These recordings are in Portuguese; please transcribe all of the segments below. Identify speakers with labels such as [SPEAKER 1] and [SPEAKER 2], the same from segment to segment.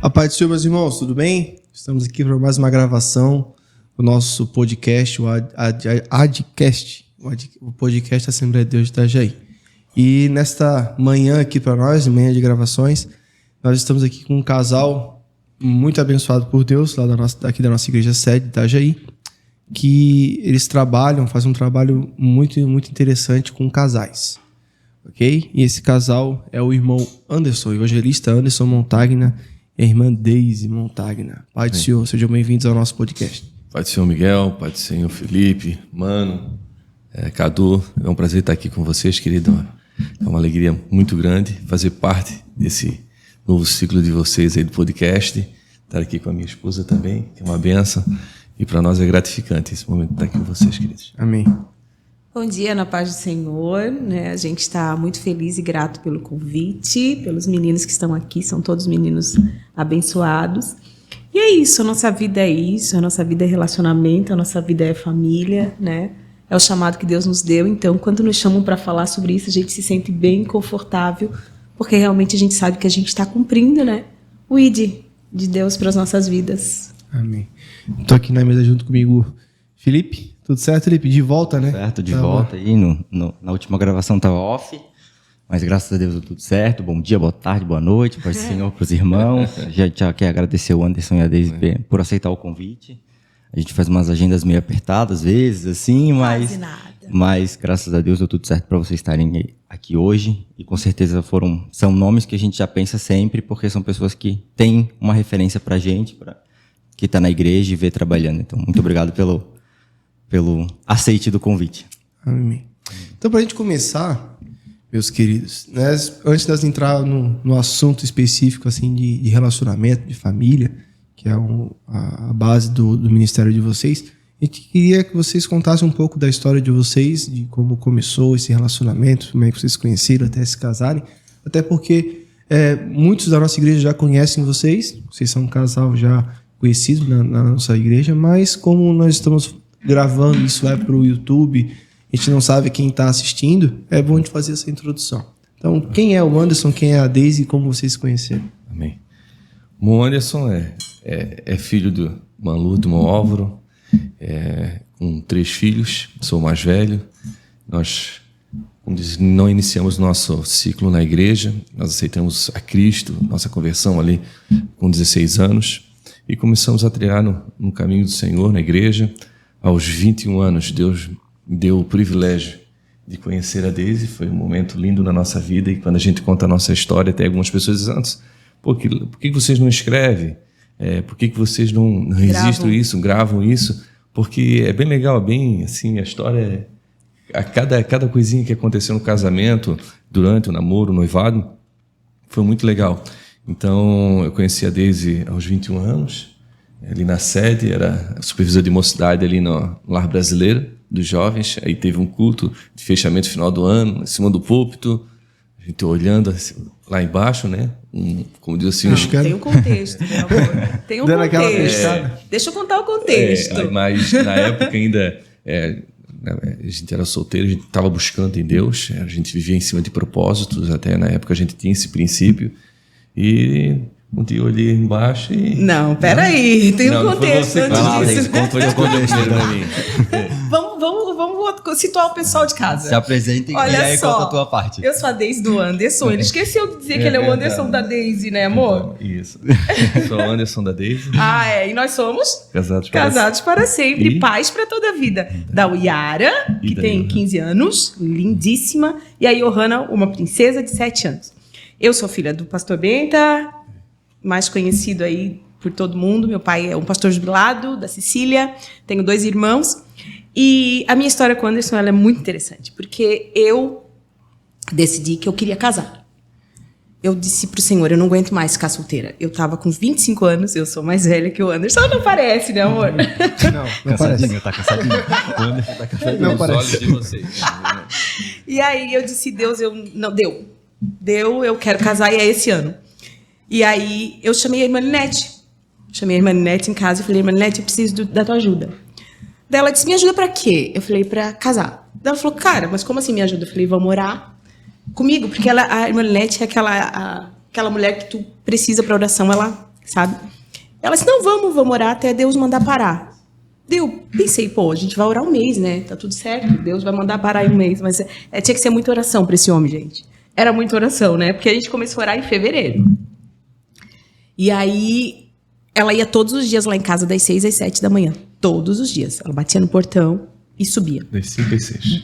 [SPEAKER 1] A paz do Senhor, meus irmãos, tudo bem? Estamos aqui para mais uma gravação do nosso podcast, o ADCast, o podcast da Assembleia de Deus de Itajaí. E nesta manhã aqui para nós, manhã de gravações, nós estamos aqui com um casal muito abençoado por Deus, lá daqui da nossa igreja sede de Itajaí, que eles fazem um trabalho muito, muito interessante com casais, ok? E esse casal é o irmão Anderson, o evangelista Anderson Montagna, e a irmã Deise Montagna. Pai do Senhor, sejam bem-vindos ao nosso podcast.
[SPEAKER 2] Pai do Senhor Miguel, Pai do Senhor Felipe, Mano, Cadu, é um prazer estar aqui com vocês, querido. É uma alegria muito grande fazer parte desse novo ciclo de vocês aí do podcast, estar aqui com a minha esposa também, que é uma bênção, e para nós é gratificante esse momento de estar aqui com vocês, queridos.
[SPEAKER 1] Amém.
[SPEAKER 3] Bom dia, na paz do Senhor, né? A gente está muito feliz e grato pelo convite, pelos meninos que estão aqui, são todos meninos abençoados. E é isso, a nossa vida é isso, a nossa vida é relacionamento, a nossa vida é família, né? É o chamado que Deus nos deu, então quando nos chamam para falar sobre isso, a gente se sente bem confortável, porque realmente a gente sabe que a gente está cumprindo, né? O ID de Deus para as nossas vidas.
[SPEAKER 1] Amém. Estou aqui na mesa junto comigo, Felipe. Tudo certo, Felipe? De volta, né?
[SPEAKER 4] Certo, de volta aí. Na última gravação estava off, mas graças a Deus tudo certo. Bom dia, boa tarde, boa noite, paz do Senhor para os irmãos. Já quero agradecer o Anderson e a Deise por aceitar o convite. A gente faz umas agendas meio apertadas às vezes, assim, mas graças a Deus deu tudo certo para vocês estarem aqui hoje. E com certeza são nomes que a gente já pensa sempre, porque são pessoas que têm uma referência para a gente, que está na igreja e vê trabalhando. Então, muito obrigado pelo aceite do convite.
[SPEAKER 1] Amém. Então, para a gente começar, meus queridos, né, antes de nós entrar no assunto específico assim, de relacionamento, de família, que é a base do ministério de vocês, a gente queria que vocês contassem um pouco da história de vocês, de como começou esse relacionamento, como é que vocês se conheceram até se casarem, até porque muitos da nossa igreja já conhecem vocês são um casal já conhecido na nossa igreja, mas como nós estamos gravando, isso vai para o YouTube, a gente não sabe quem está assistindo, é bom a gente fazer essa introdução. Então, quem é o Anderson, quem é a Deise e como vocês se conheceram?
[SPEAKER 2] Amém. O Anderson é filho do Manu, do meu Álvaro, com 3 filhos, sou o mais velho. Nós, como diz, não iniciamos nosso ciclo na igreja, nós aceitamos a Cristo, nossa conversão ali com 16 anos, e começamos a trilhar no caminho do Senhor, na igreja. Aos 21 anos, Deus me deu o privilégio de conhecer a Deise. Foi um momento lindo na nossa vida. E quando a gente conta a nossa história, até algumas pessoas dizem: por que vocês não escrevem? Por que vocês não registram isso, gravam isso? Porque é bem legal, bem assim, a história... Cada coisinha que aconteceu no casamento, durante o namoro, o noivado, foi muito legal. Então, eu conheci a Deise aos 21 anos, ali na sede, era supervisor de mocidade ali no Lar Brasileiro dos Jovens. Aí teve um culto de fechamento final do ano, em cima do púlpito, a gente olhando assim, lá embaixo, né? Como diz assim...
[SPEAKER 3] Tem um contexto, meu amor. Tem um contexto. Deixa eu contar o contexto.
[SPEAKER 2] Mas na época ainda... a gente era solteiro, a gente estava buscando em Deus, a gente vivia em cima de propósitos, até na época a gente tinha esse princípio. E... um dia eu olhei embaixo e...
[SPEAKER 3] Não, peraí, tem um contexto antes disso. Vamos situar o pessoal de casa.
[SPEAKER 4] Se apresentem e aí conta a tua parte.
[SPEAKER 3] Eu sou a Deise do Anderson. Ele esqueceu de dizer que ele é o Anderson da Deise, né, amor?
[SPEAKER 2] Então, isso. Sou o Anderson da Deise.
[SPEAKER 3] E nós somos
[SPEAKER 2] casados
[SPEAKER 3] para sempre, pais para toda a vida. Da Yara, que tem 15 anos, lindíssima, e a Johanna, uma princesa de 7 anos. Eu sou filha do pastor Benta, mais conhecido aí por todo mundo. Meu pai é um pastor jubilado da Sicília. Tenho 2 irmãos. E a minha história com o Anderson ela é muito interessante, porque eu decidi que eu queria casar. Eu disse pro Senhor, eu não aguento mais ficar solteira. Eu tava com 25 anos, eu sou mais velha que o Anderson. Não parece, né, amor?
[SPEAKER 1] Não parece.
[SPEAKER 4] Tá cansadinho. O Anderson tá cansadinho.
[SPEAKER 1] Não parece.
[SPEAKER 2] Os olhos de vocês.
[SPEAKER 3] E aí eu disse, Deus, deu, eu quero casar e é esse ano. E aí eu chamei a irmã Linete. Chamei a irmã Linete em casa e falei, irmã Linete, eu preciso da tua ajuda. Daí ela disse, me ajuda pra quê? Eu falei, pra casar. Daí ela falou, cara, mas como assim me ajuda? Eu falei, vamos orar comigo, porque a irmã Linete é aquela mulher que tu precisa pra oração, ela sabe? Ela disse, não, vamos orar até Deus mandar parar. Pensei, pô, a gente vai orar um mês, né? Tá tudo certo, Deus vai mandar parar em um mês. Mas tinha que ser muita oração para esse homem, gente. Era muita oração, né? Porque a gente começou a orar em fevereiro. E aí, ela ia todos os dias lá em casa, das 6 às 7 da manhã. Todos os dias. Ela batia no portão e subia.
[SPEAKER 2] Das 5 às 6.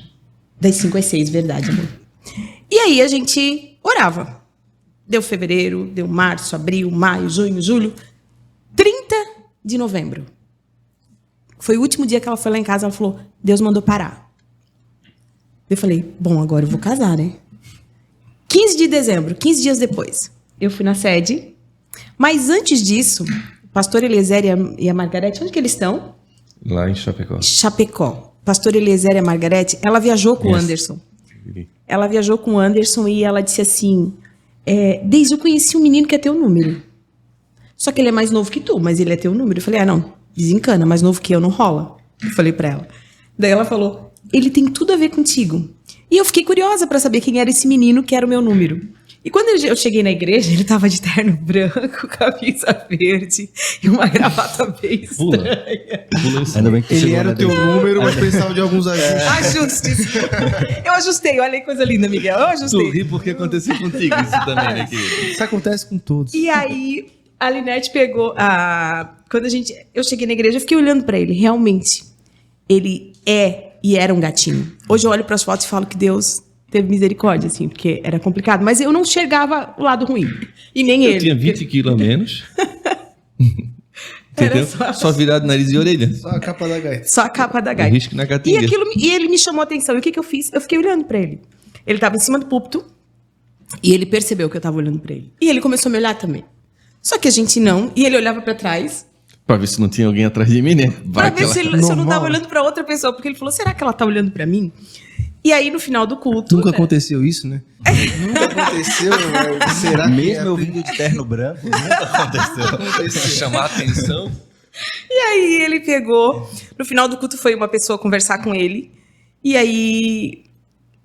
[SPEAKER 3] Das 5 às 6, verdade, amor. E aí, a gente orava. Deu fevereiro, deu março, abril, maio, junho, julho. 30 de novembro. Foi o último dia que ela foi lá em casa, ela falou, Deus mandou parar. Eu falei, bom, agora eu vou casar, né? 15 de dezembro, 15 dias depois, eu fui na sede. Mas antes disso, o pastor Eliezer e a Margarete, onde que eles estão?
[SPEAKER 2] Lá em Chapecó.
[SPEAKER 3] Chapecó. Pastor Eliezer e a Margarete, ela viajou com o Anderson. Ela viajou com o Anderson e ela disse assim, Deise, eu conheci um menino que é teu número. Só que ele é mais novo que tu, mas ele é teu número. Eu falei, não, desencana, mais novo que eu não rola. Eu falei pra ela. Daí ela falou, ele tem tudo a ver contigo. E eu fiquei curiosa pra saber quem era esse menino que era o meu número. E quando eu cheguei na igreja, ele tava de terno branco, camisa verde e uma gravata bem estranha.
[SPEAKER 2] Pula isso.
[SPEAKER 4] Ainda bem que
[SPEAKER 1] Ele
[SPEAKER 4] chegou,
[SPEAKER 1] era
[SPEAKER 4] né,
[SPEAKER 1] o teu
[SPEAKER 4] Deus?
[SPEAKER 1] número, mas precisava de alguns ajustes.
[SPEAKER 3] Ajustes. Eu ajustei, olha que coisa linda, Miguel. Eu
[SPEAKER 2] Tu
[SPEAKER 3] ajustei.
[SPEAKER 2] ri porque aconteceu contigo isso também, né, querido?
[SPEAKER 1] Isso acontece com todos.
[SPEAKER 3] E aí, a Linete pegou quando eu cheguei na igreja, eu fiquei olhando pra ele. Realmente, ele era um gatinho. Hoje eu olho pras fotos e falo que Deus teve misericórdia, assim, porque era complicado. Mas eu não enxergava o lado ruim. E nem
[SPEAKER 2] Eu
[SPEAKER 3] ele.
[SPEAKER 2] tinha 20 quilos a menos. Entendeu?
[SPEAKER 3] Era
[SPEAKER 2] Só virado nariz e orelha.
[SPEAKER 1] Só a capa da gaita.
[SPEAKER 3] Só a capa da
[SPEAKER 2] O
[SPEAKER 3] gaita.
[SPEAKER 2] risco na gatinha.
[SPEAKER 3] E ele me chamou a atenção. E o que eu fiz? Eu fiquei olhando pra ele. Ele tava em cima do púlpito e ele percebeu que eu tava olhando pra ele. E ele começou a me olhar também. Só que a gente não. E ele olhava pra trás
[SPEAKER 2] Pra ver se não tinha alguém atrás de mim, né?
[SPEAKER 3] pra ver se eu não
[SPEAKER 1] Normal.
[SPEAKER 3] tava olhando pra outra pessoa. Porque ele falou, será que ela tá olhando pra mim? E aí, no final do culto...
[SPEAKER 1] Nunca aconteceu isso, né? Nunca aconteceu. Será que
[SPEAKER 4] Mesmo eu vindo de terno branco, nunca aconteceu.
[SPEAKER 2] Pra chamar a atenção.
[SPEAKER 3] E aí ele pegou... No final do culto foi uma pessoa conversar com ele. E aí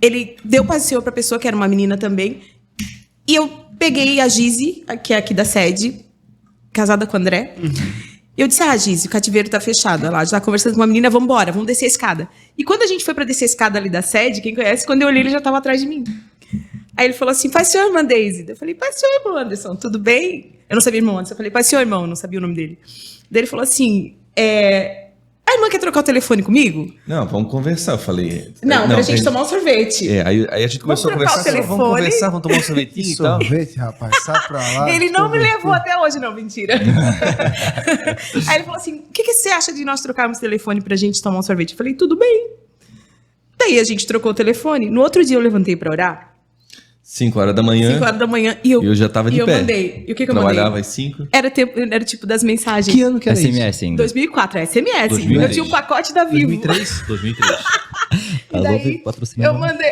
[SPEAKER 3] ele deu passeio pra pessoa, que era uma menina também. E eu peguei a Gizi, que é aqui da sede, casada com o André. Eu disse, Gizi, o cativeiro tá fechado. Ela já conversando com uma menina, vamos embora, vamos descer a escada. E quando a gente foi pra descer a escada ali da sede, quem conhece, quando eu olhei, ele já tava atrás de mim. Aí ele falou assim, paz senhor, irmã Deise. Eu falei, paz senhor, irmão Anderson, tudo bem? Eu não sabia irmão Anderson, eu falei, paz senhor, irmão, eu não sabia o nome dele. Daí ele falou assim, a irmã quer trocar o telefone comigo?
[SPEAKER 2] Não, vamos conversar. Eu falei.
[SPEAKER 3] Não, pra gente
[SPEAKER 2] tem-
[SPEAKER 3] tomar um sorvete.
[SPEAKER 2] Aí a gente começou a
[SPEAKER 3] trocar o
[SPEAKER 2] conversar.
[SPEAKER 3] telefone.
[SPEAKER 2] Vamos conversar, vamos tomar um sorvetinho e tal.
[SPEAKER 1] Sorvete, rapaz, sai pra lá.
[SPEAKER 3] Ele não me levou até hoje, não, mentira. Aí ele falou assim, o que você acha de nós trocarmos o telefone pra gente tomar um sorvete? Eu falei, tudo bem. Daí a gente trocou o telefone. No outro dia eu levantei pra orar,
[SPEAKER 2] 5 horas da manhã.
[SPEAKER 3] 5 horas da manhã,
[SPEAKER 2] E eu já tava de
[SPEAKER 3] eu
[SPEAKER 2] pé.
[SPEAKER 3] mandei. E o que eu
[SPEAKER 2] Trabalhava
[SPEAKER 3] mandei?
[SPEAKER 2] às 5.
[SPEAKER 3] Era tipo das mensagens.
[SPEAKER 1] Que ano que era isso?
[SPEAKER 4] SMS ainda.
[SPEAKER 3] 2004, SMS.
[SPEAKER 2] 2003.
[SPEAKER 3] Eu tinha um pacote da Vivo.
[SPEAKER 1] 2003?
[SPEAKER 2] 2003.
[SPEAKER 3] E
[SPEAKER 4] Alô,
[SPEAKER 3] daí,
[SPEAKER 4] Vivo, patrocina
[SPEAKER 3] eu
[SPEAKER 4] nós.
[SPEAKER 3] mandei...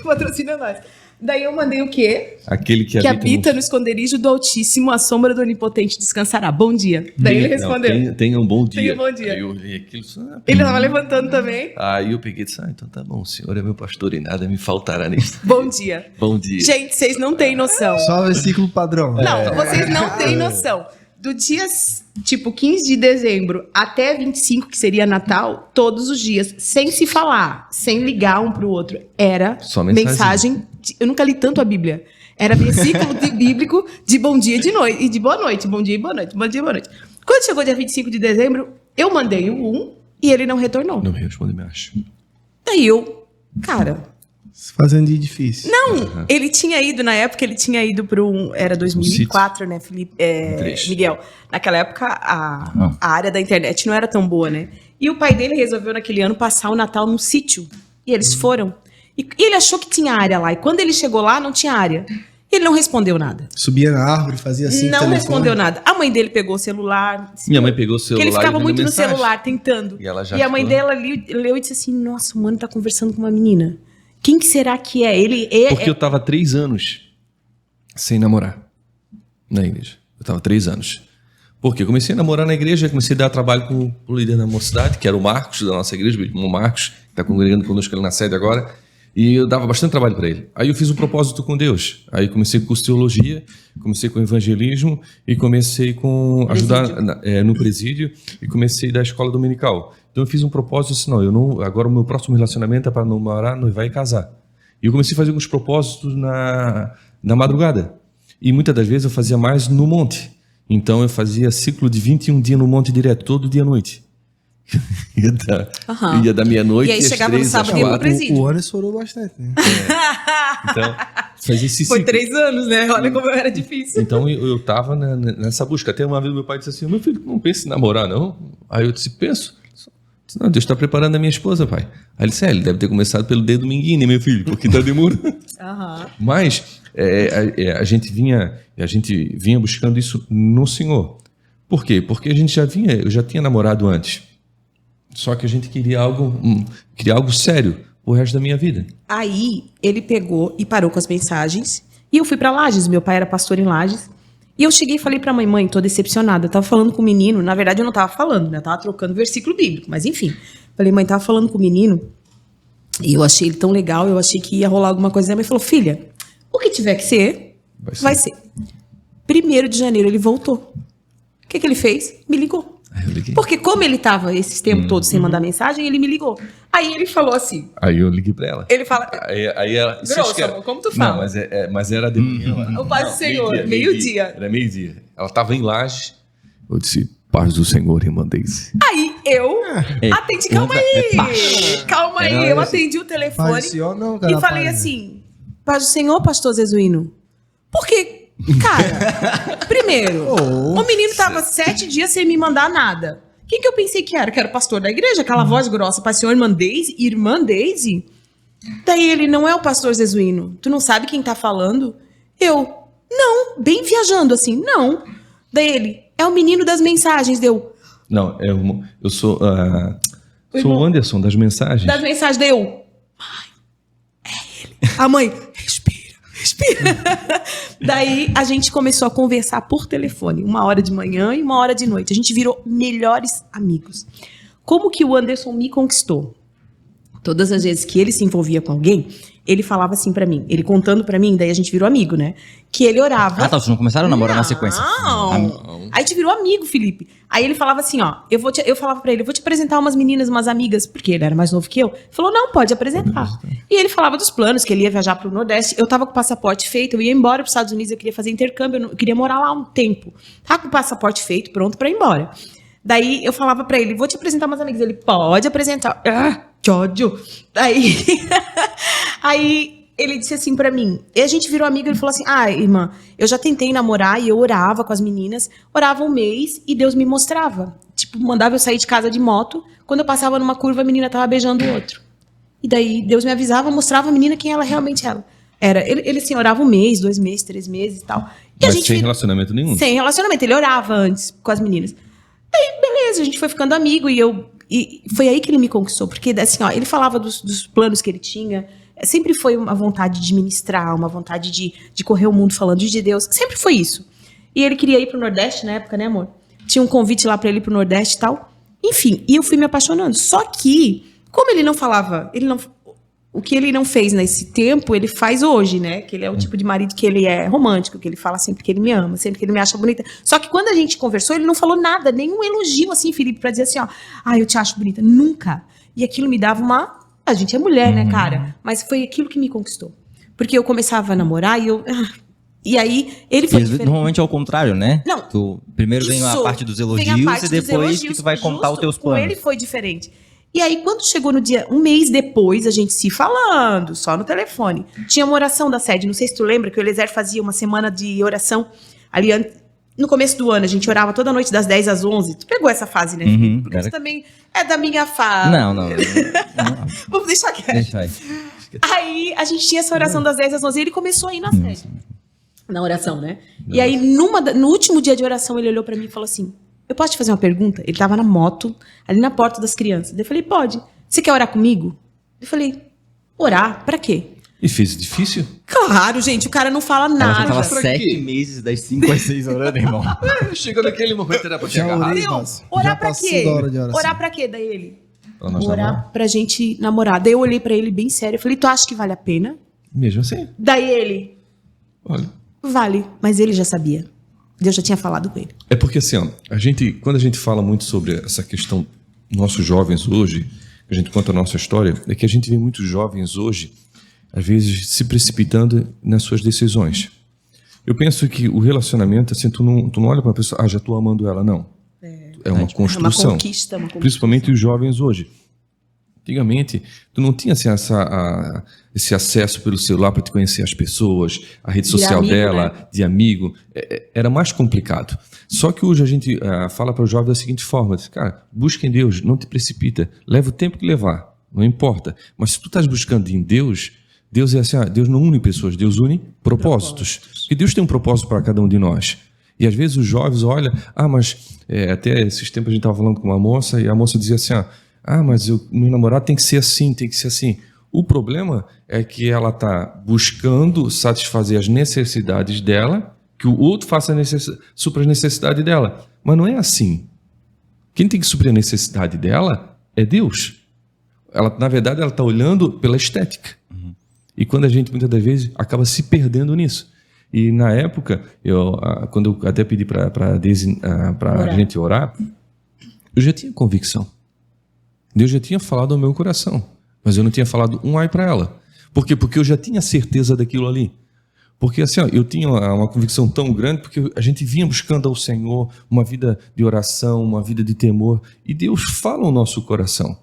[SPEAKER 3] patrocina nós. Daí eu mandei o quê?
[SPEAKER 2] Aquele que
[SPEAKER 3] Que habita no esconderijo do Altíssimo, a sombra do Onipotente descansará. Bom dia. Daí ele respondeu.
[SPEAKER 2] Tenha um bom dia.
[SPEAKER 3] Tenha um bom dia.
[SPEAKER 2] Aí eu olhei aquilo.
[SPEAKER 3] Ele tava levantando também.
[SPEAKER 2] Aí eu peguei e disse, então tá bom, o senhor é meu pastor e nada me faltará nisso.
[SPEAKER 3] Bom dia.
[SPEAKER 2] Bom dia.
[SPEAKER 3] Gente, vocês não têm noção.
[SPEAKER 1] Só versículo padrão.
[SPEAKER 3] Não, vocês não têm noção. Do dia, tipo, 15 de dezembro até 25, que seria Natal, todos os dias, sem se falar, sem ligar um pro outro, era
[SPEAKER 2] Só mensagem.
[SPEAKER 3] eu nunca li tanto a Bíblia. Era versículo bíblico de bom dia e de noite, e de boa noite, bom dia e boa noite, bom dia e boa noite. Quando chegou dia 25 de dezembro, eu mandei o 1 e ele não retornou.
[SPEAKER 2] Não me responde, me acho.
[SPEAKER 3] Daí eu, cara...
[SPEAKER 1] Fazendo de difícil.
[SPEAKER 3] Não, ele tinha ido, na época, ele tinha ido para era 2004, né, Felipe,
[SPEAKER 2] Três.
[SPEAKER 3] Miguel? Naquela época, a área da internet não era tão boa, né? E o pai dele resolveu, naquele ano, passar o Natal num sítio. E eles foram. E ele achou que tinha área lá. E quando ele chegou lá, não tinha área. E ele não respondeu nada.
[SPEAKER 1] Subia na árvore, fazia assim.
[SPEAKER 3] não
[SPEAKER 1] telefone.
[SPEAKER 3] respondeu nada. A mãe dele pegou o celular.
[SPEAKER 2] Minha mãe pegou o celular.
[SPEAKER 3] Porque ele ficava
[SPEAKER 2] e
[SPEAKER 3] muito
[SPEAKER 2] mandou
[SPEAKER 3] no
[SPEAKER 2] mensagem.
[SPEAKER 3] celular, tentando.
[SPEAKER 2] E ela já
[SPEAKER 3] a mãe
[SPEAKER 2] ficou-
[SPEAKER 3] dela leu e disse assim, nossa, o mano tá conversando com uma menina. Quem que será que é? Ele
[SPEAKER 2] Porque eu tava 3 anos sem namorar na igreja. Eu tava 3 anos. Porque eu comecei a namorar na igreja, comecei a dar trabalho pro líder da mocidade, que era o Marcos, da nossa igreja, o irmão Marcos, que tá congregando conosco ali na sede agora. E eu dava bastante trabalho para ele. Aí eu fiz um propósito com Deus. Aí comecei com teologia, comecei com evangelismo e comecei com ajudar no presídio e comecei da escola dominical. Então eu fiz um propósito assim, agora o meu próximo relacionamento é para namorar, noivar e casar. E eu comecei a fazer alguns propósitos na madrugada. E muitas das vezes eu fazia mais no monte. Então eu fazia ciclo de 21 dias no monte direto, todo dia à noite. ia da meia-noite
[SPEAKER 3] e aí
[SPEAKER 2] às
[SPEAKER 3] chegava
[SPEAKER 2] 3,
[SPEAKER 3] no sábado
[SPEAKER 2] às
[SPEAKER 3] e ia pro
[SPEAKER 2] 4.
[SPEAKER 3] presídio.
[SPEAKER 1] O Anderson orou bastante, né?
[SPEAKER 2] Então, fazia esse
[SPEAKER 3] Foi
[SPEAKER 2] ciclo.
[SPEAKER 3] 3 anos, né? Olha como era difícil.
[SPEAKER 2] Então eu tava nessa busca. Até uma vez meu pai disse assim, meu filho, não pensa em namorar, não? Aí eu disse, penso. Disse, não, Deus está preparando a minha esposa, pai. Aí ele disse, ele deve ter começado pelo dedo minguinho, né, meu filho? Porque tá demorando. Mas a gente vinha buscando isso no Senhor. Por quê? Porque eu já tinha namorado antes. Só que a gente queria algo sério o resto da minha vida.
[SPEAKER 3] Aí ele pegou e parou com as mensagens. E eu fui pra Lages, meu pai era pastor em Lages. E eu cheguei e falei pra mãe, tô decepcionada. Eu tava falando com o menino, na verdade eu não tava falando, né? Eu tava trocando versículo bíblico, mas enfim. Falei, mãe, tava falando com o menino. E eu achei ele tão legal, eu achei que ia rolar alguma coisa. A mãe falou, filha, o que tiver que ser, vai ser. 1º de janeiro ele voltou. O que ele fez? Me ligou.
[SPEAKER 2] Eu liguei.
[SPEAKER 3] Porque como ele tava esse tempo todo sem mandar mensagem, ele me ligou. Aí ele falou assim...
[SPEAKER 2] Aí eu liguei pra ela.
[SPEAKER 3] Ele fala...
[SPEAKER 2] Aí ela...
[SPEAKER 3] Grosso, amor, como tu fala?
[SPEAKER 2] Não, mas era de manhã.
[SPEAKER 3] O paz do Senhor, meio-dia.
[SPEAKER 2] Era meio-dia. Ela tava em Lages. Eu disse, paz do Senhor, irmã Deise.
[SPEAKER 3] Aí eu atendi... Calma aí. Eu atendi o telefone
[SPEAKER 1] Paz do Senhor, não, cara,
[SPEAKER 3] e falei
[SPEAKER 1] paz.
[SPEAKER 3] assim... Paz do Senhor, pastor Zezuíno. Porque... Cara, primeiro, o menino tava 7 dias sem me mandar nada. Quem que eu pensei que era? Que era o pastor da igreja, aquela voz grossa, para senhor irmã Deise. Daí ele, não é o pastor Zezuíno. Tu não sabe quem tá falando? Eu, não, bem viajando assim, não. Daí ele, é o menino das mensagens, deu.
[SPEAKER 2] Não, eu sou o Anderson das mensagens.
[SPEAKER 3] Das mensagens, deu. Mãe, é ele. A mãe, respira. Daí a gente começou a conversar por telefone, 1 hora de manhã e 1 hora de noite. A gente virou melhores amigos. Como que o Anderson me conquistou? Todas as vezes que ele se envolvia com alguém, ele falava assim pra mim, ele contando pra mim, daí a gente virou amigo, né? Que ele orava.
[SPEAKER 4] Ah, tá, vocês não começaram a namorar na sequência?
[SPEAKER 3] Não. Aí a gente virou amigo, Felipe. Aí ele falava assim, ó, eu falava pra ele, eu vou te apresentar umas meninas, umas amigas, porque ele era mais novo que eu. Ele falou, não, pode apresentar. E ele falava dos planos, que ele ia viajar pro Nordeste. Eu tava com o passaporte feito, eu ia embora pros Estados Unidos, eu queria fazer intercâmbio, eu queria morar lá um tempo. Tava com o passaporte feito, pronto pra ir embora. Daí eu falava pra ele, vou te apresentar umas amigas. Ele, pode apresentar. Que ódio. Aí ele disse assim pra mim, e a gente virou amigo, ele falou assim, irmã, eu já tentei namorar e eu orava com as meninas, orava 1 mês e Deus me mostrava. Tipo, mandava eu sair de casa de moto, quando eu passava numa curva a menina tava beijando o outro. E daí Deus me avisava, mostrava a menina quem ela realmente era. Ele assim, orava 1 mês, 2 meses, 3 meses e tal. E
[SPEAKER 2] Mas sem relacionamento nenhum?
[SPEAKER 3] Sem relacionamento, ele orava antes com as meninas. Aí, beleza, a gente foi ficando amigo e foi aí que ele me conquistou, porque assim, ó, ele falava dos planos que ele tinha, sempre foi uma vontade de ministrar, uma vontade de correr o mundo falando de Deus, sempre foi isso. E ele queria ir pro Nordeste na época, né, amor? Tinha um convite lá pra ele ir pro Nordeste e tal. Enfim, e eu fui me apaixonando. Só que, como ele não falava, o que ele não fez nesse tempo, ele faz hoje, né? Que ele é o tipo de marido que ele é romântico, que ele fala sempre que ele me ama, sempre que ele me acha bonita. Só que quando a gente conversou, ele não falou nada, nenhum elogio assim, Felipe, pra dizer assim, ó, eu te acho bonita. Nunca. E aquilo me dava uma... A gente é mulher, né, cara? Mas foi aquilo que me conquistou. Porque eu começava a namorar e eu... E aí, ele foi diferente.
[SPEAKER 4] Normalmente é o contrário, né?
[SPEAKER 3] Não.
[SPEAKER 4] Primeiro vem a parte dos elogios e depois que tu vai contar os teus planos.
[SPEAKER 3] Com ele foi diferente. E aí, quando chegou no dia, 1 mês depois, a gente se falando, só no telefone. Tinha uma oração da sede, não sei se tu lembra, que o Eliezer fazia uma semana de oração. Ali, no começo do ano, a gente orava toda noite das 10 às 11. Tu pegou essa fase, né, Felipe? Porque isso também é da minha fase.
[SPEAKER 4] Não.
[SPEAKER 3] Vamos deixar quieto.
[SPEAKER 4] Deixa aí.
[SPEAKER 3] Aí, a gente tinha essa oração das 10 às 11 e ele começou a ir na sede. Na oração, né? E aí, no último dia de oração, ele olhou pra mim e falou assim, eu posso te fazer uma pergunta? Ele tava na moto, ali na porta das crianças. Daí eu falei, pode. Você quer orar comigo? Eu falei, orar? Pra quê?
[SPEAKER 2] E fez difícil?
[SPEAKER 3] Claro, gente, o cara não fala
[SPEAKER 4] Ela
[SPEAKER 3] nada.
[SPEAKER 4] já tava
[SPEAKER 2] Pra
[SPEAKER 4] 7
[SPEAKER 2] quê?
[SPEAKER 4] meses, das 5 às 6 orando, irmão.
[SPEAKER 2] Chegou naquele momento, era pra
[SPEAKER 1] Já
[SPEAKER 2] chegar.
[SPEAKER 1] orei,
[SPEAKER 3] Não,
[SPEAKER 1] mas
[SPEAKER 3] orar
[SPEAKER 1] já
[SPEAKER 3] pra
[SPEAKER 1] passou
[SPEAKER 3] quê?
[SPEAKER 1] da hora de oração.
[SPEAKER 3] Orar pra quê? Daí ele,
[SPEAKER 2] Pra nós
[SPEAKER 3] orar
[SPEAKER 2] namorar?
[SPEAKER 3] pra gente namorar. Daí eu olhei pra ele bem sério, eu falei, tu acha que vale a pena?
[SPEAKER 2] Mesmo assim,
[SPEAKER 3] Daí ele,
[SPEAKER 2] olha.
[SPEAKER 3] vale, mas ele já sabia. Deus já tinha falado com ele.
[SPEAKER 2] É porque assim, ó, quando a gente fala muito sobre essa questão nossos jovens hoje, a gente conta a nossa história, é que a gente vê muitos jovens hoje, às vezes, se precipitando nas suas decisões. Eu penso que o relacionamento, assim, tu não olha para a pessoa, já estou amando ela, não. É uma construção.
[SPEAKER 3] Uma conquista.
[SPEAKER 2] Principalmente os jovens hoje. Antigamente, tu não tinha assim, esse acesso pelo celular para te conhecer as pessoas, a rede social
[SPEAKER 3] amigo,
[SPEAKER 2] dela,
[SPEAKER 3] né?
[SPEAKER 2] de amigo. Era mais complicado. Só que hoje a gente fala para os jovens da seguinte forma: cara, busca em Deus, não te precipita, leva o tempo que levar, não importa. Mas se tu estás buscando em Deus, Deus é assim, Deus não une pessoas, Deus une propósitos. Porque Deus tem um propósito para cada um de nós. E às vezes os jovens olham, mas até esses tempos a gente estava falando com uma moça e a moça dizia assim, mas meu namorado tem que ser assim, tem que ser assim. O problema é que ela está buscando satisfazer as necessidades dela, que o outro supra as necessidades dela. Mas não é assim. Quem tem que suprir a necessidade dela é Deus. Na verdade, ela está olhando pela estética. Uhum. E quando a gente, muitas das vezes, acaba se perdendo nisso. E na época, quando eu até pedi para a gente orar, eu já tinha convicção. Deus já tinha falado ao meu coração, mas eu não tinha falado um ai para ela. Por quê? Porque eu já tinha certeza daquilo ali. Porque assim, eu tinha uma convicção tão grande, porque a gente vinha buscando ao Senhor uma vida de oração, uma vida de temor, e Deus fala ao nosso coração.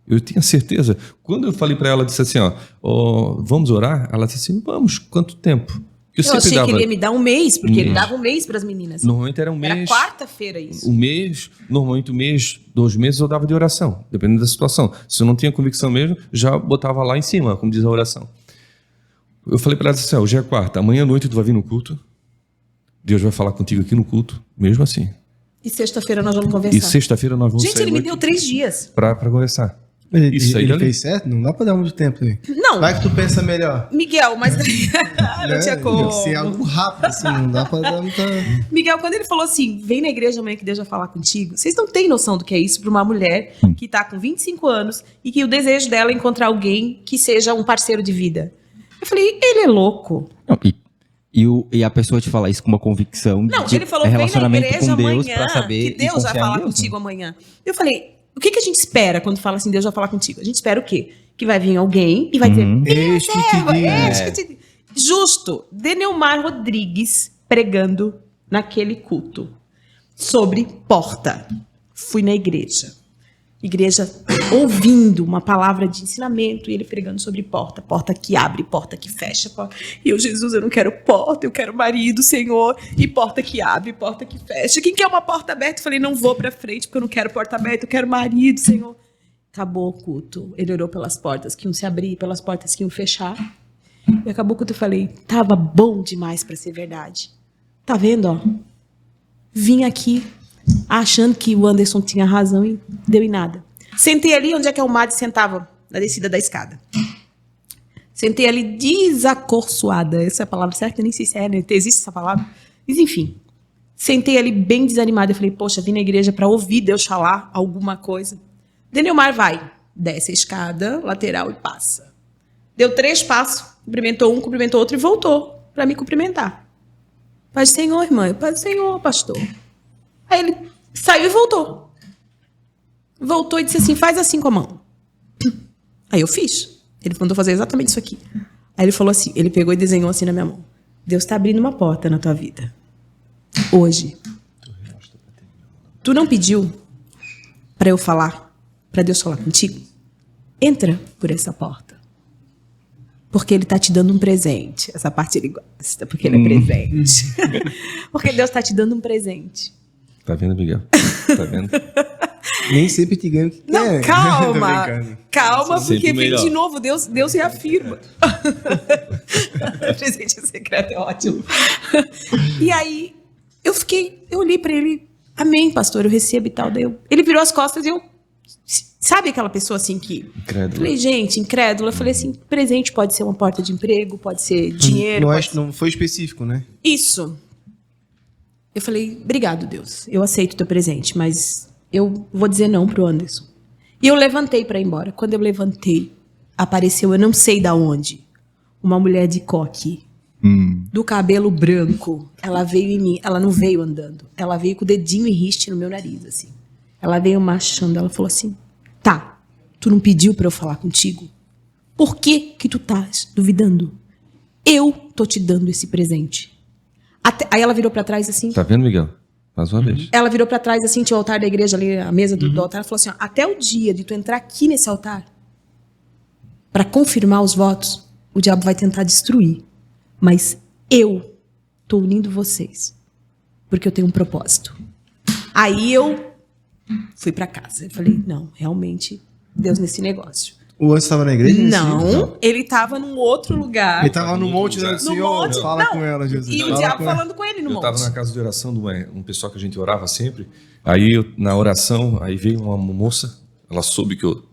[SPEAKER 2] Eu tinha certeza. Quando eu falei para ela, disse assim, vamos orar? Ela disse assim, vamos, quanto tempo?
[SPEAKER 3] Eu achei que ele ia me dar um mês, porque ele dava um mês para as meninas.
[SPEAKER 2] Normalmente era um mês.
[SPEAKER 3] Era quarta-feira isso.
[SPEAKER 2] Um mês, normalmente um mês, 2 meses eu dava de oração, dependendo da situação. Se eu não tinha convicção mesmo, já botava lá em cima, como diz a oração. Eu falei para ela assim, hoje é quarta, amanhã à noite tu vai vir no culto, Deus vai falar contigo aqui no culto, mesmo assim.
[SPEAKER 3] E sexta-feira nós vamos conversar.
[SPEAKER 2] E sexta-feira nós vamos
[SPEAKER 3] Gente, ele me deu 3 dias.
[SPEAKER 2] Para conversar.
[SPEAKER 1] Isso aí ele fez certo? Não dá pra dar muito tempo aí.
[SPEAKER 3] Não.
[SPEAKER 1] Vai que tu pensa melhor.
[SPEAKER 3] Miguel, mas não tinha como.
[SPEAKER 1] Se é algo rápido, assim, não dá pra dar muita...
[SPEAKER 3] Miguel, quando ele falou assim, vem na igreja amanhã que Deus vai falar contigo, vocês não têm noção do que é isso para uma mulher que tá com 25 anos e que o desejo dela é encontrar alguém que seja um parceiro de vida. Eu falei, ele é louco.
[SPEAKER 4] Não, e a pessoa te falar isso com uma convicção de
[SPEAKER 3] ele falou, vem na
[SPEAKER 4] relacionamento
[SPEAKER 3] igreja
[SPEAKER 4] com Deus
[SPEAKER 3] amanhã
[SPEAKER 4] pra saber
[SPEAKER 3] que Deus vai falar contigo amanhã. Eu falei, o que a gente espera quando fala assim, Deus vai falar contigo? A gente espera o quê? Que vai vir alguém e vai dizer,
[SPEAKER 1] Eis que te digo.
[SPEAKER 3] Justo, Denilmar Rodrigues pregando naquele culto sobre porta. Fui na igreja ouvindo uma palavra de ensinamento e ele pregando sobre porta que abre, porta que fecha. E eu, Jesus, eu não quero porta, eu quero marido, Senhor, e porta que abre, porta que fecha. Quem quer uma porta aberta? Eu falei, não vou pra frente porque eu não quero porta aberta, eu quero marido, Senhor. Acabou o culto, ele orou pelas portas que iam se abrir, pelas portas que iam fechar. E acabou o culto, eu falei, tava bom demais pra ser verdade. Tá vendo, ó? Vim aqui achando que o Anderson tinha razão e deu em nada. Sentei ali onde é que a Almade sentava, na descida da escada. Sentei ali desacorçoada. Essa é a palavra certa? Eu nem sei se existe essa palavra. Mas enfim. Sentei ali bem desanimada. Eu falei, poxa, vim na igreja para ouvir Deus falar alguma coisa. Denilmar vai, desce a escada, lateral e passa. Deu 3 passos, cumprimentou um, cumprimentou outro e voltou para me cumprimentar. Paz do Senhor, irmã. Paz do Senhor, pastor. Aí ele saiu e voltou. Voltou e disse assim, faz assim com a mão. Aí eu fiz. Ele mandou fazer exatamente isso aqui. Aí ele falou assim, ele pegou e desenhou assim na minha mão. Deus está abrindo uma porta na tua vida. Hoje. Tu não pediu para eu falar, para Deus falar contigo? Entra por essa porta. Porque ele está te dando um presente. Essa parte ele gosta, porque ele é presente. Porque Deus está te dando um presente.
[SPEAKER 2] Tá vendo, Miguel? Tá vendo?
[SPEAKER 1] Nem sempre te ganha o que
[SPEAKER 3] não,
[SPEAKER 1] quer.
[SPEAKER 3] calma. Calma,
[SPEAKER 2] Sempre
[SPEAKER 3] porque vem
[SPEAKER 2] melhor.
[SPEAKER 3] de novo, Deus reafirma. Presente secreto é ótimo. E aí, eu olhei pra ele, amém, pastor, eu recebo e tal. Daí ele virou as costas e eu, sabe aquela pessoa assim que...
[SPEAKER 2] Incrédula.
[SPEAKER 3] Falei, gente, incrédula. Eu falei assim, presente pode ser uma porta de emprego, pode ser dinheiro.
[SPEAKER 1] Não foi específico, né?
[SPEAKER 3] Isso. Eu falei, obrigado, Deus. Eu aceito o teu presente, mas eu vou dizer não pro Anderson. E eu levantei para ir embora. Quando eu levantei, apareceu, eu não sei da onde, uma mulher de coque, do cabelo branco. Ela veio em mim, ela não veio andando. Ela veio com o dedinho em riste no meu nariz, assim. Ela veio marchando, ela falou assim, tá, tu não pediu para eu falar contigo? Por que tu estás duvidando? Eu tô te dando esse presente. Aí ela virou para trás assim.
[SPEAKER 2] Tá vendo, Miguel? Mais uma vez.
[SPEAKER 3] Ela virou pra trás, assim, tinha o altar da igreja ali, a mesa do altar. Ela falou assim, ó, até o dia de tu entrar aqui nesse altar, pra confirmar os votos, o diabo vai tentar destruir. Mas eu tô unindo vocês, porque eu tenho um propósito. Aí eu fui pra casa. Eu falei, não, realmente, Deus nesse negócio.
[SPEAKER 1] O antes estava na igreja?
[SPEAKER 3] Não, ele tava num outro lugar.
[SPEAKER 1] Ele estava no monte do Senhor.
[SPEAKER 3] monte,
[SPEAKER 1] Fala
[SPEAKER 3] não.
[SPEAKER 1] com ela, Jesus.
[SPEAKER 3] E o
[SPEAKER 1] Fala
[SPEAKER 3] diabo
[SPEAKER 1] com ela.
[SPEAKER 3] falando com ele no
[SPEAKER 2] Eu
[SPEAKER 3] monte.
[SPEAKER 2] estava na casa de oração de um pessoal que a gente orava sempre. Aí, na oração, aí veio uma moça. Ela soube que eu...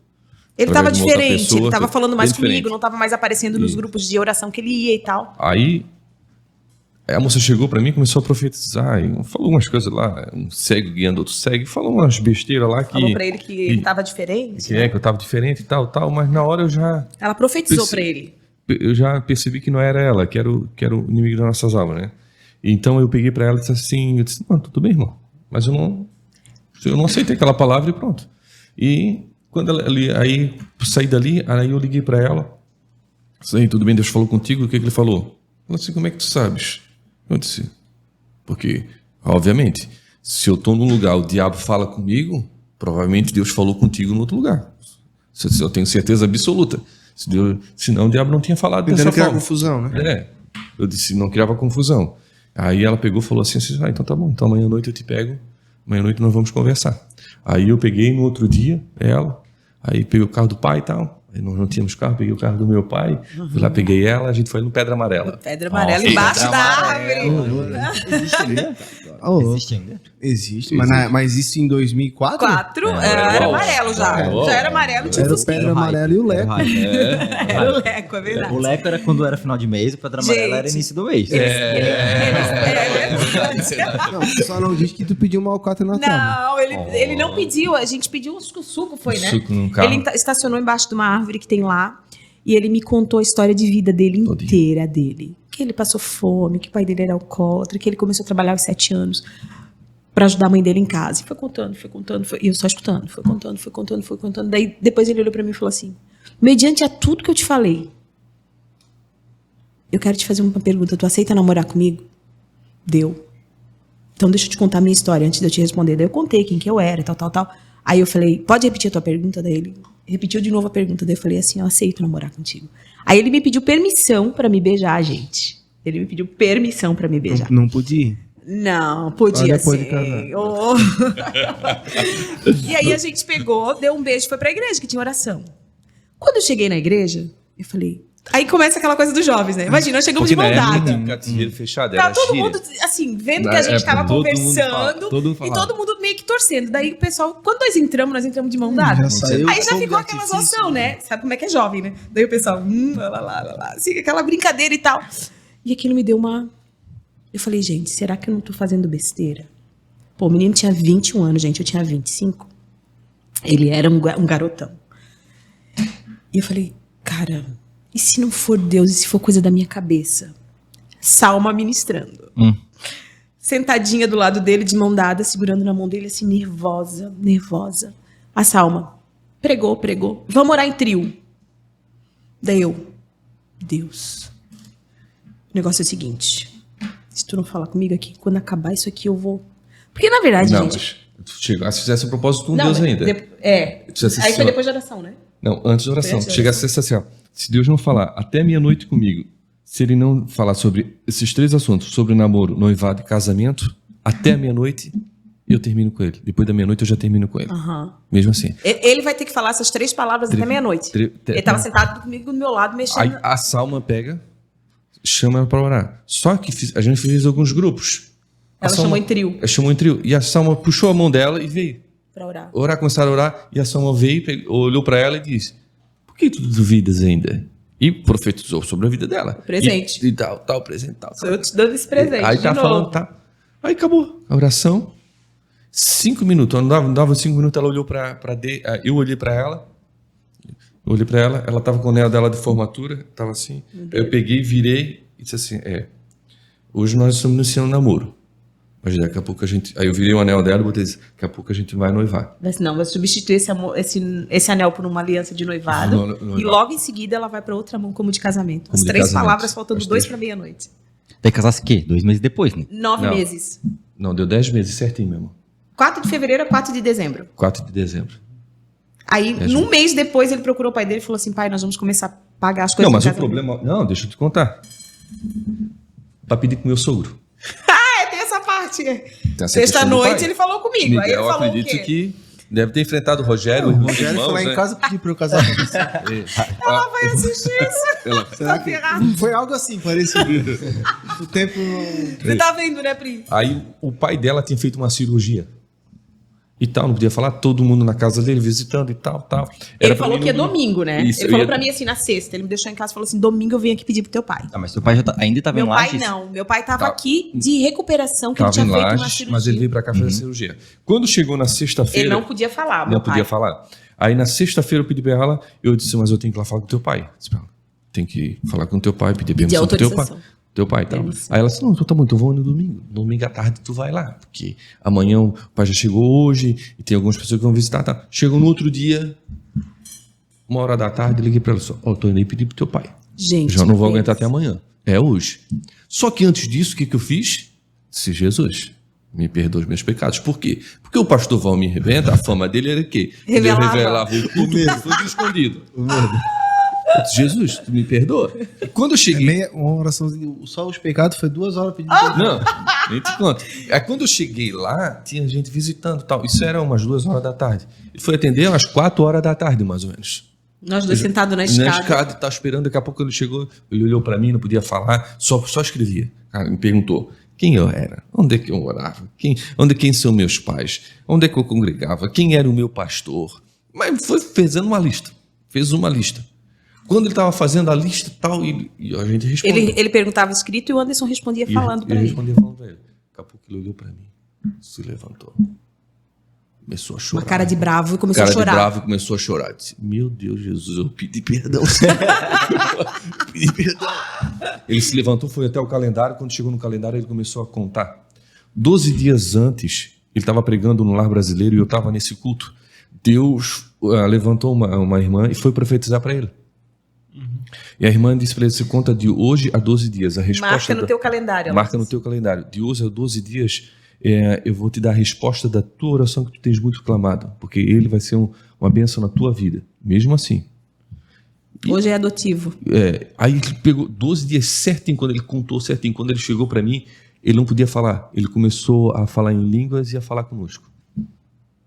[SPEAKER 3] Ele tava
[SPEAKER 2] através de uma outra
[SPEAKER 3] diferente,
[SPEAKER 2] pessoa,
[SPEAKER 3] ele tava falando mais
[SPEAKER 2] bem diferente.
[SPEAKER 3] comigo, não tava mais aparecendo nos grupos de oração que ele ia e tal.
[SPEAKER 2] Aí a moça chegou pra mim e começou a profetizar. E falou umas coisas lá. Um cego guiando outro cego. Falou umas besteiras lá que...
[SPEAKER 3] Falou pra ele que ele tava diferente.
[SPEAKER 2] Que eu tava diferente e tal. Mas na hora eu já...
[SPEAKER 3] Ela profetizou pra ele.
[SPEAKER 2] Eu já percebi que não era ela, que era o inimigo das nossas almas, né? Então eu peguei pra ela e disse assim, não, tudo bem, irmão, mas eu não aceitei aquela palavra e pronto. E quando aí saí dali, aí eu liguei pra ela, disse, tudo bem, Deus falou contigo, o que ele falou? Falou assim, como é que tu sabes? Eu disse, porque, obviamente, se eu tô num lugar, o diabo fala comigo, provavelmente Deus falou contigo no outro lugar. Eu tenho certeza absoluta. Senão o diabo não tinha falado dessa
[SPEAKER 1] Tentando criar
[SPEAKER 2] forma.
[SPEAKER 1] confusão, né?
[SPEAKER 2] Eu disse, não criava confusão. Aí ela pegou e falou assim, então tá bom, então amanhã à noite eu te pego, amanhã à noite nós vamos conversar. Aí eu peguei no outro dia, aí peguei o carro do pai e tal, aí nós não tínhamos carro, peguei o carro do meu pai, fui lá, peguei ela, a gente foi no Pedra Amarela.
[SPEAKER 3] Pedra amarela embaixo da árvore.
[SPEAKER 4] Existe ainda?
[SPEAKER 1] Oh,
[SPEAKER 4] Existe ainda?
[SPEAKER 1] existe, mas isso em 2004?
[SPEAKER 3] 4, era amarelo já. Já era amarelo, tipo
[SPEAKER 1] Era o Pedra Amarela e o Leco.
[SPEAKER 3] Era o Leco, é verdade.
[SPEAKER 4] O Leco era quando era final de mês, o Pedra Amarela era
[SPEAKER 3] Gente,
[SPEAKER 4] início do mês.
[SPEAKER 1] Não, só não diz que tu pediu uma alcatra na tábua.
[SPEAKER 3] Não, ele não pediu, a gente pediu o suco, foi, né?
[SPEAKER 2] Suco num carro.
[SPEAKER 3] Ele estacionou embaixo de uma árvore que tem lá e ele me contou a história de vida dele inteira dele. Que ele passou fome, que o pai dele era alcoólatra, que ele começou a trabalhar aos 7 anos para ajudar a mãe dele em casa. E foi contando, e eu só escutando, foi contando. Daí depois ele olhou para mim e falou assim, mediante a tudo que eu te falei, eu quero te fazer uma pergunta, tu aceita namorar comigo? Deu. Então deixa eu te contar a minha história antes de eu te responder. Daí eu contei quem que eu era, tal. Aí eu falei, pode repetir a tua pergunta? Daí ele repetiu de novo a pergunta. Daí eu falei assim, eu aceito namorar contigo. Aí ele me pediu permissão pra me beijar, gente. Ele me pediu permissão pra me beijar.
[SPEAKER 1] Não podia?
[SPEAKER 3] Não, podia
[SPEAKER 1] depois de
[SPEAKER 3] sim.
[SPEAKER 1] casar.
[SPEAKER 3] Oh. E aí a gente pegou, deu um beijo e foi pra igreja, que tinha oração. Quando eu cheguei na igreja, eu falei... Aí começa aquela coisa dos jovens, né? Imagina, nós chegamos
[SPEAKER 2] Porque
[SPEAKER 3] de mão
[SPEAKER 2] na época
[SPEAKER 3] dada.
[SPEAKER 2] tinha cativeiro fechado,
[SPEAKER 3] Tá
[SPEAKER 2] era
[SPEAKER 3] todo
[SPEAKER 2] gíria.
[SPEAKER 3] mundo, assim, vendo
[SPEAKER 2] Na
[SPEAKER 3] que a gente
[SPEAKER 2] época,
[SPEAKER 3] tava
[SPEAKER 2] todo mundo
[SPEAKER 3] conversando
[SPEAKER 2] todo mundo
[SPEAKER 3] e
[SPEAKER 2] falava.
[SPEAKER 3] todo mundo meio que torcendo. Daí o pessoal, quando nós entramos de mão dada.
[SPEAKER 1] Já saiu
[SPEAKER 3] Aí já
[SPEAKER 1] fogo
[SPEAKER 3] ficou
[SPEAKER 1] de
[SPEAKER 3] aquela
[SPEAKER 1] artifício,
[SPEAKER 3] zoação, né? Sabe como é que é jovem, né? Daí o pessoal, lá, assim, aquela brincadeira e tal. E aquilo me deu uma... Eu falei, gente, será que eu não tô fazendo besteira? Pô, o menino tinha 21 anos, gente, eu tinha 25. Ele era um garotão. E eu falei, cara, e se não for Deus, e se for coisa da minha cabeça? Salma ministrando. Sentadinha do lado dele, de mão dada, segurando na mão dele, assim, nervosa. A Salma pregou. Vamos orar em trio. Daí eu, Deus, o negócio é o seguinte, se tu não falar comigo aqui, quando acabar isso aqui eu vou... Porque na verdade,
[SPEAKER 2] Não,
[SPEAKER 3] gente...
[SPEAKER 2] mas se fizesse o propósito com
[SPEAKER 3] Não,
[SPEAKER 2] Deus
[SPEAKER 3] mas
[SPEAKER 2] ainda. Fizesse
[SPEAKER 3] Aí
[SPEAKER 2] assim,
[SPEAKER 3] foi
[SPEAKER 2] ó.
[SPEAKER 3] depois da oração, né?
[SPEAKER 2] Não, antes da oração.
[SPEAKER 3] Antes da
[SPEAKER 2] Chegasse assim, ó. Se Deus não falar até meia-noite comigo, se ele não falar sobre esses 3 assuntos, sobre namoro, noivado e casamento, até a meia-noite, eu termino com ele. Depois da meia-noite, eu já termino com ele. Mesmo assim.
[SPEAKER 3] Ele vai ter que falar essas 3 palavras até meia-noite. Ele estava sentado comigo do meu lado, mexendo.
[SPEAKER 2] Aí a Salma pega, chama ela para orar. Só que a gente fez alguns grupos.
[SPEAKER 3] Ela chamou em trio.
[SPEAKER 2] Ela chamou em trio. E a Salma puxou a mão dela e veio.
[SPEAKER 3] Pra orar.
[SPEAKER 2] Começaram a orar. E a Salma veio, olhou para ela e disse, por que tu duvidas ainda? E profetizou sobre a vida dela.
[SPEAKER 3] Presente.
[SPEAKER 2] E tal, presente, tal.
[SPEAKER 3] Eu te dando esse presente.
[SPEAKER 2] Aí
[SPEAKER 3] de
[SPEAKER 2] tá
[SPEAKER 3] novo.
[SPEAKER 2] falando, tá. Aí acabou a oração. 5 minutos, não dava 5 minutos, ela olhou eu olhei para ela, ela tava com o anel dela de formatura, tava assim, eu peguei, virei e disse assim, hoje nós estamos iniciando namoro, mas daqui a pouco aí eu virei o anel dela e botei assim, daqui a pouco a gente vai noivar.
[SPEAKER 3] Mas não, vai substituir esse anel por uma aliança de noivado, e logo em seguida ela vai para outra mão como de casamento. As 3 palavras, faltando 2 para meia-noite.
[SPEAKER 4] Daí casasse o quê? 2 meses depois, né?
[SPEAKER 3] 9 meses.
[SPEAKER 2] Não, deu 10 meses certinho mesmo.
[SPEAKER 3] 4 de fevereiro a 4 de dezembro.
[SPEAKER 2] 4 de dezembro.
[SPEAKER 3] Aí, num mês depois, ele procurou o pai dele e falou assim, pai, nós vamos começar a pagar as coisas.
[SPEAKER 2] Não, mas o problema... Não, deixa eu te contar. Pra pedir pro meu sogro.
[SPEAKER 3] Tem essa parte.
[SPEAKER 2] Essa
[SPEAKER 3] Sexta-noite ele falou comigo.
[SPEAKER 2] Miguel,
[SPEAKER 3] aí ele falou
[SPEAKER 2] acredito
[SPEAKER 3] o quê?
[SPEAKER 2] que deve ter enfrentado o Rogério, o irmão dos
[SPEAKER 1] Rogério
[SPEAKER 2] irmãos,
[SPEAKER 1] foi lá
[SPEAKER 2] né?
[SPEAKER 1] em casa pedir pra eu casar com você.
[SPEAKER 3] Ela vai assistir isso.
[SPEAKER 1] Será que foi algo assim, parecido? O tempo...
[SPEAKER 3] Você tá vendo, né, Pri?
[SPEAKER 2] Aí o pai dela tinha feito uma cirurgia. E tal, não podia falar, todo mundo na casa dele visitando e tal.
[SPEAKER 3] Ele falou que é domingo, né?
[SPEAKER 2] Isso,
[SPEAKER 3] ele falou pra mim assim, na sexta. Ele me deixou em casa e falou assim, domingo eu venho aqui pedir pro teu pai.
[SPEAKER 4] Ah, mas seu pai ainda estava em
[SPEAKER 3] Meu pai
[SPEAKER 4] Lages?
[SPEAKER 3] não. Meu pai tava aqui de recuperação, que ele
[SPEAKER 2] Tava
[SPEAKER 3] tinha
[SPEAKER 2] em
[SPEAKER 3] feito uma
[SPEAKER 2] Lages,
[SPEAKER 3] cirurgia.
[SPEAKER 2] mas ele veio pra cá fazer a cirurgia. Quando chegou na sexta-feira...
[SPEAKER 3] Ele não podia falar, meu
[SPEAKER 2] Não
[SPEAKER 3] pai.
[SPEAKER 2] podia falar. Aí na sexta-feira eu pedi pra ela, eu disse, mas eu tenho que ir lá falar com teu pai. Eu disse pra ela, tem que falar com teu pai, pedir permissão pro teu pai. Teu pai e tal. Aí ela disse, não, então tá bom, então vou no domingo. Domingo à tarde tu vai lá, porque amanhã o pai já chegou hoje e tem algumas pessoas que vão visitar. Tá. Chegou no outro dia, 1h da tarde, liguei pra ela só, tô indo aí pedir pro teu pai.
[SPEAKER 3] Gente,
[SPEAKER 2] já não vou aguentar até amanhã. É hoje. Só que antes disso, o que eu fiz? Disse, Jesus, me perdoa os meus pecados. Por quê? Porque o pastor Valmir Rebenta, a fama dele era o quê? Ele revelava o culto que foi escondido. O medo. Eu disse, Jesus, tu me perdoa? Quando eu cheguei...
[SPEAKER 1] Uma oração, só os pecados foi 2 horas pedindo.
[SPEAKER 2] Não, nem te conto. Aí quando eu cheguei lá, tinha gente visitando e tal. Isso era umas 2h da tarde. Ele foi atender às 4h da tarde, mais ou menos.
[SPEAKER 3] Nós dois sentados na escada.
[SPEAKER 2] Na escada, tá esperando. Daqui a pouco ele chegou, ele olhou pra mim, não podia falar, só escrevia. Cara, me perguntou quem eu era, onde é que eu morava, quem são meus pais, onde é que eu congregava, quem era o meu pastor. Mas foi fazendo uma lista. Fez uma lista. Quando ele estava fazendo a lista e tal, e a gente respondeu.
[SPEAKER 3] Ele perguntava escrito e o Anderson respondia falando para ele.
[SPEAKER 2] Respondia falando para ele. Daqui a pouco ele olhou para mim, se levantou, começou a chorar.
[SPEAKER 3] Uma cara de bravo e começou a chorar.
[SPEAKER 2] Cara de bravo e começou a chorar. Disse, meu Deus, Jesus, eu pedi perdão. Pedi perdão. Ele se levantou, foi até o calendário. Quando chegou no calendário, ele começou a contar. 12 dias antes, ele estava pregando no Lar Brasileiro e eu estava nesse culto. Deus levantou uma irmã e foi profetizar para ele. E a irmã disse para ele, você conta de hoje a 12 dias. A resposta
[SPEAKER 3] marca no teu calendário.
[SPEAKER 2] Marca no teu calendário. De hoje a 12 dias, eu vou te dar a resposta da tua oração que tu tens muito clamado. Porque ele vai ser uma bênção na tua vida. Mesmo assim.
[SPEAKER 3] Hoje é adotivo.
[SPEAKER 2] Aí ele pegou 12 dias certinho, quando ele contou certinho. Quando ele chegou para mim, ele não podia falar. Ele começou a falar em línguas e a falar conosco.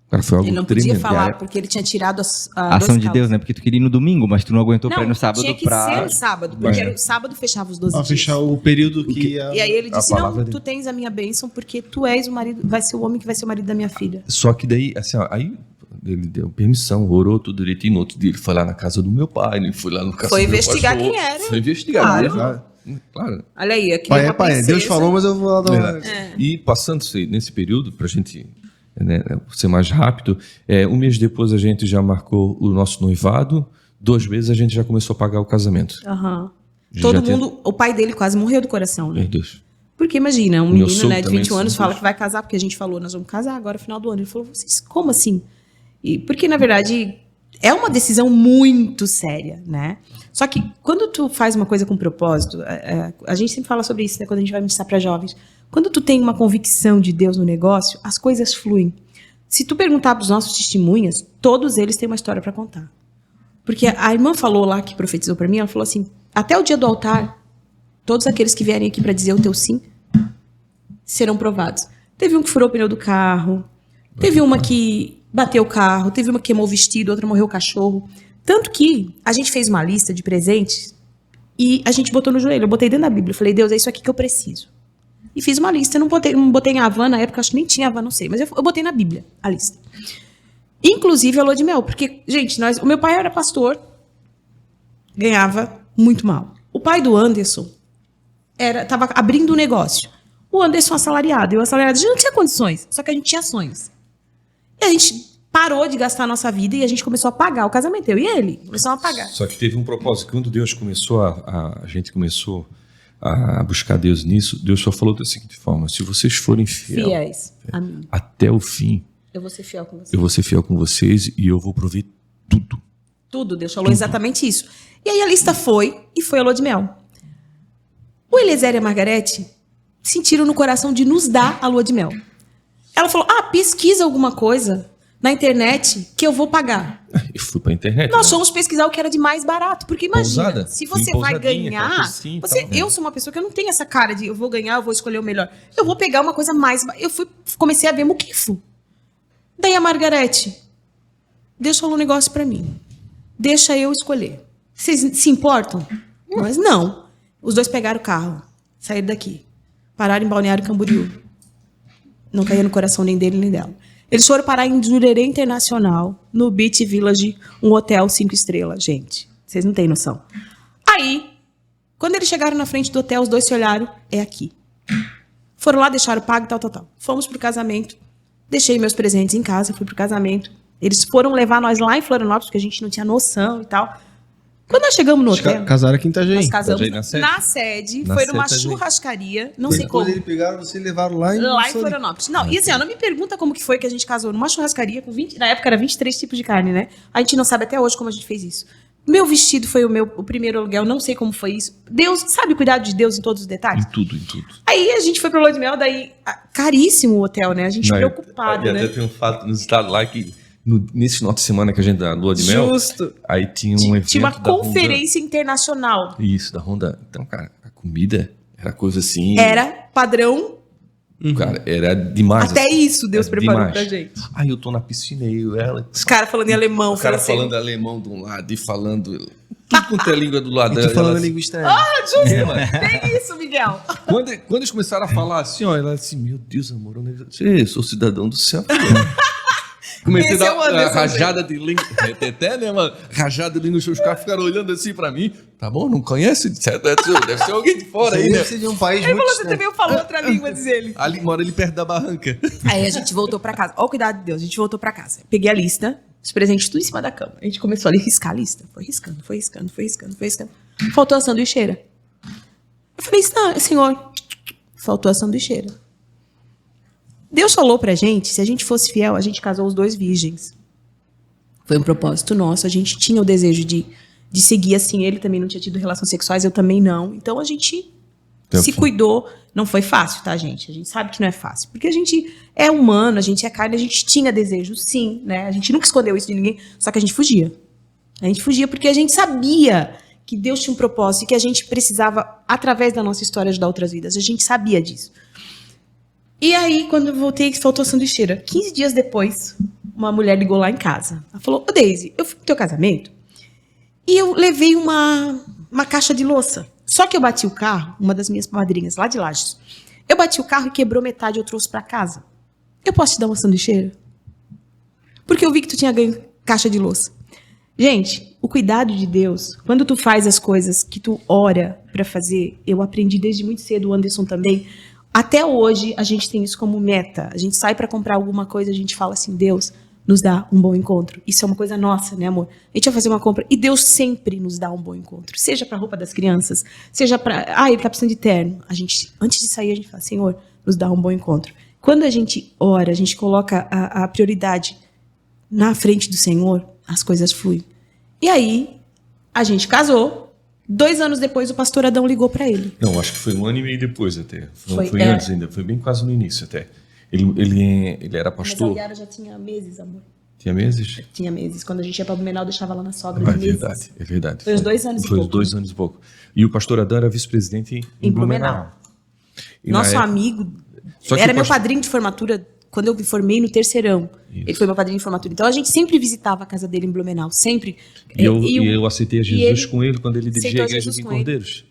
[SPEAKER 2] Cara, foi algo
[SPEAKER 3] ele não
[SPEAKER 2] tremendo.
[SPEAKER 3] podia falar, porque ele tinha tirado
[SPEAKER 4] a ação de Deus, né? Porque tu queria ir no domingo, mas tu não aguentou pra ir no sábado.
[SPEAKER 3] Tinha que ser no sábado, porque o sábado fechava os 12 dias.
[SPEAKER 1] Fechar o período que ia...
[SPEAKER 3] E aí ele disse, não, tu tens a minha bênção, porque tu és o marido, vai ser o homem que vai ser o marido da minha filha.
[SPEAKER 2] Só que daí, assim, ó, aí ele deu permissão, orou tudo direitinho. No outro dia ele foi lá na casa do meu pai, ele foi lá no caso
[SPEAKER 3] foi
[SPEAKER 2] do meu
[SPEAKER 3] investigar
[SPEAKER 2] pastor,
[SPEAKER 3] quem era.
[SPEAKER 2] Foi investigar.
[SPEAKER 3] Claro.
[SPEAKER 2] Claro.
[SPEAKER 3] Olha aí, aqui
[SPEAKER 1] pai é pai, Deus falou, mas eu vou lá dar uma...
[SPEAKER 2] E passando nesse período, pra gente... ser mais rápido, 1 mês depois a gente já marcou o nosso noivado, 2 meses a gente já começou a pagar o casamento.
[SPEAKER 3] Todo mundo, o pai dele quase morreu do coração, né?
[SPEAKER 2] Meu Deus.
[SPEAKER 3] Porque imagina, um menino, né, de 21 anos
[SPEAKER 2] Deus.
[SPEAKER 3] fala que vai casar, porque a gente falou, nós vamos casar agora no final do ano. Ele falou, vocês, como assim? Porque, na verdade, é uma decisão muito séria, né? Só que quando tu faz uma coisa com propósito, a gente sempre fala sobre isso, né, quando a gente vai ministrar para jovens. Quando tu tem uma convicção de Deus no negócio, as coisas fluem. Se tu perguntar para os nossos testemunhas, todos eles têm uma história para contar. Porque a irmã falou lá, que profetizou para mim, ela falou assim, até o dia do altar, todos aqueles que vierem aqui para dizer o teu sim, serão provados. Teve um que furou o pneu do carro, teve uma que bateu o carro, teve uma que queimou o vestido, outra morreu o cachorro. Tanto que a gente fez uma lista de presentes e a gente botou no joelho. Eu botei dentro da Bíblia. Eu falei, Deus, é isso aqui que eu preciso. E fiz uma lista. Eu não botei em Havan na época, acho que nem tinha Havan, não sei. Mas eu botei na Bíblia a lista. Inclusive a lua de mel. Porque, gente, o meu pai era pastor, ganhava muito mal. O pai do Anderson estava abrindo um negócio. O Anderson assalariado. E o assalariado, a gente não tinha condições, só que a gente tinha sonhos. E a gente parou de gastar a nossa vida e a gente começou a pagar o casamento. Eu e ele começamos a pagar.
[SPEAKER 2] Só que teve um propósito. Quando Deus começou a gente começou a buscar Deus nisso, Deus só falou da seguinte forma: se vocês forem
[SPEAKER 3] Fiéis a mim,
[SPEAKER 2] até o fim,
[SPEAKER 3] eu vou ser fiel com você.
[SPEAKER 2] eu vou ser fiel com vocês e eu vou prover tudo.
[SPEAKER 3] Tudo, Deus falou exatamente isso. E aí a lista foi a lua de mel. O Eliezer e a Margarete sentiram no coração de nos dar a lua de mel. Ela falou, pesquisa alguma coisa na internet que eu vou pagar.
[SPEAKER 2] Eu fui pra internet.
[SPEAKER 3] Nós fomos pesquisar o que era de mais barato. Porque imagina,
[SPEAKER 2] Pousada.
[SPEAKER 3] se você
[SPEAKER 2] Fui
[SPEAKER 3] vai
[SPEAKER 2] pousadinha,
[SPEAKER 3] ganhar...
[SPEAKER 2] patrocínio e tal.
[SPEAKER 3] Eu sou uma pessoa que eu não tenho essa cara de eu vou ganhar, eu vou escolher o melhor. Eu vou pegar uma coisa mais... Comecei a ver muquifo. Daí a Margarete, Deus falou um negócio pra mim. Deixa eu escolher. Vocês se importam? Mas não. Os dois pegaram o carro, saíram daqui, pararam em Balneário Camboriú. Não caía no coração nem dele nem dela. Eles foram parar em Jurerê Internacional, no Beach Village, um hotel 5 estrelas. Gente, vocês não têm noção. Aí, quando eles chegaram na frente do hotel, os dois se olharam, é aqui. Foram lá, deixaram pago, tal. Fomos pro casamento, deixei meus presentes em casa, fui pro casamento. Eles foram levar nós lá em Florianópolis, porque a gente não tinha noção e tal. Quando nós chegamos no hotel...
[SPEAKER 1] Casaram aqui em Itajaí.
[SPEAKER 3] Nós casamos
[SPEAKER 2] Na sede.
[SPEAKER 3] na sede.
[SPEAKER 2] Na
[SPEAKER 3] Foi
[SPEAKER 2] sede,
[SPEAKER 3] numa
[SPEAKER 2] Itajaí.
[SPEAKER 3] churrascaria. Não sei como.
[SPEAKER 1] Depois eles pegaram você e levaram lá
[SPEAKER 3] Lá em Florianópolis. Não, e assim, não me pergunta como que foi que a gente casou numa churrascaria com 20... Na época era 23 tipos de carne, né? A gente não sabe até hoje como a gente fez isso. Meu vestido foi o primeiro aluguel. Não sei como foi isso. Deus, sabe o cuidado de Deus em todos os detalhes?
[SPEAKER 2] Em tudo.
[SPEAKER 3] Aí a gente foi pro Lua de Mel, daí... Caríssimo o hotel, né? A gente preocupado,
[SPEAKER 2] e
[SPEAKER 3] né?
[SPEAKER 2] até tem um fato nos estados lá que nesse final de semana que a gente da Lua de Mel,
[SPEAKER 3] Justo.
[SPEAKER 2] aí tinha um evento
[SPEAKER 3] Tinha uma
[SPEAKER 2] da Honda.
[SPEAKER 3] conferência internacional.
[SPEAKER 2] Isso, da Honda. Então, cara, a comida era coisa assim...
[SPEAKER 3] Era padrão.
[SPEAKER 2] Cara, era demais.
[SPEAKER 3] Até
[SPEAKER 2] assim.
[SPEAKER 3] isso Deus
[SPEAKER 2] Era
[SPEAKER 3] preparou
[SPEAKER 2] demais.
[SPEAKER 3] pra gente.
[SPEAKER 2] Aí eu tô na piscina e ela...
[SPEAKER 3] Os caras falando em alemão,
[SPEAKER 2] O cara
[SPEAKER 3] francês.
[SPEAKER 2] falando alemão de um lado e falando... Tudo quanto é língua do lado
[SPEAKER 1] E
[SPEAKER 2] dela.
[SPEAKER 1] tu falando
[SPEAKER 2] ela
[SPEAKER 1] a
[SPEAKER 2] assim,
[SPEAKER 1] língua estranha.
[SPEAKER 2] "É, mano."
[SPEAKER 3] Tem isso, Miguel.
[SPEAKER 2] Quando eles começaram a falar assim, ó, ela assim, meu Deus, amor, eu sou cidadão do céu. Comecei
[SPEAKER 3] Esse
[SPEAKER 2] a
[SPEAKER 3] é o
[SPEAKER 2] dar
[SPEAKER 3] Anderson,
[SPEAKER 2] rajada de língua. Até, né, mano? Rajada de língua, os caras ficaram olhando assim pra mim. Tá bom, não conhece? Deve ser alguém de fora aí, né?
[SPEAKER 1] Deve ser de um país
[SPEAKER 3] Ele
[SPEAKER 1] muito
[SPEAKER 3] falou, você
[SPEAKER 1] estranho.
[SPEAKER 3] também falou outra língua, diz ele.
[SPEAKER 2] Ali mora ali perto da barranca.
[SPEAKER 3] Aí a gente voltou pra casa. Olha o cuidado de Deus, a gente voltou pra casa. Peguei a lista, os presentes tudo em cima da cama. A gente começou ali a riscar a lista. Foi riscando. Faltou a sanduicheira. Eu falei, senhor, faltou a sanduicheira. Deus falou pra gente, se a gente fosse fiel, a gente casou os dois virgens. Foi um propósito nosso, a gente tinha o desejo de seguir assim. Ele também não tinha tido relações sexuais, eu também não. Então a gente se cuidou. Não foi fácil, tá, gente? A gente sabe que não é fácil. Porque a gente é humano, a gente é carne, a gente tinha desejo, sim, né? A gente nunca escondeu isso de ninguém, só que a gente fugia. A gente fugia porque a gente sabia que Deus tinha um propósito e que a gente precisava, através da nossa história, ajudar outras vidas. A gente sabia disso. E aí, quando eu voltei, faltou a sanduicheira. 15 dias depois, uma mulher ligou lá em casa. Ela falou, ô Deise, eu fui pro teu casamento e eu levei uma caixa de louça. Só que eu bati o carro, uma das minhas madrinhas lá de Lages, eu bati o carro e quebrou metade, eu trouxe pra casa. Eu posso te dar uma sanduicheira? Porque eu vi que tu tinha ganho caixa de louça. Gente, o cuidado de Deus, quando tu faz as coisas que tu ora pra fazer, eu aprendi desde muito cedo, o Anderson também. Até hoje, a gente tem isso como meta. A gente sai pra comprar alguma coisa, a gente fala assim, Deus, nos dá um bom encontro. Isso é uma coisa nossa, né, amor? A gente vai fazer uma compra e Deus sempre nos dá um bom encontro. Seja pra roupa das crianças, seja pra... ele tá precisando de terno. A gente, antes de sair, a gente fala, Senhor, nos dá um bom encontro. Quando a gente ora, a gente coloca a prioridade na frente do Senhor, as coisas fluem. E aí, a gente casou. 2 anos depois, o pastor Adão ligou pra ele.
[SPEAKER 2] Não, acho que foi 1 ano e meio depois até. Foi
[SPEAKER 3] Foi
[SPEAKER 2] antes ainda, foi bem quase no início até. Ele era pastor.
[SPEAKER 3] Mas a Yara já tinha meses, amor.
[SPEAKER 2] Tinha meses?
[SPEAKER 3] Tinha meses. Quando a gente ia pra Blumenau, deixava lá na sogra
[SPEAKER 2] É
[SPEAKER 3] de meses.
[SPEAKER 2] verdade, é verdade.
[SPEAKER 3] Foi uns 2 anos e
[SPEAKER 2] Foi uns
[SPEAKER 3] pouco.
[SPEAKER 2] 2 anos e pouco. E o pastor Adão era vice-presidente em Blumenau. E na
[SPEAKER 3] Nosso
[SPEAKER 2] época-
[SPEAKER 3] amigo.
[SPEAKER 2] Só que
[SPEAKER 3] Era
[SPEAKER 2] o
[SPEAKER 3] meu
[SPEAKER 2] pastor-
[SPEAKER 3] padrinho de formatura quando eu me formei no terceirão.
[SPEAKER 2] Isso.
[SPEAKER 3] Ele foi meu padrinho de formatura. Então a gente sempre visitava a casa dele em Blumenau. Sempre.
[SPEAKER 2] E eu aceitei a Jesus
[SPEAKER 3] ele
[SPEAKER 2] com ele quando ele dirigia
[SPEAKER 3] aceitou
[SPEAKER 2] a igreja
[SPEAKER 3] Jesus
[SPEAKER 2] de
[SPEAKER 3] com ele.
[SPEAKER 2] Cordeiros.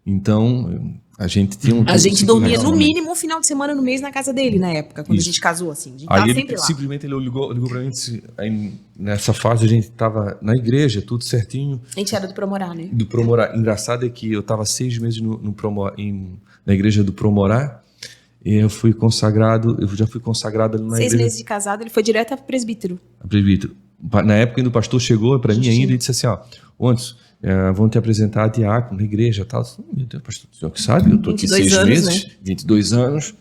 [SPEAKER 2] Então, a gente tinha um...
[SPEAKER 3] A gente dormia no
[SPEAKER 2] relacionamento.
[SPEAKER 3] mínimo um final de semana no mês na casa dele, na época, quando
[SPEAKER 2] Isso.
[SPEAKER 3] a gente casou, assim. A gente
[SPEAKER 2] Aí
[SPEAKER 3] tava
[SPEAKER 2] ele
[SPEAKER 3] sempre lá.
[SPEAKER 2] simplesmente ele ligou pra mim e disse, aí, nessa fase a gente tava na igreja, tudo certinho,
[SPEAKER 3] A gente era do Promorá, né?
[SPEAKER 2] do Promorá. Engraçado é que eu tava 6 meses na igreja do Promorá, E eu fui consagrado, eu já fui consagrado ali na
[SPEAKER 3] 6
[SPEAKER 2] igreja.
[SPEAKER 3] meses de casado, ele foi direto a presbítero.
[SPEAKER 2] A presbítero. Na época ainda o pastor chegou para mim
[SPEAKER 3] Justinho.
[SPEAKER 2] ainda e disse assim, ó, Anderson, vão te apresentar a diácono na igreja e tal. Eu disse, meu Deus, pastor, o senhor que sabe, eu estou aqui
[SPEAKER 3] 22
[SPEAKER 2] 6
[SPEAKER 3] anos,
[SPEAKER 2] meses,
[SPEAKER 3] né?
[SPEAKER 2] 22 anos,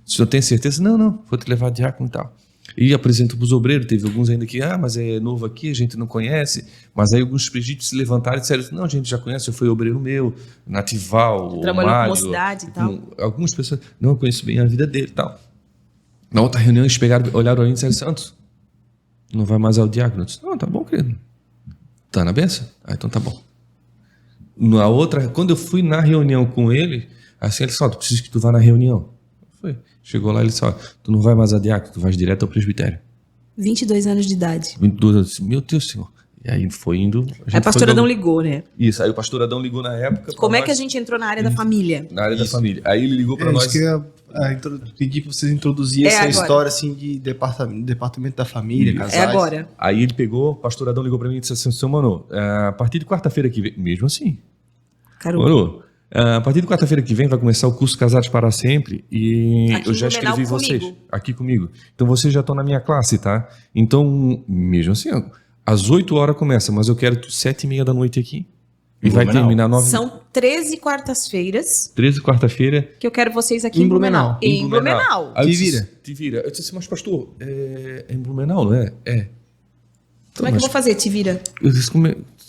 [SPEAKER 2] o senhor tem certeza? Não, vou te levar a diácono e tal. E apresentou para os obreiros, teve alguns ainda que, mas é novo aqui, a gente não conhece, mas aí alguns presbíteros se levantaram e disseram, não, a gente já conhece, eu fui obreiro meu, Natival,
[SPEAKER 3] Trabalhou com
[SPEAKER 2] Mário,
[SPEAKER 3] mocidade e tal.
[SPEAKER 2] algumas pessoas, não, eu conheço bem a vida dele e tal. Na outra reunião, eles pegaram, olharam aí e disseram, Santos, não vai mais ao diácono? Eu disse, não, tá bom, querido. Tá na benção? Então tá bom. Na outra, quando eu fui na reunião com ele, assim, ele disse, tu precisa que tu vá na reunião. Foi. Chegou lá e ele disse, tu não vai mais a diácono, tu vais direto ao presbitério.
[SPEAKER 3] 22 anos de idade.
[SPEAKER 2] 22 anos. Meu Deus, Senhor. E aí foi indo...
[SPEAKER 3] Aí o pastor Adão ligou, né?
[SPEAKER 2] Isso, aí o pastor Adão ligou na época.
[SPEAKER 3] Como é que a gente entrou na área da família?
[SPEAKER 2] Na área da família. Aí ele ligou para nós...
[SPEAKER 1] Isso que eu pedi pra vocês introduzirem essa
[SPEAKER 3] agora.
[SPEAKER 1] história assim de departamento da família, casais.
[SPEAKER 3] É agora.
[SPEAKER 2] Aí ele pegou, o pastor Adão ligou para mim e disse assim, seu Mano, a partir de quarta-feira que vem... Mesmo assim...
[SPEAKER 3] Caramba.
[SPEAKER 2] Mano, a partir de quarta-feira que vem vai começar o curso Casados para Sempre e
[SPEAKER 3] Aqui
[SPEAKER 2] eu
[SPEAKER 3] em
[SPEAKER 2] já
[SPEAKER 3] Blumenau
[SPEAKER 2] escrevi vocês
[SPEAKER 3] comigo.
[SPEAKER 2] aqui comigo. Então vocês já estão na minha classe, tá? Então, mesmo assim, às 8 horas começa, mas eu quero 7h30 da noite aqui. E vai
[SPEAKER 4] Blumenau.
[SPEAKER 2] terminar 9h.
[SPEAKER 3] São 13 quartas-feiras
[SPEAKER 2] 13 quarta-feira.
[SPEAKER 3] que eu quero vocês aqui
[SPEAKER 1] Em
[SPEAKER 3] em Blumenau.
[SPEAKER 1] Blumenau.
[SPEAKER 3] Em Blumenau.
[SPEAKER 2] Aí eu
[SPEAKER 1] Te
[SPEAKER 2] disse,
[SPEAKER 1] vira.
[SPEAKER 2] Te vira. Eu disse assim, mas pastor, é em Blumenau, não é? É.
[SPEAKER 3] Como é que eu vou fazer? Te vira.
[SPEAKER 2] Eu disse,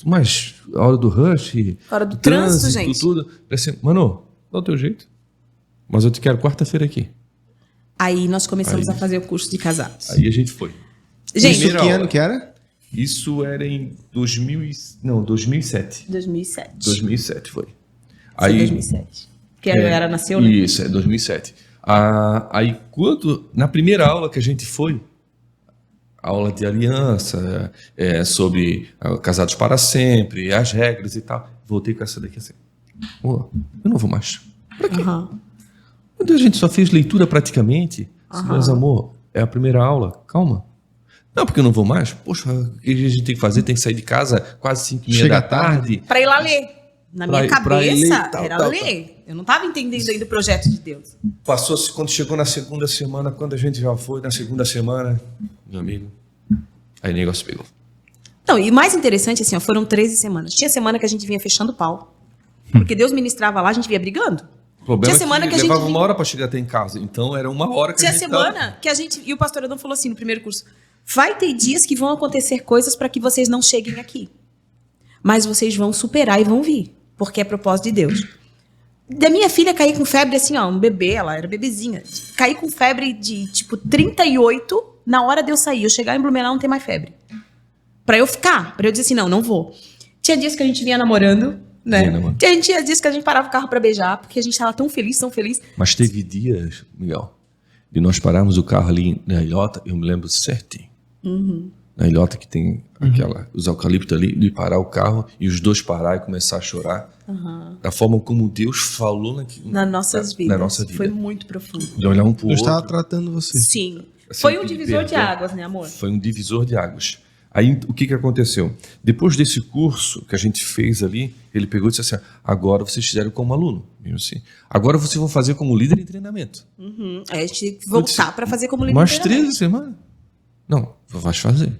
[SPEAKER 2] mas a hora do rush,
[SPEAKER 3] A hora do trânsito,
[SPEAKER 2] trânsito,
[SPEAKER 3] gente.
[SPEAKER 2] tudo. Eu disse, Mano, dá o teu jeito. Mas eu te quero quarta-feira aqui.
[SPEAKER 3] Aí nós começamos a fazer o curso de casados.
[SPEAKER 2] Aí a gente foi.
[SPEAKER 3] Gente,
[SPEAKER 1] Isso que
[SPEAKER 2] Primeira
[SPEAKER 1] ano
[SPEAKER 2] aula.
[SPEAKER 1] que era?
[SPEAKER 2] Isso era em 2007.
[SPEAKER 3] 2007.
[SPEAKER 2] 2007 foi.
[SPEAKER 3] Foi
[SPEAKER 2] Aí,
[SPEAKER 3] 2007. Que a Era nasceu, né?
[SPEAKER 2] Isso, 2007. Aí, na primeira aula que a gente foi, aula de aliança, sobre casados para sempre, as regras e tal, voltei com essa daqui assim. Eu não vou mais. Pra quê?
[SPEAKER 3] Aham.
[SPEAKER 2] Meu Deus, a gente só fez leitura praticamente. Meus amor, é a primeira aula. Calma. Não, porque eu não vou mais. Poxa, o que a gente tem que fazer? Tem que sair de casa quase 5h30
[SPEAKER 1] Chega
[SPEAKER 2] da tarde.
[SPEAKER 3] Pra ir lá ler. Na minha
[SPEAKER 2] Pra ir
[SPEAKER 3] cabeça,
[SPEAKER 2] ler, tal,
[SPEAKER 3] era
[SPEAKER 2] tal,
[SPEAKER 3] ler. Eu não tava entendendo ainda o projeto de Deus.
[SPEAKER 2] Passou-se quando chegou na segunda semana, quando a gente já foi na segunda semana, meu amigo, aí o negócio pegou.
[SPEAKER 3] Não, e o mais interessante, assim, ó, foram 13 semanas. Tinha semana que a gente vinha fechando pau. Porque Deus ministrava lá, a gente vinha brigando.
[SPEAKER 2] O problema
[SPEAKER 3] Tinha semana
[SPEAKER 2] é
[SPEAKER 3] que a gente
[SPEAKER 2] levava
[SPEAKER 3] vinha-
[SPEAKER 2] 1 hora para chegar até em casa, então era 1 hora que
[SPEAKER 3] Tinha
[SPEAKER 2] a gente
[SPEAKER 3] semana que a gente... E o pastor Adão falou assim no primeiro curso, vai ter dias que vão acontecer coisas para que vocês não cheguem aqui. Mas vocês vão superar e vão vir. Porque é propósito de Deus. Da minha filha cair com febre, assim, ó, um bebê, ela era bebezinha. Cair com febre de, tipo, 38, na hora de eu sair. Eu chegar em Blumenau, não tem mais febre. Pra eu ficar, pra eu dizer assim, não vou. Tinha dias que a gente vinha namorando, né?
[SPEAKER 2] Vinha namorando.
[SPEAKER 3] Tinha dias que a gente parava o carro pra beijar, porque a gente tava tão feliz, tão feliz.
[SPEAKER 2] Mas teve dias, Miguel, de nós pararmos o carro ali na ilhota, eu me lembro certinho. Na ilhota que tem os eucaliptos ali, de parar o carro e os dois parar e começar a chorar. Da forma como Deus falou
[SPEAKER 3] Nas nossas vidas.
[SPEAKER 2] Na nossa vida.
[SPEAKER 3] Foi muito profundo.
[SPEAKER 2] De olhar um pro
[SPEAKER 1] Eu
[SPEAKER 2] outro.
[SPEAKER 1] estava tratando você.
[SPEAKER 3] Sim.
[SPEAKER 2] Assim,
[SPEAKER 3] Foi um
[SPEAKER 2] pedir
[SPEAKER 3] divisor de
[SPEAKER 2] perdão.
[SPEAKER 3] águas, né, amor?
[SPEAKER 2] Foi um divisor de águas. Aí, o que aconteceu? Depois desse curso que a gente fez ali, ele pegou e disse assim, agora vocês fizeram como aluno. Mesmo assim. Agora vocês vão fazer como líder em treinamento.
[SPEAKER 3] Aí a gente tem que voltar pra fazer como líder.
[SPEAKER 2] Mais
[SPEAKER 3] de treinamento.
[SPEAKER 2] 13 semanas? Não, vais fazer.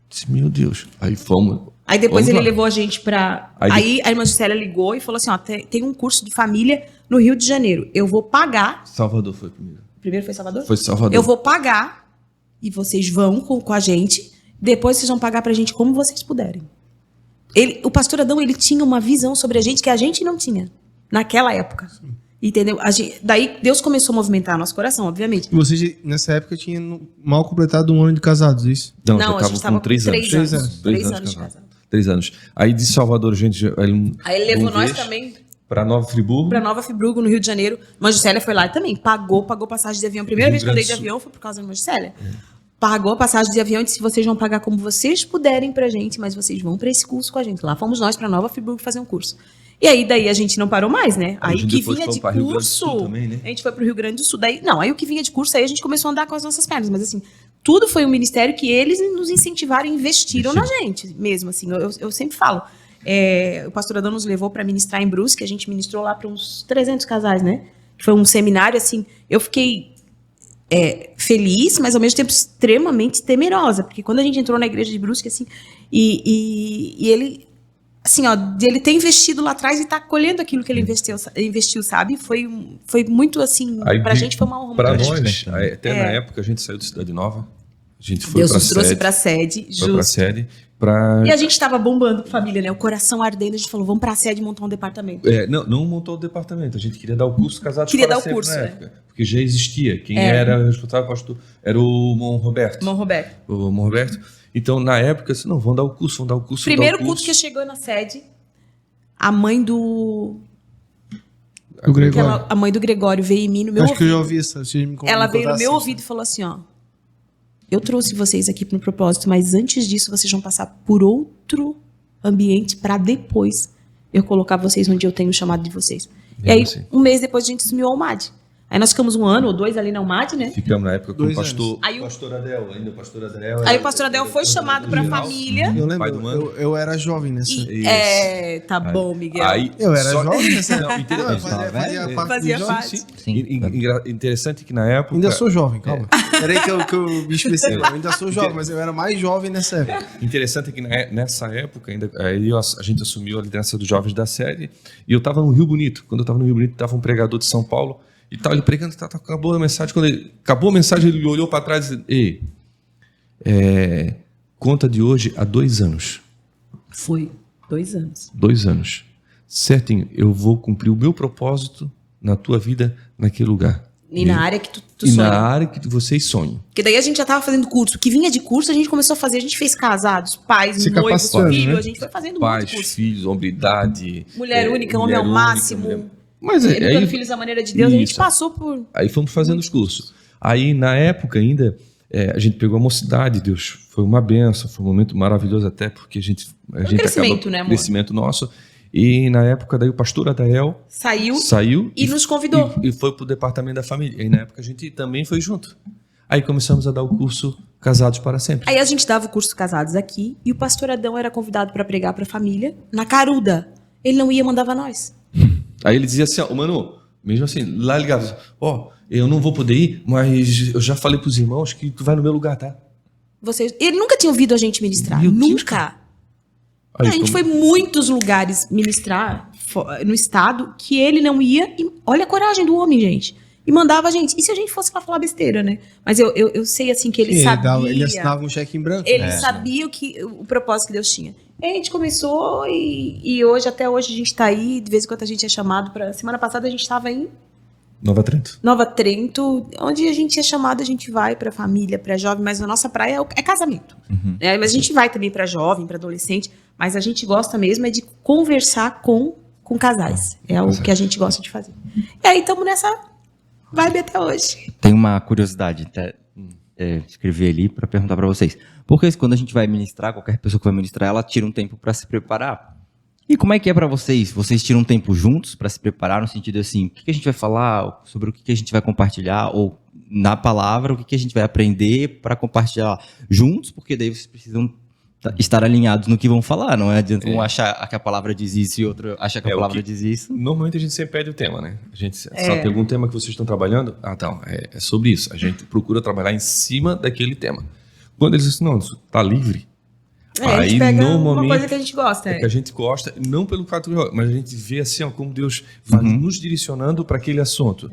[SPEAKER 2] Disse, meu Deus. Aí fomos.
[SPEAKER 3] Aí depois
[SPEAKER 2] Vamos
[SPEAKER 3] ele
[SPEAKER 2] lá.
[SPEAKER 3] levou a gente pra...
[SPEAKER 2] Aí
[SPEAKER 3] Aí a irmã Juscelia ligou e falou assim, ó, tem um curso de família no Rio de Janeiro. Eu vou pagar...
[SPEAKER 2] Salvador foi primeiro.
[SPEAKER 3] Primeiro foi Salvador?
[SPEAKER 2] Foi Salvador.
[SPEAKER 3] Eu vou pagar e vocês vão com a gente. Depois vocês vão pagar pra gente como vocês puderem. O pastor Adão, ele tinha uma visão sobre a gente que a gente não tinha naquela época. Entendeu? Daí Deus começou a movimentar nosso coração, obviamente.
[SPEAKER 1] E vocês, nessa época, tinham mal completado 1 ano de casados, isso?
[SPEAKER 2] Não,
[SPEAKER 3] Não,
[SPEAKER 2] já
[SPEAKER 3] a gente
[SPEAKER 2] estava com 3 anos.
[SPEAKER 3] 3 anos.
[SPEAKER 2] 3
[SPEAKER 3] 3
[SPEAKER 2] anos
[SPEAKER 3] de
[SPEAKER 2] casado.
[SPEAKER 3] casado.
[SPEAKER 2] 3 anos. Aí de Salvador, gente...
[SPEAKER 3] Aí ele levou nós também
[SPEAKER 2] para Nova Friburgo.
[SPEAKER 3] pra Nova Friburgo, no Rio de Janeiro. Irmã Juscelia foi lá também. Pagou passagem de avião. Primeira
[SPEAKER 2] Rio
[SPEAKER 3] vez que eu andei
[SPEAKER 2] Grande
[SPEAKER 3] de
[SPEAKER 2] do Sul.
[SPEAKER 3] avião foi por causa da irmã Juscelia. Pagou a passagem de avião e disse, vocês vão pagar como vocês puderem pra gente, mas vocês vão pra esse curso com a gente. Lá fomos nós pra Nova Friburgo fazer um curso. E aí, daí a gente não parou mais, né?
[SPEAKER 2] A
[SPEAKER 3] Aí
[SPEAKER 2] gente
[SPEAKER 3] que
[SPEAKER 2] depois
[SPEAKER 3] vinha
[SPEAKER 2] foi
[SPEAKER 3] de
[SPEAKER 2] pra Rio Grande do
[SPEAKER 3] curso,
[SPEAKER 2] Sul também, né?
[SPEAKER 3] a gente foi pro Rio Grande do Sul. Daí, não, aí o que vinha de curso, aí a gente começou a andar com as nossas pernas. Mas assim, tudo foi um ministério que eles nos incentivaram e investiram na gente mesmo, assim. Eu sempre falo. O pastor Adão nos levou para ministrar em Brusque, a gente ministrou lá para uns 300 casais, né? Foi um seminário, assim, eu fiquei feliz, mas ao mesmo tempo extremamente temerosa, porque quando a gente entrou na igreja de Brusque, assim, e ele, assim, ó, de ele ter investido lá atrás e tá colhendo aquilo que ele investiu, sabe? Foi muito, assim, pra gente foi uma honra.
[SPEAKER 2] Pra
[SPEAKER 3] muito
[SPEAKER 2] nós,
[SPEAKER 3] grande.
[SPEAKER 2] até na época, a gente saiu de Cidade Nova, a gente foi
[SPEAKER 3] Deus
[SPEAKER 2] pra
[SPEAKER 3] nos trouxe
[SPEAKER 2] sede,
[SPEAKER 3] pra sede,
[SPEAKER 2] foi pra
[SPEAKER 3] justo.
[SPEAKER 2] sede,
[SPEAKER 3] E a gente tava bombando com família, né? O coração ardendo, a gente falou, vamos pra sede montar um departamento.
[SPEAKER 2] Não montou o departamento, a gente queria dar o curso Casados
[SPEAKER 3] Queria
[SPEAKER 2] para
[SPEAKER 3] dar o
[SPEAKER 2] Sempre
[SPEAKER 3] curso,
[SPEAKER 2] na época, porque já existia. Quem era responsável pastor era o Mon Roberto.
[SPEAKER 3] Irmão Roberto.
[SPEAKER 2] O Mon Roberto. Então, na época, assim, não, vamos dar o curso.
[SPEAKER 3] Primeiro culto que chegou na sede, a mãe do
[SPEAKER 1] Gregório.
[SPEAKER 3] a mãe do Gregório veio em mim no meu
[SPEAKER 1] Acho que eu já
[SPEAKER 3] ouvido.
[SPEAKER 1] ouvi isso.
[SPEAKER 3] Ela veio no meu ouvido e falou assim, ó, eu trouxe vocês aqui pro propósito, mas antes disso vocês vão passar por outro ambiente para depois eu colocar vocês onde eu tenho o chamado de vocês. E aí,
[SPEAKER 2] assim.
[SPEAKER 3] um mês depois a gente assumiu a UMAD. Aí nós ficamos 1 ano ou 2 ali na UMAD, né?
[SPEAKER 2] Ficamos na época com o
[SPEAKER 1] 2
[SPEAKER 2] pastor,
[SPEAKER 3] Aí o-
[SPEAKER 2] pastor Adel, ainda o pastor Adel.
[SPEAKER 3] Aí o pastor Adel foi chamado pra família.
[SPEAKER 1] Eu
[SPEAKER 2] Pai do
[SPEAKER 1] lembro,
[SPEAKER 2] Mano.
[SPEAKER 1] eu era jovem nessa.
[SPEAKER 3] E, tá bom, Miguel.
[SPEAKER 1] Eu era jovem nessa
[SPEAKER 2] Não,
[SPEAKER 1] época.
[SPEAKER 2] interessante.
[SPEAKER 1] Fazia parte
[SPEAKER 3] Fazia
[SPEAKER 1] dos
[SPEAKER 3] parte.
[SPEAKER 1] jovens.
[SPEAKER 4] Sim.
[SPEAKER 2] Interessante que na época...
[SPEAKER 1] Ainda sou jovem, calma. Peraí que o bicho pensei. Eu ainda sou jovem, mas eu era mais jovem nessa época.
[SPEAKER 2] Interessante que nessa época ainda a gente assumiu a liderança dos jovens da sede e eu estava no Rio Bonito. Quando eu estava no Rio Bonito, estava um pregador de São Paulo e tal, ele pregando, acabou a mensagem. Quando acabou a mensagem, ele olhou para trás e disse: Ei, conta de hoje há 2 anos.
[SPEAKER 3] Foi 2 anos.
[SPEAKER 2] 2 anos. Certinho, eu vou cumprir o meu propósito na tua vida, naquele lugar.
[SPEAKER 3] E na área que tu
[SPEAKER 2] E
[SPEAKER 3] sonha.
[SPEAKER 2] na área que vocês sonham.
[SPEAKER 3] Porque daí a gente já tava fazendo curso. O que vinha de curso, a gente começou a fazer. A gente fez casados, pais,
[SPEAKER 1] Se
[SPEAKER 3] noivos,
[SPEAKER 1] capacitando,
[SPEAKER 3] filhos.
[SPEAKER 1] né?
[SPEAKER 3] A gente foi fazendo um monte
[SPEAKER 2] Pais,
[SPEAKER 3] de curso.
[SPEAKER 2] filhos, hombridade.
[SPEAKER 3] Mulher única, homem
[SPEAKER 2] mulher
[SPEAKER 3] ao
[SPEAKER 2] única,
[SPEAKER 3] máximo.
[SPEAKER 2] mulher- Mas
[SPEAKER 3] Educando
[SPEAKER 2] aí,
[SPEAKER 3] filhos à maneira de Deus. A gente
[SPEAKER 2] Isso.
[SPEAKER 3] passou por...
[SPEAKER 2] aí fomos fazendo os cursos. Aí, na época ainda, a gente pegou a mocidade, Deus. Foi uma benção, foi um momento maravilhoso até, porque a gente
[SPEAKER 3] crescimento, né, amor?
[SPEAKER 2] crescimento nosso. E na época, daí o pastor Adael saiu
[SPEAKER 3] e nos convidou.
[SPEAKER 2] E foi pro departamento da família. E na época a gente também foi junto. Aí começamos a dar o curso Casados para Sempre.
[SPEAKER 3] Aí a gente dava o curso Casados aqui e o pastor Adão era convidado para pregar para a família na Caruda. Ele não ia, mandava nós.
[SPEAKER 2] Aí ele dizia assim, ó, mano, mesmo assim, lá ligado, eu não vou poder ir, mas eu já falei pros irmãos que tu vai no meu lugar, tá?
[SPEAKER 3] Ele nunca tinha ouvido a gente ministrar.
[SPEAKER 2] Meu Deus,
[SPEAKER 3] Nunca.
[SPEAKER 2] Aí
[SPEAKER 3] A gente foi em muitos lugares ministrar no estado que ele não ia. E olha a coragem do homem, gente. E mandava a gente. E se a gente fosse lá falar besteira, né? Mas eu sei assim que ele
[SPEAKER 1] Sim,
[SPEAKER 3] sabia.
[SPEAKER 1] ele assinava um cheque em branco.
[SPEAKER 3] Ele sabia o propósito que Deus tinha. E a gente começou e hoje, até hoje, a gente tá aí. De vez em quando a gente é chamado para. Semana passada a gente estava em
[SPEAKER 2] Nova Trento.
[SPEAKER 3] Nova Trento, onde a gente é chamado, a gente vai para família, para jovem, mas a nossa praia é casamento. Né? Mas a gente vai também para jovem, para adolescente, mas a gente gosta mesmo é de conversar com casais. É o que a gente gosta de fazer. E aí estamos nessa vibe até hoje.
[SPEAKER 4] Tem uma curiosidade, até escrevi ali para perguntar para vocês. Porque quando a gente vai ministrar, qualquer pessoa que vai ministrar, ela tira um tempo para se preparar. E como é que é para vocês? Vocês tiram um tempo juntos para se preparar, no sentido assim, o que a gente vai falar, sobre o que a gente vai compartilhar, ou na palavra, o que a gente vai aprender para compartilhar juntos, porque daí vocês precisam estar alinhados no que vão falar, não é adianta um achar que a palavra diz isso e outro achar que a palavra diz isso.
[SPEAKER 2] Normalmente a gente sempre pede o tema, né? A gente só tem algum tema que vocês estão trabalhando? Então, é sobre isso. A gente procura trabalhar em cima daquele tema. Quando eles dizem, não, tá livre.
[SPEAKER 3] A gente pega uma coisa que a gente gosta.
[SPEAKER 2] Que a gente gosta, não pelo fato, mas a gente vê assim, ó, como Deus vai nos direcionando para aquele assunto.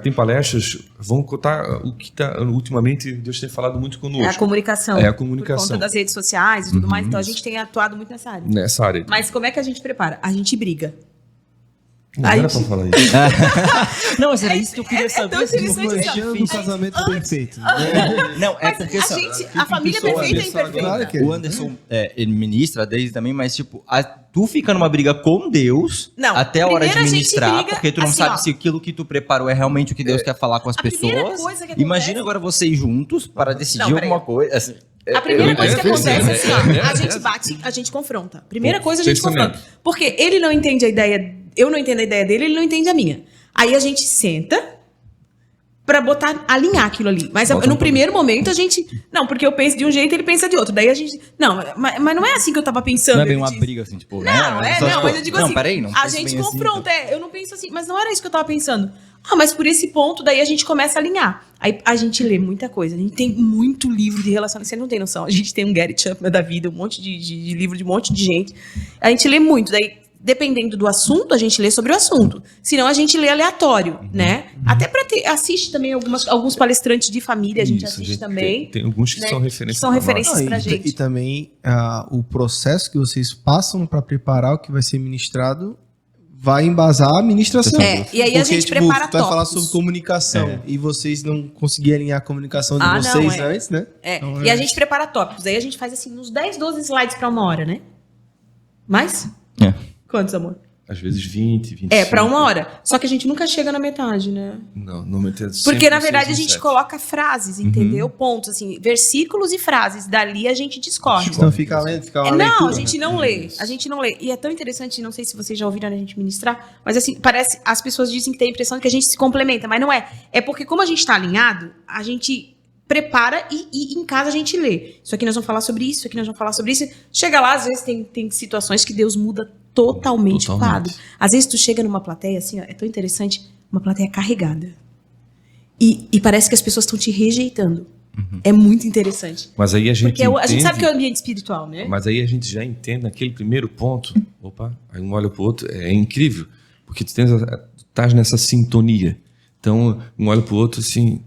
[SPEAKER 2] Tem palestras, vão contar o que ultimamente Deus tem falado muito conosco.
[SPEAKER 3] É a comunicação.
[SPEAKER 2] É a comunicação.
[SPEAKER 3] Por conta das redes sociais e tudo mais, então a gente tem atuado muito nessa área.
[SPEAKER 2] Nessa área.
[SPEAKER 3] Mas como é que a gente prepara? A gente briga.
[SPEAKER 2] Não era pra falar isso.
[SPEAKER 4] Não, mas era isso que eu queria saber.
[SPEAKER 3] tão interessante
[SPEAKER 1] Planejando o casamento perfeito.
[SPEAKER 4] Não, é
[SPEAKER 3] Mas
[SPEAKER 4] porque
[SPEAKER 3] a família perfeita é imperfeita.
[SPEAKER 1] Claro que é.
[SPEAKER 4] o Anderson, ele ministra desde também, mas tipo, tu fica numa briga com Deus
[SPEAKER 3] Não,
[SPEAKER 4] até a hora de
[SPEAKER 3] primeiro a gente
[SPEAKER 4] ministrar,
[SPEAKER 3] briga
[SPEAKER 4] porque tu não
[SPEAKER 3] assim,
[SPEAKER 4] sabe
[SPEAKER 3] ó.
[SPEAKER 4] se aquilo que tu preparou é realmente o que Deus quer falar com as
[SPEAKER 3] A primeira
[SPEAKER 4] pessoas.
[SPEAKER 3] coisa que acontece-
[SPEAKER 4] Imagina agora vocês juntos para decidir
[SPEAKER 3] Não, peraí.
[SPEAKER 4] alguma coisa. Assim,
[SPEAKER 3] A primeira coisa que acontece é assim, ó, a
[SPEAKER 2] é,
[SPEAKER 3] gente
[SPEAKER 2] é.
[SPEAKER 3] bate, a gente confronta. Primeira coisa, a gente
[SPEAKER 2] Pensamento.
[SPEAKER 3] confronta. Porque ele não entende a ideia, eu não entendo a ideia dele, ele não entende a minha. Aí a gente senta, pra alinhar aquilo ali. Mas no primeiro momento a gente... Não, porque eu penso de um jeito, ele pensa de outro. Daí a gente... Não, mas não é assim que eu tava pensando.
[SPEAKER 4] Não é bem uma briga assim, tipo...
[SPEAKER 3] Não,
[SPEAKER 4] né?
[SPEAKER 3] mas eu digo assim...
[SPEAKER 4] Peraí, não
[SPEAKER 3] a
[SPEAKER 4] penso
[SPEAKER 3] gente
[SPEAKER 4] bem
[SPEAKER 3] confronta,
[SPEAKER 4] assim,
[SPEAKER 3] eu não penso assim. Mas não era isso que eu tava pensando. Mas por esse ponto, daí a gente começa a alinhar. Aí a gente lê muita coisa. A gente tem muito livro de relacionamento. Você não tem noção. A gente tem um Gary Chapman da vida, um monte de livro de um monte de gente. A gente lê muito. Daí, dependendo do assunto, a gente lê sobre o assunto. Senão, a gente lê aleatório, né? Até para assiste também alguns palestrantes de família, a gente assiste também.
[SPEAKER 2] Tem alguns que
[SPEAKER 3] né?
[SPEAKER 2] são referências.
[SPEAKER 3] Que são referências pra gente.
[SPEAKER 1] E também o processo que vocês passam para preparar o que vai ser ministrado vai embasar a ministração.
[SPEAKER 3] E aí a gente prepara
[SPEAKER 1] tu vai falar
[SPEAKER 3] tópicos.
[SPEAKER 1] sobre comunicação e vocês não conseguiram alinhar a comunicação de vocês antes, né? Então,
[SPEAKER 3] E a gente prepara tópicos. Aí a gente faz assim, uns 10, 12 slides para 1 hora, né? Mais? Quantos, amor?
[SPEAKER 2] Às vezes 20, 25.
[SPEAKER 3] Para 1 hora. Só que a gente nunca chega na metade, né?
[SPEAKER 2] Não, não metade.
[SPEAKER 3] Porque, na verdade, a gente coloca frases, entendeu? Pontos, assim, versículos e frases. Dali a gente discorre.
[SPEAKER 1] Então fica lendo, fica uma leitura.
[SPEAKER 3] Não, a gente não lê. A gente não lê. E é tão interessante, não sei se vocês já ouviram a gente ministrar, mas assim, parece, as pessoas dizem que tem a impressão que a gente se complementa, mas não é. É porque como a gente está alinhado, a gente prepara e em casa a gente lê. Isso aqui nós vamos falar sobre isso, aqui nós vamos falar sobre isso. Chega lá, às vezes tem situações que Deus muda totalmente o quadro. Às vezes tu chega numa plateia, assim, ó, é tão interessante, uma plateia carregada. E parece que as pessoas estão te rejeitando. É muito interessante.
[SPEAKER 2] Mas aí a gente
[SPEAKER 3] Porque a gente sabe que é o ambiente espiritual, né?
[SPEAKER 2] Mas aí a gente já entende naquele primeiro ponto. Opa, aí um olha pro outro. É incrível. Porque tu estás nessa sintonia. Então, um olha pro outro assim...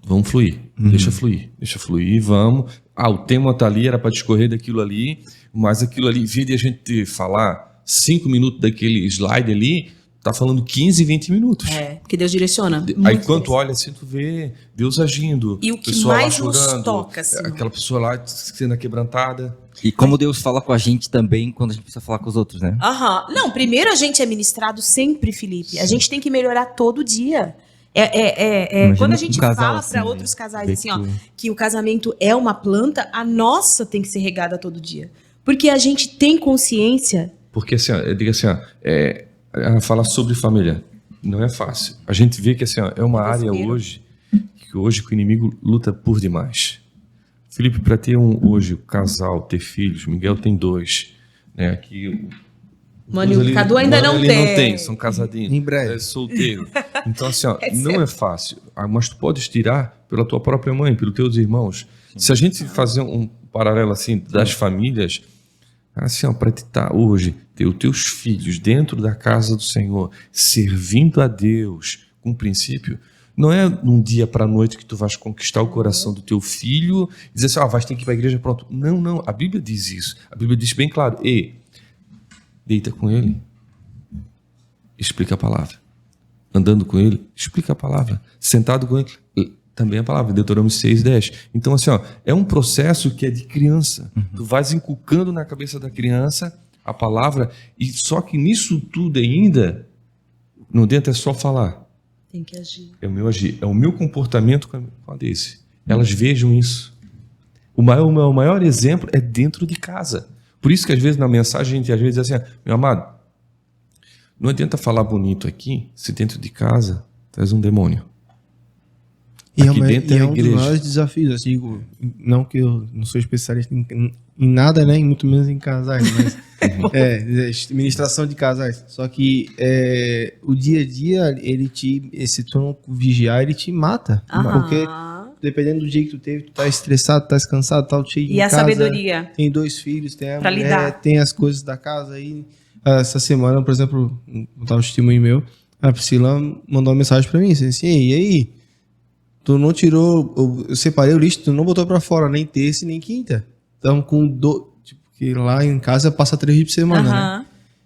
[SPEAKER 2] Vamos fluir. Deixa fluir, vamos. O tema tá ali, era para discorrer daquilo ali, mas aquilo ali, em vez de a gente falar 5 minutos daquele slide ali, tá falando 15, 20 minutos.
[SPEAKER 3] Porque Deus direciona.
[SPEAKER 2] Aí quando tu olha assim, tu vê Deus agindo.
[SPEAKER 3] E o que mais nos toca, assim.
[SPEAKER 2] Aquela pessoa lá sendo quebrantada.
[SPEAKER 4] E como Deus fala com a gente também quando a gente precisa falar com os outros, né?
[SPEAKER 3] Não, primeiro a gente é ministrado sempre, Felipe. A gente tem que melhorar todo dia. Quando a gente fala para outros casais assim, ó, que o casamento é uma planta, a nossa tem que ser regada todo dia. Porque a gente tem consciência.
[SPEAKER 2] Porque assim, eu digo assim, falar sobre família não é fácil. A gente vê que assim, é uma área hoje que o inimigo luta por demais. Felipe, para ter hoje o casal, ter filhos, Miguel tem 2, né? Aqui
[SPEAKER 3] Mano, o Cadu ainda não tem.
[SPEAKER 2] São casadinhos.
[SPEAKER 1] Em breve.
[SPEAKER 2] É solteiro. Então, assim, não é fácil. Mas tu podes tirar pela tua própria mãe, pelos teus irmãos. Se a gente fazer um paralelo, assim, das famílias, assim, para te estar hoje, ter os teus filhos dentro da casa do Senhor, servindo a Deus com princípio, não é num dia para a noite que tu vais conquistar o coração do teu filho e dizer assim, vais ter que ir para a igreja, pronto. Não. A Bíblia diz isso. A Bíblia diz bem claro, deita com ele, explica a palavra. Andando com ele, explica a palavra. Sentado com ele, também a palavra. Deuteronômio 6:10. Então, assim, é um processo que é de criança. Tu vais inculcando na cabeça da criança a palavra, e só que nisso tudo ainda, não adianta só falar.
[SPEAKER 3] Tem que agir.
[SPEAKER 2] É o meu agir, é o meu comportamento com a desse. Elas vejam isso. O maior exemplo é dentro de casa. Por isso que às vezes na mensagem a gente às vezes diz assim, meu amado, não adianta falar bonito aqui se dentro de casa traz um demônio.
[SPEAKER 1] E é um dos maiores desafios, assim, não que eu não sou especialista em nada, né, e muito menos em casais, mas ministração de casais. Só que o dia a dia, se tu não vigiar, ele te mata. Porque dependendo do dia que tu teve, tu tá estressado, tá cansado, tá cheio de casa.
[SPEAKER 3] E a sabedoria.
[SPEAKER 1] Tem 2 filhos, tem a
[SPEAKER 3] pra
[SPEAKER 1] mulher,
[SPEAKER 3] lidar.
[SPEAKER 1] tem as coisas da casa aí. Essa semana, por exemplo, um testemunho meu, a Priscila mandou uma mensagem pra mim, assim, e aí? Tu não tirou, eu separei o lixo, tu não botou pra fora, nem terça e nem quinta. Então, que lá em casa passa 3 dias por semana, né?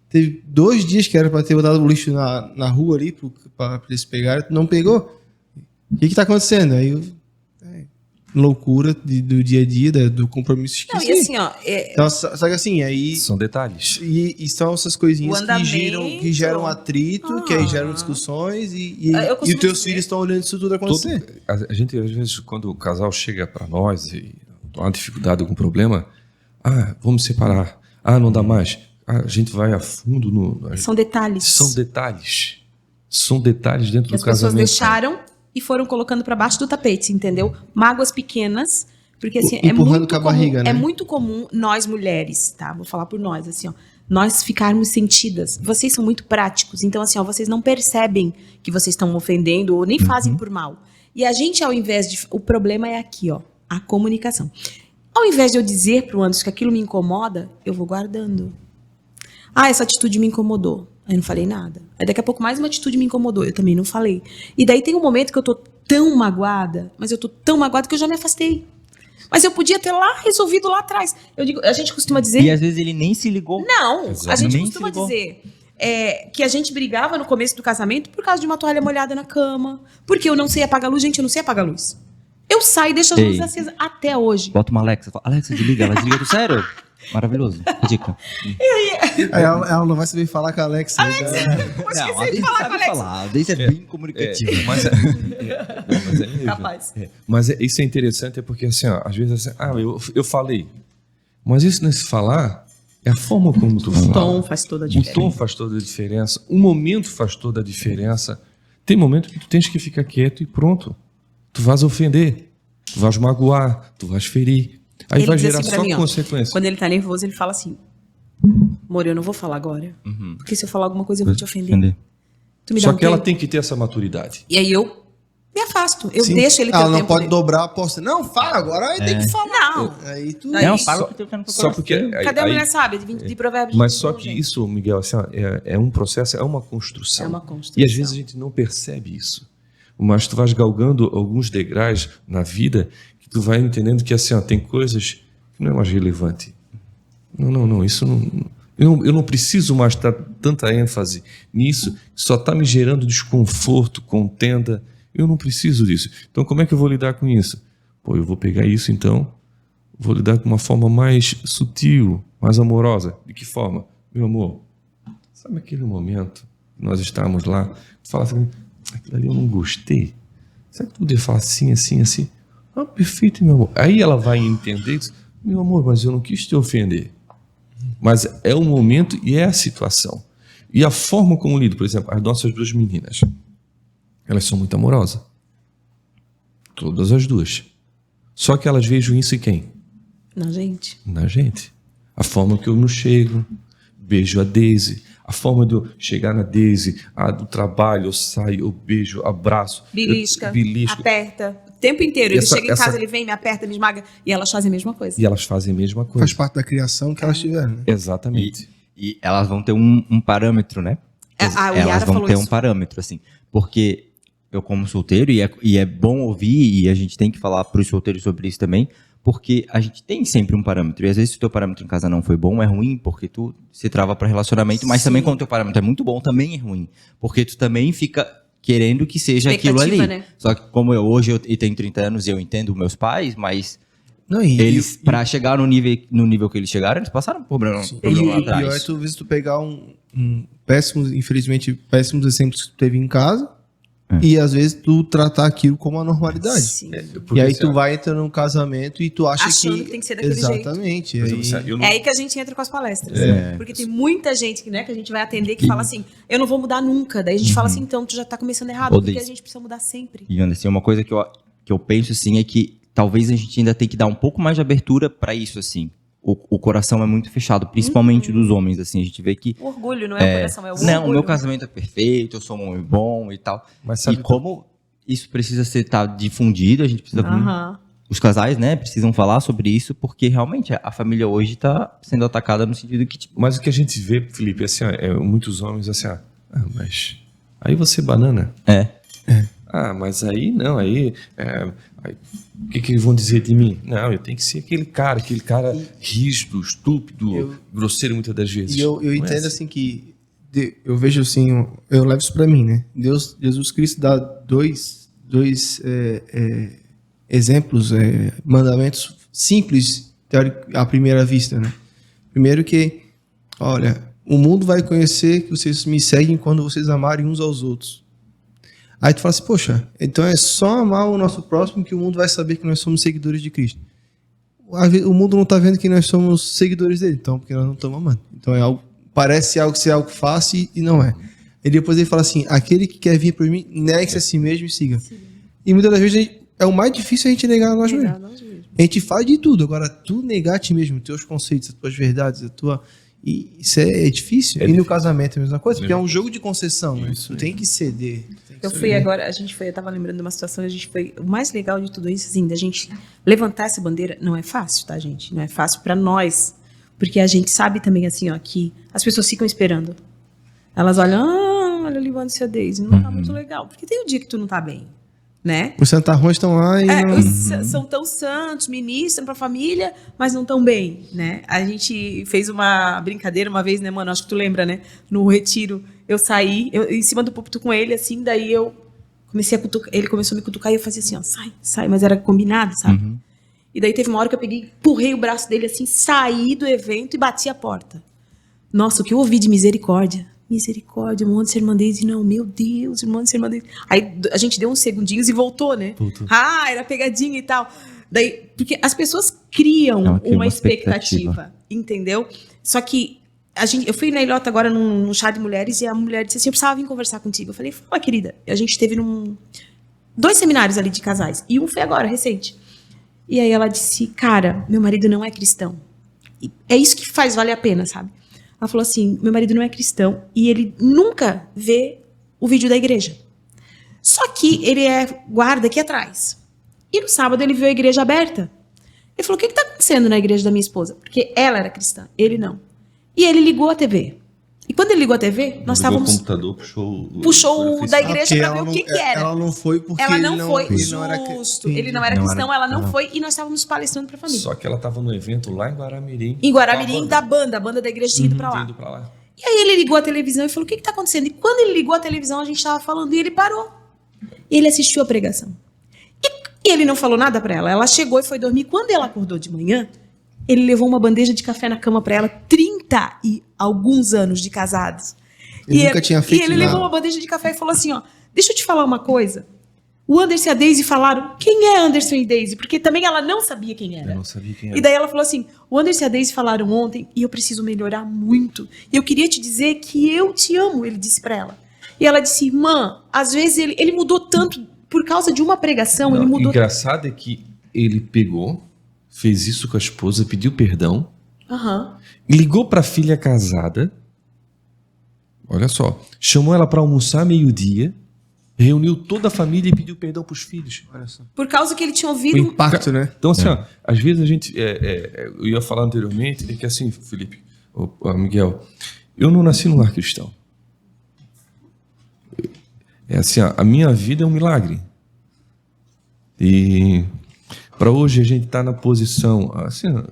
[SPEAKER 1] Teve 2 dias que era pra ter botado o lixo na rua ali, pra eles pegarem, tu não pegou. O que tá acontecendo? Aí loucura do dia a dia, do compromisso. Esqueci.
[SPEAKER 3] Não, e assim, ó...
[SPEAKER 1] Então, só que assim, aí...
[SPEAKER 2] São detalhes.
[SPEAKER 1] E são essas coisinhas que geram atrito, que aí geram discussões e os teus filhos estão olhando isso tudo acontecer.
[SPEAKER 2] A gente, às vezes, quando o casal chega para nós e há uma dificuldade, algum problema, vamos separar. Não dá mais. A gente vai a fundo no...
[SPEAKER 3] São detalhes.
[SPEAKER 2] São detalhes. São detalhes dentro do casamento.
[SPEAKER 3] As pessoas deixaram e foram colocando para baixo do tapete, entendeu? Mágoas pequenas, porque assim,
[SPEAKER 1] Empurrando com a barriga, né?
[SPEAKER 3] É muito comum nós mulheres, tá? Vou falar por nós, assim, ó. Nós ficarmos sentidas. Vocês são muito práticos, então assim, ó, vocês não percebem que vocês estão ofendendo ou nem fazem por mal. E a gente, ao invés de... O problema é aqui, ó, a comunicação. Ao invés de eu dizer pro Anderson que aquilo me incomoda, eu vou guardando. Ah, essa atitude me incomodou. Aí não falei nada. Aí daqui a pouco mais uma atitude me incomodou. Eu também não falei. E daí tem um momento que eu tô tão magoada, mas eu tô tão magoada que eu já me afastei. Mas eu podia ter lá resolvido lá atrás. Eu digo, a gente costuma dizer...
[SPEAKER 4] E às vezes ele nem se ligou.
[SPEAKER 3] Não, a gente
[SPEAKER 4] Nem
[SPEAKER 3] costuma
[SPEAKER 4] se ligou.
[SPEAKER 3] dizer que a gente brigava no começo do casamento por causa de uma toalha molhada na cama. Porque eu não sei apagar a luz. Gente, eu não sei apagar a luz. Eu saio e deixo as
[SPEAKER 4] Ei.
[SPEAKER 3] luzes acesas até hoje.
[SPEAKER 4] Bota uma Alexa. Fala, Alexa, desliga. Ela desliga do sério. Maravilhoso. Dica.
[SPEAKER 1] Aí ela não vai saber falar com a Alexa.
[SPEAKER 3] Eu esqueci de falar com a Alexa.
[SPEAKER 4] A Daisy é bem comunicativa.
[SPEAKER 3] Capaz.
[SPEAKER 2] Isso é interessante, é porque assim, ó, às vezes assim, eu falei. Mas isso nesse falar é a forma como tu fala.
[SPEAKER 3] O tom faz toda a
[SPEAKER 2] O
[SPEAKER 3] diferença.
[SPEAKER 2] tom faz toda a diferença. O momento faz toda a diferença. Tem momento que tu tens que ficar quieto e pronto. Tu vais ofender, tu vais magoar, tu vais ferir. Aí
[SPEAKER 3] Ele
[SPEAKER 2] vai
[SPEAKER 3] diz
[SPEAKER 2] gerar
[SPEAKER 3] assim pra
[SPEAKER 2] só
[SPEAKER 3] mim, ó,
[SPEAKER 2] consequências.
[SPEAKER 3] quando ele tá nervoso, ele fala assim: amor, eu não vou falar agora. Porque se eu falar alguma coisa, eu vou te ofender.
[SPEAKER 4] Entender.
[SPEAKER 3] Tu me dá
[SPEAKER 2] Só
[SPEAKER 3] um
[SPEAKER 2] que ela
[SPEAKER 3] tempo?
[SPEAKER 2] tem que ter essa maturidade.
[SPEAKER 3] E aí eu me afasto. Eu
[SPEAKER 1] Sim.
[SPEAKER 3] deixo ele ter
[SPEAKER 1] Ela
[SPEAKER 3] o
[SPEAKER 1] não
[SPEAKER 3] tempo
[SPEAKER 1] pode
[SPEAKER 3] dele.
[SPEAKER 1] dobrar a aposta. Não, fala agora, aí tem que falar.
[SPEAKER 3] Não.
[SPEAKER 1] Aí tu...
[SPEAKER 3] Aí-
[SPEAKER 4] Não,
[SPEAKER 3] Isso.
[SPEAKER 4] fala o que tu quer no teu
[SPEAKER 2] Só
[SPEAKER 4] coração.
[SPEAKER 2] porque
[SPEAKER 3] Cadê a
[SPEAKER 2] aí-
[SPEAKER 3] mulher sábia de provérbios?
[SPEAKER 2] Mas só
[SPEAKER 3] 21,
[SPEAKER 2] que
[SPEAKER 3] gente?
[SPEAKER 2] isso, Miguel, assim, ó, é um processo, é uma construção.
[SPEAKER 3] É uma construção.
[SPEAKER 2] E às vezes a gente não percebe isso. Mas tu vais galgando alguns degraus na vida que tu vai entendendo que assim, ó, tem coisas que não é mais relevante. Não, isso não... Eu não preciso mais dar tanta ênfase nisso, só está me gerando desconforto, contenda. Eu não preciso disso. Então, como é que eu vou lidar com isso? Pô, eu vou pegar isso, então, vou lidar com uma forma mais sutil, mais amorosa. De que forma? Meu amor, sabe aquele momento que nós estávamos lá, tu fala assim, aquilo ali eu não gostei. Será que tu poderia falar assim, assim, assim? Ah, perfeito, meu amor. Aí ela vai entender, diz, meu amor, mas eu não quis te ofender. Mas é o momento e é a situação. E a forma como lido, por exemplo, as nossas duas meninas, elas são muito amorosas. Todas as duas. Só que elas vejam isso em quem?
[SPEAKER 3] Na gente.
[SPEAKER 2] Na gente. A forma que eu não chego, beijo a Daisy. A forma de eu chegar na Daisy, do trabalho, eu saio, eu beijo, abraço.
[SPEAKER 3] Belisca,
[SPEAKER 2] belisco.
[SPEAKER 3] aperta. O tempo inteiro. Ele
[SPEAKER 2] Essa-
[SPEAKER 3] chega em casa,
[SPEAKER 2] essa-
[SPEAKER 3] ele vem, me aperta, me esmaga. E elas fazem a mesma coisa.
[SPEAKER 2] E elas fazem a mesma coisa.
[SPEAKER 1] Faz parte da criação que elas tiveram, né?
[SPEAKER 2] Exatamente.
[SPEAKER 4] E elas vão ter um parâmetro, né?
[SPEAKER 3] O
[SPEAKER 4] Elas
[SPEAKER 3] Yara
[SPEAKER 4] vão
[SPEAKER 3] falou
[SPEAKER 4] ter
[SPEAKER 3] isso.
[SPEAKER 4] um parâmetro, assim. Porque eu, como solteiro, e é bom ouvir, e a gente tem que falar para os solteiros sobre isso também, porque a gente tem sempre um parâmetro. E às vezes, se o teu parâmetro em casa não foi bom, é ruim, porque tu se trava para relacionamento, mas também quando o teu parâmetro é muito bom, também é ruim. Porque tu também fica querendo que seja aquilo ali.
[SPEAKER 3] Expectativa, né?
[SPEAKER 4] Só que como hoje eu tenho 30 anos e eu entendo meus pais, mas
[SPEAKER 1] Não,
[SPEAKER 4] eles, para chegar no nível que eles chegaram, eles passaram por problema lá
[SPEAKER 1] E
[SPEAKER 4] atrás.
[SPEAKER 1] aí tu, às vezes, tu pegar péssimos, infelizmente, péssimos exemplos que tu teve em casa e às vezes tu tratar aquilo como a normalidade.
[SPEAKER 3] Sim.
[SPEAKER 2] Porque,
[SPEAKER 1] E aí
[SPEAKER 2] assim,
[SPEAKER 1] tu vai entrando num casamento e tu acha
[SPEAKER 3] Achando que tem que ser daquele jeito.
[SPEAKER 1] Exatamente.
[SPEAKER 2] por
[SPEAKER 1] Aí...
[SPEAKER 2] exemplo, assim, eu não-
[SPEAKER 3] É aí que a gente entra com as palestras.
[SPEAKER 4] É.
[SPEAKER 3] Porque tem muita gente né, que a gente vai atender que fala assim, eu não vou mudar nunca. Daí a gente fala assim, então, tu já tá começando errado,
[SPEAKER 4] Odeio.
[SPEAKER 3] porque a gente precisa mudar sempre.
[SPEAKER 4] E, Anderson, uma coisa que eu penso, assim, é que talvez a gente ainda tem que dar um pouco mais de abertura para isso, assim. O coração é muito fechado, principalmente dos homens, assim. A gente vê que,
[SPEAKER 3] O orgulho não é o coração, é o orgulho.
[SPEAKER 4] não, o meu casamento é perfeito, eu sou um homem bom e tal.
[SPEAKER 2] Mas sabe
[SPEAKER 4] E como isso precisa estar difundido, a gente precisa...
[SPEAKER 3] Aham.
[SPEAKER 4] Os casais, né, precisam falar sobre isso, porque realmente a família hoje está sendo atacada no sentido que, tipo...
[SPEAKER 2] Mas o que a gente vê, Felipe, assim, ó, muitos homens assim, mas aí você banana. Ah, mas aí não, aí o que vão dizer de mim? Não, eu tenho que ser aquele cara rígido, estúpido, grosseiro muitas das vezes.
[SPEAKER 1] E eu
[SPEAKER 2] Não é
[SPEAKER 1] entendo assim que eu vejo assim, eu levo isso pra mim, né? Jesus Cristo dá dois exemplos, mandamentos simples à primeira vista, né? Primeiro que, olha, o mundo vai conhecer que vocês me seguem quando vocês amarem uns aos outros. Aí tu fala assim, poxa, então é só amar o nosso próximo que o mundo vai saber que nós somos seguidores de Cristo. O mundo não está vendo que nós somos seguidores dele, então, porque nós não estamos amando. Então é algo, parece ser algo fácil e não é. E depois ele fala assim, aquele que quer vir por mim, negue-se a si mesmo e siga. E muitas das vezes é o mais difícil a gente negar a nós
[SPEAKER 3] Negar
[SPEAKER 1] mesmos.
[SPEAKER 3] nós mesmos.
[SPEAKER 1] A gente faz de tudo. Agora, tu negar a ti mesmo, os teus conceitos, as tuas verdades, e isso é difícil. E no casamento é a mesma coisa, porque é um jogo de concessão. Né? Tu tem que ceder.
[SPEAKER 3] Eu fui agora, eu tava lembrando de uma situação, o mais legal de tudo isso, assim, da gente levantar essa bandeira, não é fácil, tá, gente? Não é fácil pra nós, porque a gente sabe também, assim, ó, que as pessoas ficam esperando. Elas olham, olha ali o Anderson e a Daisy, não tá muito legal, porque tem um dia que tu não tá bem, né?
[SPEAKER 1] Os santarrões estão lá e
[SPEAKER 3] São tão santos, ministram pra família, mas não tão bem, né? A gente fez uma brincadeira uma vez, né, mano? Acho que tu lembra, né? No retiro, eu saí, em cima do púlpito com ele, assim, daí eu comecei a cutucar, ele começou a me cutucar e eu fazia assim, ó, sai, mas era combinado, sabe? E daí teve uma hora que eu peguei, empurrei o braço dele assim, saí do evento e bati a porta. Nossa, o que eu ouvi de misericórdia. Misericórdia, irmão de Irmandez. Não, meu Deus, irmão de Irmandez. Aí a gente deu uns segundinhos e voltou, né?
[SPEAKER 4] Voltou.
[SPEAKER 3] Era pegadinha e tal. Daí, porque as pessoas criam
[SPEAKER 4] Ela cria
[SPEAKER 3] uma
[SPEAKER 4] uma
[SPEAKER 3] expectativa, entendeu? Só que eu fui na Ilhota agora num chá de mulheres e a mulher disse assim, eu precisava vir conversar contigo. Eu falei, fala, querida. A gente teve 2 seminários ali de casais. E um foi agora, recente. E aí ela disse, cara, meu marido não é cristão. E é isso que faz valer a pena, sabe? Ela falou assim, meu marido não é cristão e ele nunca vê o vídeo da igreja. Só que ele é guarda aqui atrás. E no sábado ele viu a igreja aberta. Ele falou, o que está acontecendo na igreja da minha esposa? Porque ela era cristã, ele não. E ele ligou a TV. E quando ele ligou a TV, nós estávamos...
[SPEAKER 2] O computador
[SPEAKER 3] puxou o da igreja para ver o que era.
[SPEAKER 1] Ela não foi porque
[SPEAKER 3] ela não foi,
[SPEAKER 1] ele não era
[SPEAKER 3] justo. Ele não era cristão, ela não foi. E nós estávamos palestrando para a família.
[SPEAKER 2] Só que ela estava no evento lá em Guaramirim.
[SPEAKER 3] Em Guaramirim, a banda da igreja tinha ido para lá. E aí ele ligou a televisão e falou, o que está acontecendo? E quando ele ligou a televisão, a gente estava falando e ele parou. E ele assistiu a pregação. E ele não falou nada para ela. Ela chegou e foi dormir. Quando ela acordou de manhã, ele levou uma bandeja de café na cama para ela, 30 e alguns anos de casados.
[SPEAKER 1] Ele nunca tinha feito
[SPEAKER 3] nada. E ele levou uma bandeja de café e falou assim, ó, deixa eu te falar uma coisa. O Anderson e a Daisy falaram, quem é Anderson e Daisy? Porque também ela não sabia quem era.
[SPEAKER 2] Eu não sabia quem era.
[SPEAKER 3] E daí ela falou assim, o Anderson e a Daisy falaram ontem e eu preciso melhorar muito. E eu queria te dizer que eu te amo, ele disse para ela. E ela disse, irmã, às vezes ele mudou tanto por causa de uma pregação.
[SPEAKER 2] Não,
[SPEAKER 3] ele mudou.
[SPEAKER 2] O engraçado é que ele pegou, fez isso com a esposa, pediu perdão, ligou para a filha casada, olha só, chamou ela para almoçar meio-dia, reuniu toda a família e pediu perdão para os filhos. Olha só.
[SPEAKER 3] Por causa que ele tinha
[SPEAKER 1] O
[SPEAKER 3] ouvido...
[SPEAKER 1] impacto, né?
[SPEAKER 2] Então, assim, ó, às vezes a gente... eu ia falar anteriormente, é que assim, Felipe, Miguel, eu não nasci num lar cristão. É assim, ó, a minha vida é um milagre. E para hoje a gente está na posição... Assim, ó,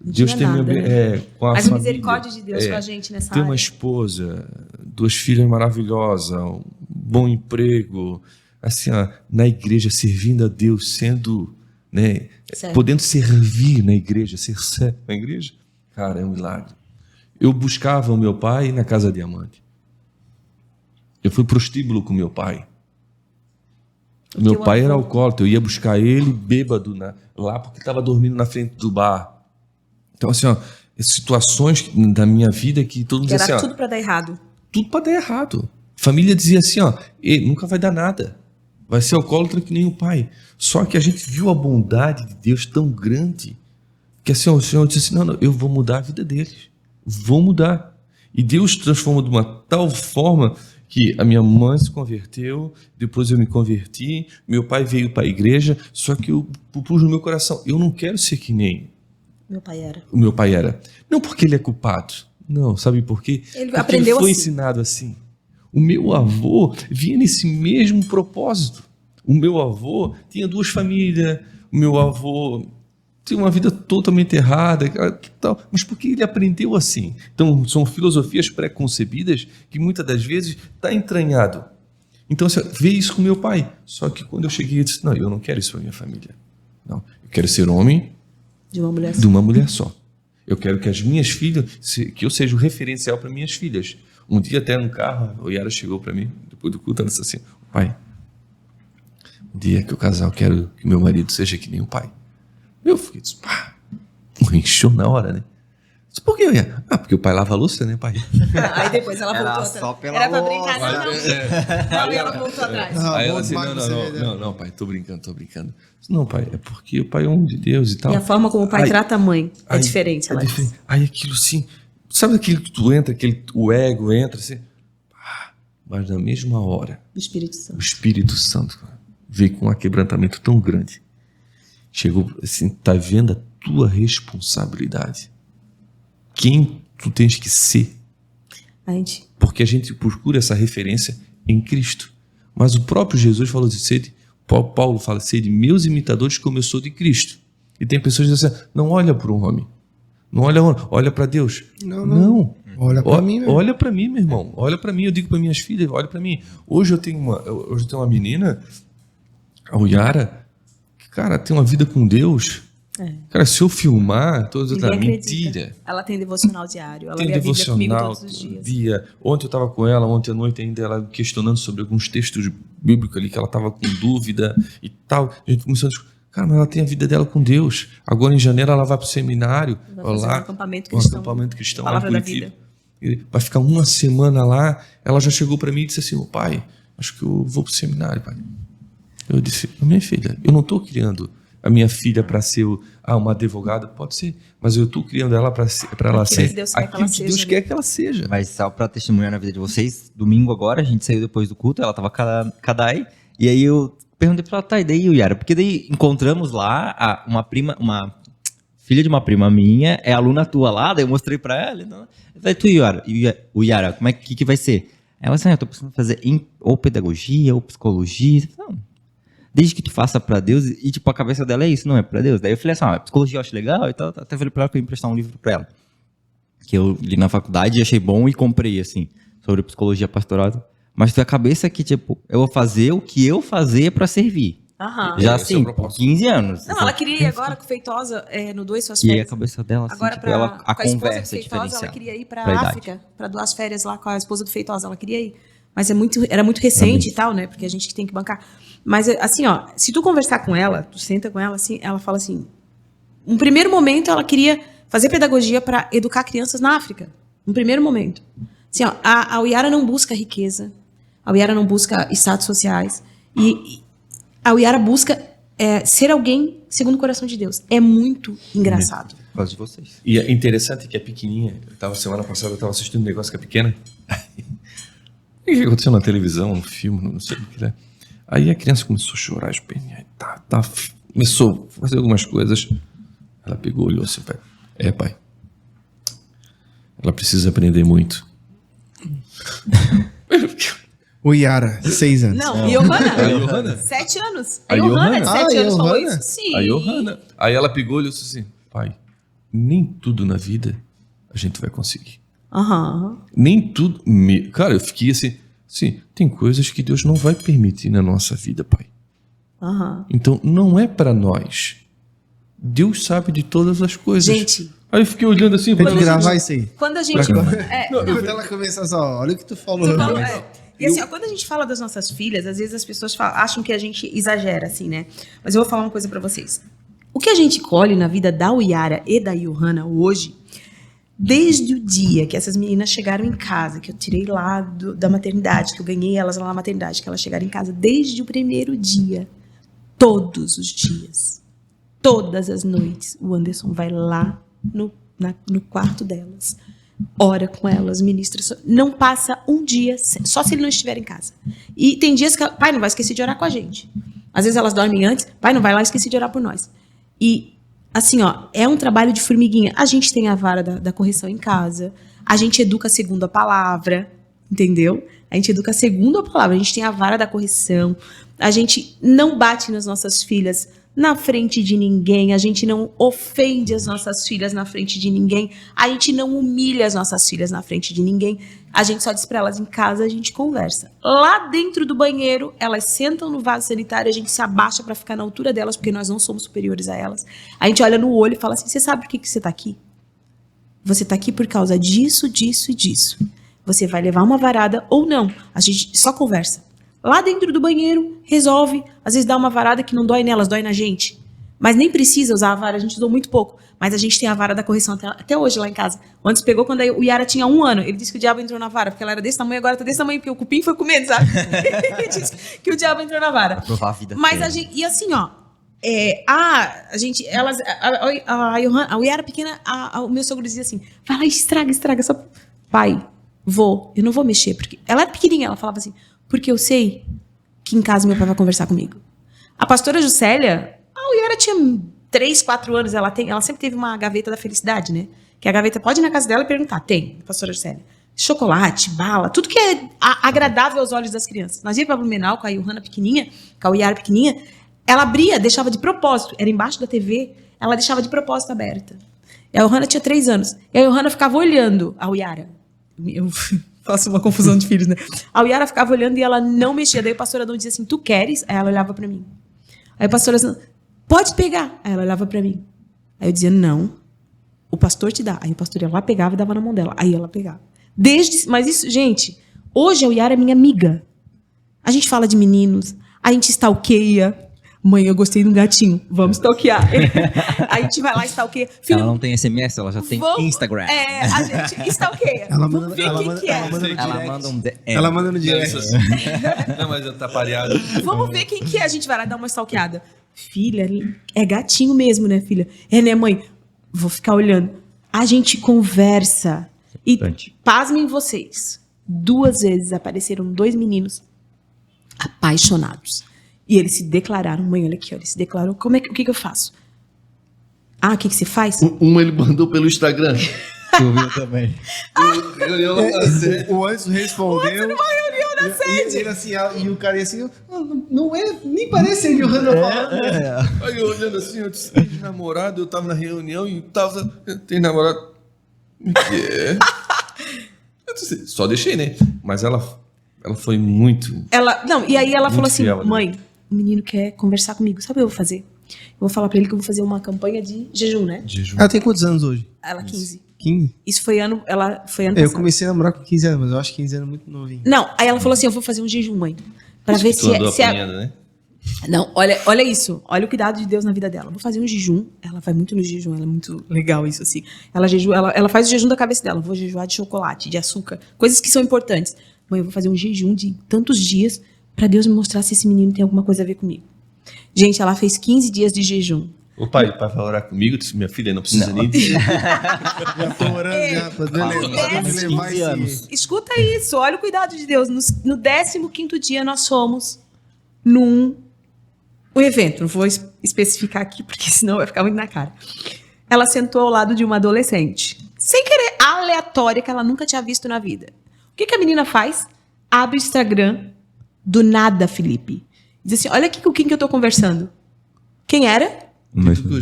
[SPEAKER 2] Deus tem
[SPEAKER 3] nada, né?
[SPEAKER 2] com a
[SPEAKER 3] Mas
[SPEAKER 2] família,
[SPEAKER 3] a misericórdia de Deus com a gente nessa
[SPEAKER 2] ter
[SPEAKER 3] área.
[SPEAKER 2] uma esposa, 2 filhas maravilhosas, um bom emprego, assim, ó, na igreja, servindo a Deus, sendo, né, podendo servir na igreja, ser servo na igreja, cara, é um milagre. Eu buscava o meu pai na Casa Diamante. Eu fui prostíbulo com meu pai. Meu pai era alcoólatra, eu ia buscar ele bêbado lá porque estava dormindo na frente do bar. Então, assim, ó, situações da minha vida que todo mundo
[SPEAKER 3] Que
[SPEAKER 2] dizia
[SPEAKER 3] era
[SPEAKER 2] assim,
[SPEAKER 3] tudo para dar errado.
[SPEAKER 2] Tudo para dar errado. Família dizia assim, ó, nunca vai dar nada. Vai ser alcoólatra que nem o pai. Só que a gente viu a bondade de Deus tão grande que assim, o Senhor disse assim, não, eu vou mudar a vida deles. Vou mudar. E Deus transformou de uma tal forma que a minha mãe se converteu, depois eu me converti, meu pai veio para a igreja, só que eu pus no meu coração, eu não quero ser que nem o meu pai era. Não porque ele é culpado. Não, sabe por quê?
[SPEAKER 3] Ele
[SPEAKER 2] porque
[SPEAKER 3] aprendeu
[SPEAKER 2] ele foi
[SPEAKER 3] assim.
[SPEAKER 2] ensinado assim. O meu avô vinha nesse mesmo propósito. O meu avô tinha 2 famílias, o meu avô tinha uma vida totalmente errada, tal, mas porque ele aprendeu assim. Então, são filosofias pré-concebidas que muitas das vezes está entranhado. Então, você vê isso com meu pai. Só que quando eu cheguei, eu disse, não, eu não quero isso para minha família. Não, eu quero ser homem
[SPEAKER 3] De uma mulher só.
[SPEAKER 2] de uma mulher só. Eu quero que as minhas filhas, que eu seja o referencial para minhas filhas. Um dia até no carro, o Yara chegou para mim, depois do culto, ela disse assim, pai, um dia que eu casar, eu quero que meu marido seja que nem o pai. Eu fiquei, pá, encheu na hora, né? Disse, por que eu ia? Ah, porque o pai lava a louça, né, pai?
[SPEAKER 3] Aí depois ela
[SPEAKER 4] Era
[SPEAKER 3] voltou
[SPEAKER 4] só
[SPEAKER 3] atrás.
[SPEAKER 4] pela
[SPEAKER 3] Era pra
[SPEAKER 4] louça.
[SPEAKER 3] brincar, não, e ela voltou atrás.
[SPEAKER 2] Aí ela
[SPEAKER 1] bom
[SPEAKER 2] disse,
[SPEAKER 1] demais você, né?
[SPEAKER 2] não, pai, tô brincando. Disse, não, pai, é porque o pai é um de Deus e tal.
[SPEAKER 3] E a forma como o pai
[SPEAKER 2] Aí-
[SPEAKER 3] trata a mãe é
[SPEAKER 2] aí-
[SPEAKER 3] diferente, ela disse.
[SPEAKER 2] Aí aquilo assim, sabe aquilo que tu entra, o ego entra assim, mas na mesma hora,
[SPEAKER 3] Do Espírito
[SPEAKER 2] o
[SPEAKER 3] Santo.
[SPEAKER 2] Espírito Santo cara, veio com um aquebrantamento tão grande. Chegou assim, tá vendo a tua responsabilidade. Quem tu tens que ser.
[SPEAKER 3] A gente...
[SPEAKER 2] Porque a gente procura essa referência em Cristo. Mas o próprio Jesus falou de sede, Paulo fala, sede meus imitadores como eu sou de Cristo. E tem pessoas que dizem assim, não olha para um homem, não olha para Deus. Não.
[SPEAKER 1] Olha pra mim, meu.
[SPEAKER 2] Olha para mim, meu irmão. Olha para mim. Eu digo para minhas filhas, olha para mim. Hoje eu tenho uma menina, a Yara, que, cara, tem uma vida com Deus. Cara, se eu filmar, toda
[SPEAKER 3] Ninguém
[SPEAKER 2] essa
[SPEAKER 3] acredita.
[SPEAKER 2] mentira.
[SPEAKER 3] Ela tem devocional diário. Ela
[SPEAKER 2] Tem
[SPEAKER 3] lê a Bíblia comigo
[SPEAKER 2] devocional,
[SPEAKER 3] todos os dias.
[SPEAKER 2] via. Ontem eu estava com ela, ontem à noite ainda, ela questionando sobre alguns textos bíblicos ali, que ela estava com dúvida e tal. A gente começou a discutir. Cara, mas ela tem a vida dela com Deus. Agora em janeiro ela vai para o seminário.
[SPEAKER 3] Vai fazer
[SPEAKER 2] lá,
[SPEAKER 3] um acampamento cristão.
[SPEAKER 2] lá em
[SPEAKER 3] Palavra da
[SPEAKER 2] Curitiba.
[SPEAKER 3] vida.
[SPEAKER 2] E vai ficar uma semana lá. Ela já chegou para mim e disse assim, pai, acho que eu vou para o seminário, pai. Eu disse, minha filha, eu não estou criando a minha filha para ser uma advogada, pode ser, mas eu estou criando ela para ela
[SPEAKER 3] Aquilo
[SPEAKER 2] ser
[SPEAKER 3] que Deus quer que
[SPEAKER 2] aquilo
[SPEAKER 3] ela
[SPEAKER 2] que
[SPEAKER 3] seja,
[SPEAKER 2] Deus
[SPEAKER 3] né?
[SPEAKER 2] quer que ela seja.
[SPEAKER 4] Mas só pra testemunhar na vida de vocês, domingo agora, a gente saiu depois do culto, ela tava com a Dai, e aí eu perguntei pra ela, tá, e daí, Yara? Porque daí encontramos lá uma filha de uma prima minha, é aluna tua lá, daí eu mostrei pra ela, então, daí tu, Yara, o Yara, como é que vai ser? Ela disse, eu tô precisando fazer ou pedagogia, ou psicologia, não. Desde que tu faça pra Deus, e tipo, a cabeça dela é isso, não é pra Deus. Daí eu falei assim, psicologia eu acho legal e tal, até falei pra ela que eu ia emprestar um livro pra ela. Que eu li na faculdade e achei bom e comprei, assim, sobre psicologia pastoral. Mas foi a cabeça que, tipo, eu vou fazer o que eu fazer pra servir.
[SPEAKER 3] Aham.
[SPEAKER 4] Já
[SPEAKER 2] esse é
[SPEAKER 4] assim,
[SPEAKER 2] o propósito.
[SPEAKER 4] 15 anos.
[SPEAKER 3] Não, ela queria ir agora com Feitosa no Dois Suas
[SPEAKER 4] E aí a
[SPEAKER 3] Férias.
[SPEAKER 4] cabeça dela, assim,
[SPEAKER 3] Agora,
[SPEAKER 4] tipo, ela, a
[SPEAKER 3] com a esposa do
[SPEAKER 4] conversa é
[SPEAKER 3] Feitosa, ela
[SPEAKER 4] diferenciada.
[SPEAKER 3] queria ir pra
[SPEAKER 4] pra idade.
[SPEAKER 3] África, pra 2 férias lá com a esposa do Feitosa. Ela queria ir. Mas era muito recente e tal, né? Porque a gente que tem que bancar. Mas, assim, se tu conversar com ela, tu senta com ela, assim, ela fala assim, um primeiro momento ela queria fazer pedagogia para educar crianças na África. Um primeiro momento. Assim, a Yara não busca riqueza, a Yara não busca status sociais, e a Yara busca ser alguém segundo o coração de Deus. É muito engraçado.
[SPEAKER 4] Por causa de vocês.
[SPEAKER 2] E é interessante que é pequenininha. Semana passada eu estava assistindo um negócio que é pequena. O que aconteceu na televisão, no filme, não sei o que é. Aí a criança começou a chorar, espernear, começou a fazer algumas coisas. Ela pegou, olhou assim, pai. Pai. Ela precisa aprender muito.
[SPEAKER 1] O Yara, 6 anos.
[SPEAKER 3] Não,
[SPEAKER 2] A Johanna?
[SPEAKER 3] 7 anos.
[SPEAKER 2] A
[SPEAKER 3] A Johanna, de
[SPEAKER 2] Johanna?
[SPEAKER 3] 7
[SPEAKER 1] Ah,
[SPEAKER 3] anos,
[SPEAKER 1] a
[SPEAKER 3] falou
[SPEAKER 1] Johanna?
[SPEAKER 3] isso? Sim.
[SPEAKER 2] A Johanna. Aí ela pegou e olhou assim, pai, nem tudo na vida a gente vai conseguir.
[SPEAKER 3] Aham.
[SPEAKER 2] Nem tudo. Cara, eu fiquei assim, tem coisas que Deus não vai permitir na nossa vida, pai.
[SPEAKER 3] Aham.
[SPEAKER 2] Então não é pra nós. Deus sabe de todas as coisas.
[SPEAKER 3] Gente,
[SPEAKER 2] Aí eu fiquei olhando assim,
[SPEAKER 1] Tem que
[SPEAKER 2] falei,
[SPEAKER 1] gravar isso aí.
[SPEAKER 3] quando a gente...
[SPEAKER 1] Quando ela começar só, olha o que tu falou.
[SPEAKER 3] E assim, quando a gente fala das nossas filhas, às vezes as pessoas acham que a gente exagera, assim, né? Mas eu vou falar uma coisa pra vocês. O que a gente colhe na vida da Yara e da Johanna hoje, desde o dia que essas meninas chegaram em casa, que eu tirei lá da maternidade, que eu ganhei elas lá na maternidade, que elas chegaram em casa, desde o primeiro dia, todos os dias, todas as noites, o Anderson vai lá no quarto delas, ora com elas, ministra, não passa um dia, só se ele não estiver em casa. E tem dias que, pai, não vai esquecer de orar com a gente. Às vezes elas dormem antes, pai, não vai lá esquecer de orar por nós. E, assim, é um trabalho de formiguinha. A gente tem a vara da correção em casa, a gente educa segundo a palavra, entendeu? A gente educa segundo a palavra, a gente tem a vara da correção, a gente não bate nas nossas filhas na frente de ninguém, a gente não ofende as nossas filhas na frente de ninguém, a gente não humilha as nossas filhas na frente de ninguém, a gente só diz pra elas, em casa a gente conversa. Lá dentro do banheiro, elas sentam no vaso sanitário, a gente se abaixa pra ficar na altura delas, porque nós não somos superiores a elas. A gente olha no olho e fala assim, você sabe por que você tá aqui? Você tá aqui por causa disso, disso e disso. Você vai levar uma varada ou não, a gente só conversa. Lá dentro do banheiro, resolve. Às vezes dá uma varada que não dói nelas, dói na gente. Mas nem precisa usar a vara, a gente usou muito pouco. Mas a gente tem a vara da correção até hoje lá em casa. Antes pegou quando o Yara tinha 1 ano. Ele disse que o diabo entrou na vara, porque ela era desse tamanho, agora tá desse tamanho, porque o cupim foi comendo, sabe? Ele disse que o diabo entrou na vara.
[SPEAKER 4] Provar a vida.
[SPEAKER 3] Mas a gente, e assim, ó, o Yara pequena, o meu sogro dizia assim, vai lá, estraga, só... Pai, eu não vou mexer, porque ela era pequenininha, ela falava assim, porque eu sei que em casa meu pai vai conversar comigo. A pastora Juscelia, o Yara tinha 3, 4 anos, ela sempre teve uma gaveta da felicidade, né? Que a gaveta pode ir na casa dela e perguntar, tem, pastora Juscelia, chocolate, bala, tudo que é agradável aos olhos das crianças. Nós íamos pra Blumenau com a Johanna pequenininha, com a Yara pequenininha, ela abria, deixava de propósito, era embaixo da TV, ela deixava de propósito aberta. E a Johanna tinha 3 anos, e a Johanna ficava olhando a Yara. Eu faço uma confusão de filhos, né? A Yara ficava olhando e ela não mexia. Daí o pastor Adão dizia assim, tu queres? Aí ela olhava pra mim. Aí o pastor Adão, pode pegar. Aí ela olhava pra mim. Aí eu dizia, não, o pastor te dá. Aí o pastor ia lá, pegava e dava na mão dela. Aí ela pegava. Mas isso, gente, hoje a Yara é minha amiga. A gente fala de meninos, a gente stalkeia. Mãe, eu gostei de um gatinho, vamos stalkear. A gente vai lá e stalkeia. Filho,
[SPEAKER 4] ela não tem SMS, ela já tem Instagram.
[SPEAKER 3] A gente stalkeia. Vamos ver quem que é.
[SPEAKER 1] Ela manda no direct.
[SPEAKER 2] Não, mas tá pareado.
[SPEAKER 3] Vamos ver quem que é. A gente vai lá dar uma stalkeada. Filha, é gatinho mesmo, né, filha? É, né, mãe? Vou ficar olhando. A gente conversa. E pasmem vocês. 2 vezes apareceram 2 meninos apaixonados. E eles se declararam, mãe, olha aqui, eles se declararam, o que eu faço? O que você faz?
[SPEAKER 2] Ele mandou pelo Instagram.
[SPEAKER 4] Eu vi também.
[SPEAKER 1] O Anderson respondeu.
[SPEAKER 3] Numa reunião da sede.
[SPEAKER 1] E ele assim, e o cara ia assim, não é, nem parece ele, o Johanna falando.
[SPEAKER 2] Aí eu olhando assim, eu disse, de namorado, eu tava na reunião e tava, tem namorado? O que é? Eu disse, só deixei, né? Mas ela foi muito...
[SPEAKER 3] E aí ela falou assim,
[SPEAKER 2] fiel,
[SPEAKER 3] mãe, o menino quer conversar comigo, sabe o que eu vou fazer? Eu vou falar pra ele que eu vou fazer uma campanha de jejum, né?
[SPEAKER 1] Ela tem quantos anos hoje?
[SPEAKER 3] Ela 15.
[SPEAKER 1] 15?
[SPEAKER 3] Isso foi ano passado.
[SPEAKER 1] Eu comecei a namorar com 15 anos, mas eu acho 15 anos muito novinho.
[SPEAKER 3] Não, aí ela falou assim, eu vou fazer um jejum, mãe. Pra ver se
[SPEAKER 2] né?
[SPEAKER 3] Não, olha isso. Olha o cuidado de Deus na vida dela. Eu vou fazer um jejum. Ela vai muito no jejum. Ela é muito legal isso, assim. Ela faz o jejum da cabeça dela. Eu vou jejuar de chocolate, de açúcar. Coisas que são importantes. Mãe, eu vou fazer um jejum de tantos dias pra Deus me mostrar se esse menino tem alguma coisa a ver comigo. Gente, ela fez 15 dias de jejum.
[SPEAKER 2] O pai vai orar comigo, disse, minha filha não precisa nem dizer.
[SPEAKER 1] Já tô orando já, pra Deus levar esse...
[SPEAKER 3] Escuta isso, olha o cuidado de Deus. No 15º dia nós fomos num evento, não vou especificar aqui, porque senão vai ficar muito na cara. Ela sentou ao lado de uma adolescente, sem querer, aleatória, que ela nunca tinha visto na vida. O que a menina faz? Abre o Instagram, do nada, Felipe. Diz assim, olha aqui com quem que eu tô conversando. Quem era?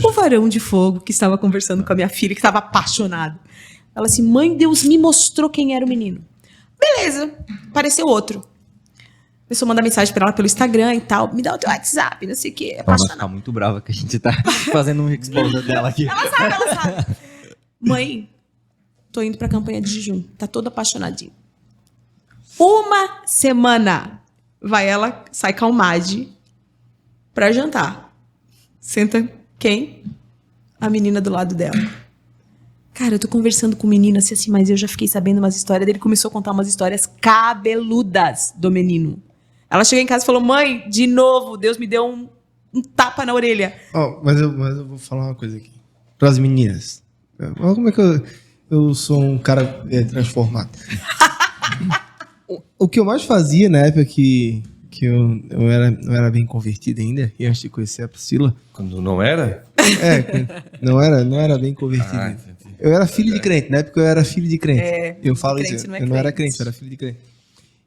[SPEAKER 3] O varão de fogo que estava conversando com a minha filha, que estava apaixonado. Ela assim, mãe, Deus me mostrou quem era o menino. Beleza, apareceu outro. Começou a mandar mensagem pra ela pelo Instagram e tal. Me dá o teu WhatsApp, não sei o quê.
[SPEAKER 4] Ela vai ficar muito brava que a gente tá fazendo um exposure dela aqui.
[SPEAKER 3] Ela sabe. Mãe, tô indo pra campanha de jejum. Tá toda apaixonadinha. 1 semana. Sai calmade pra jantar. Senta quem? A menina do lado dela. Cara, eu tô conversando com o menino assim, mas eu já fiquei sabendo umas histórias dele. Começou a contar umas histórias cabeludas do menino. Ela chegou em casa e falou, mãe, de novo, Deus me deu um tapa na orelha.
[SPEAKER 1] Mas eu vou falar uma coisa aqui. Para as meninas. Olha como é que eu sou um cara transformado. O que eu mais fazia na época que eu era bem convertido ainda, e antes de conhecer a Priscila.
[SPEAKER 2] Quando não era?
[SPEAKER 1] Não era bem convertido. Eu era filho de crente, na época eu era filho de crente. Eu falo isso, eu não era crente, eu era filho de crente.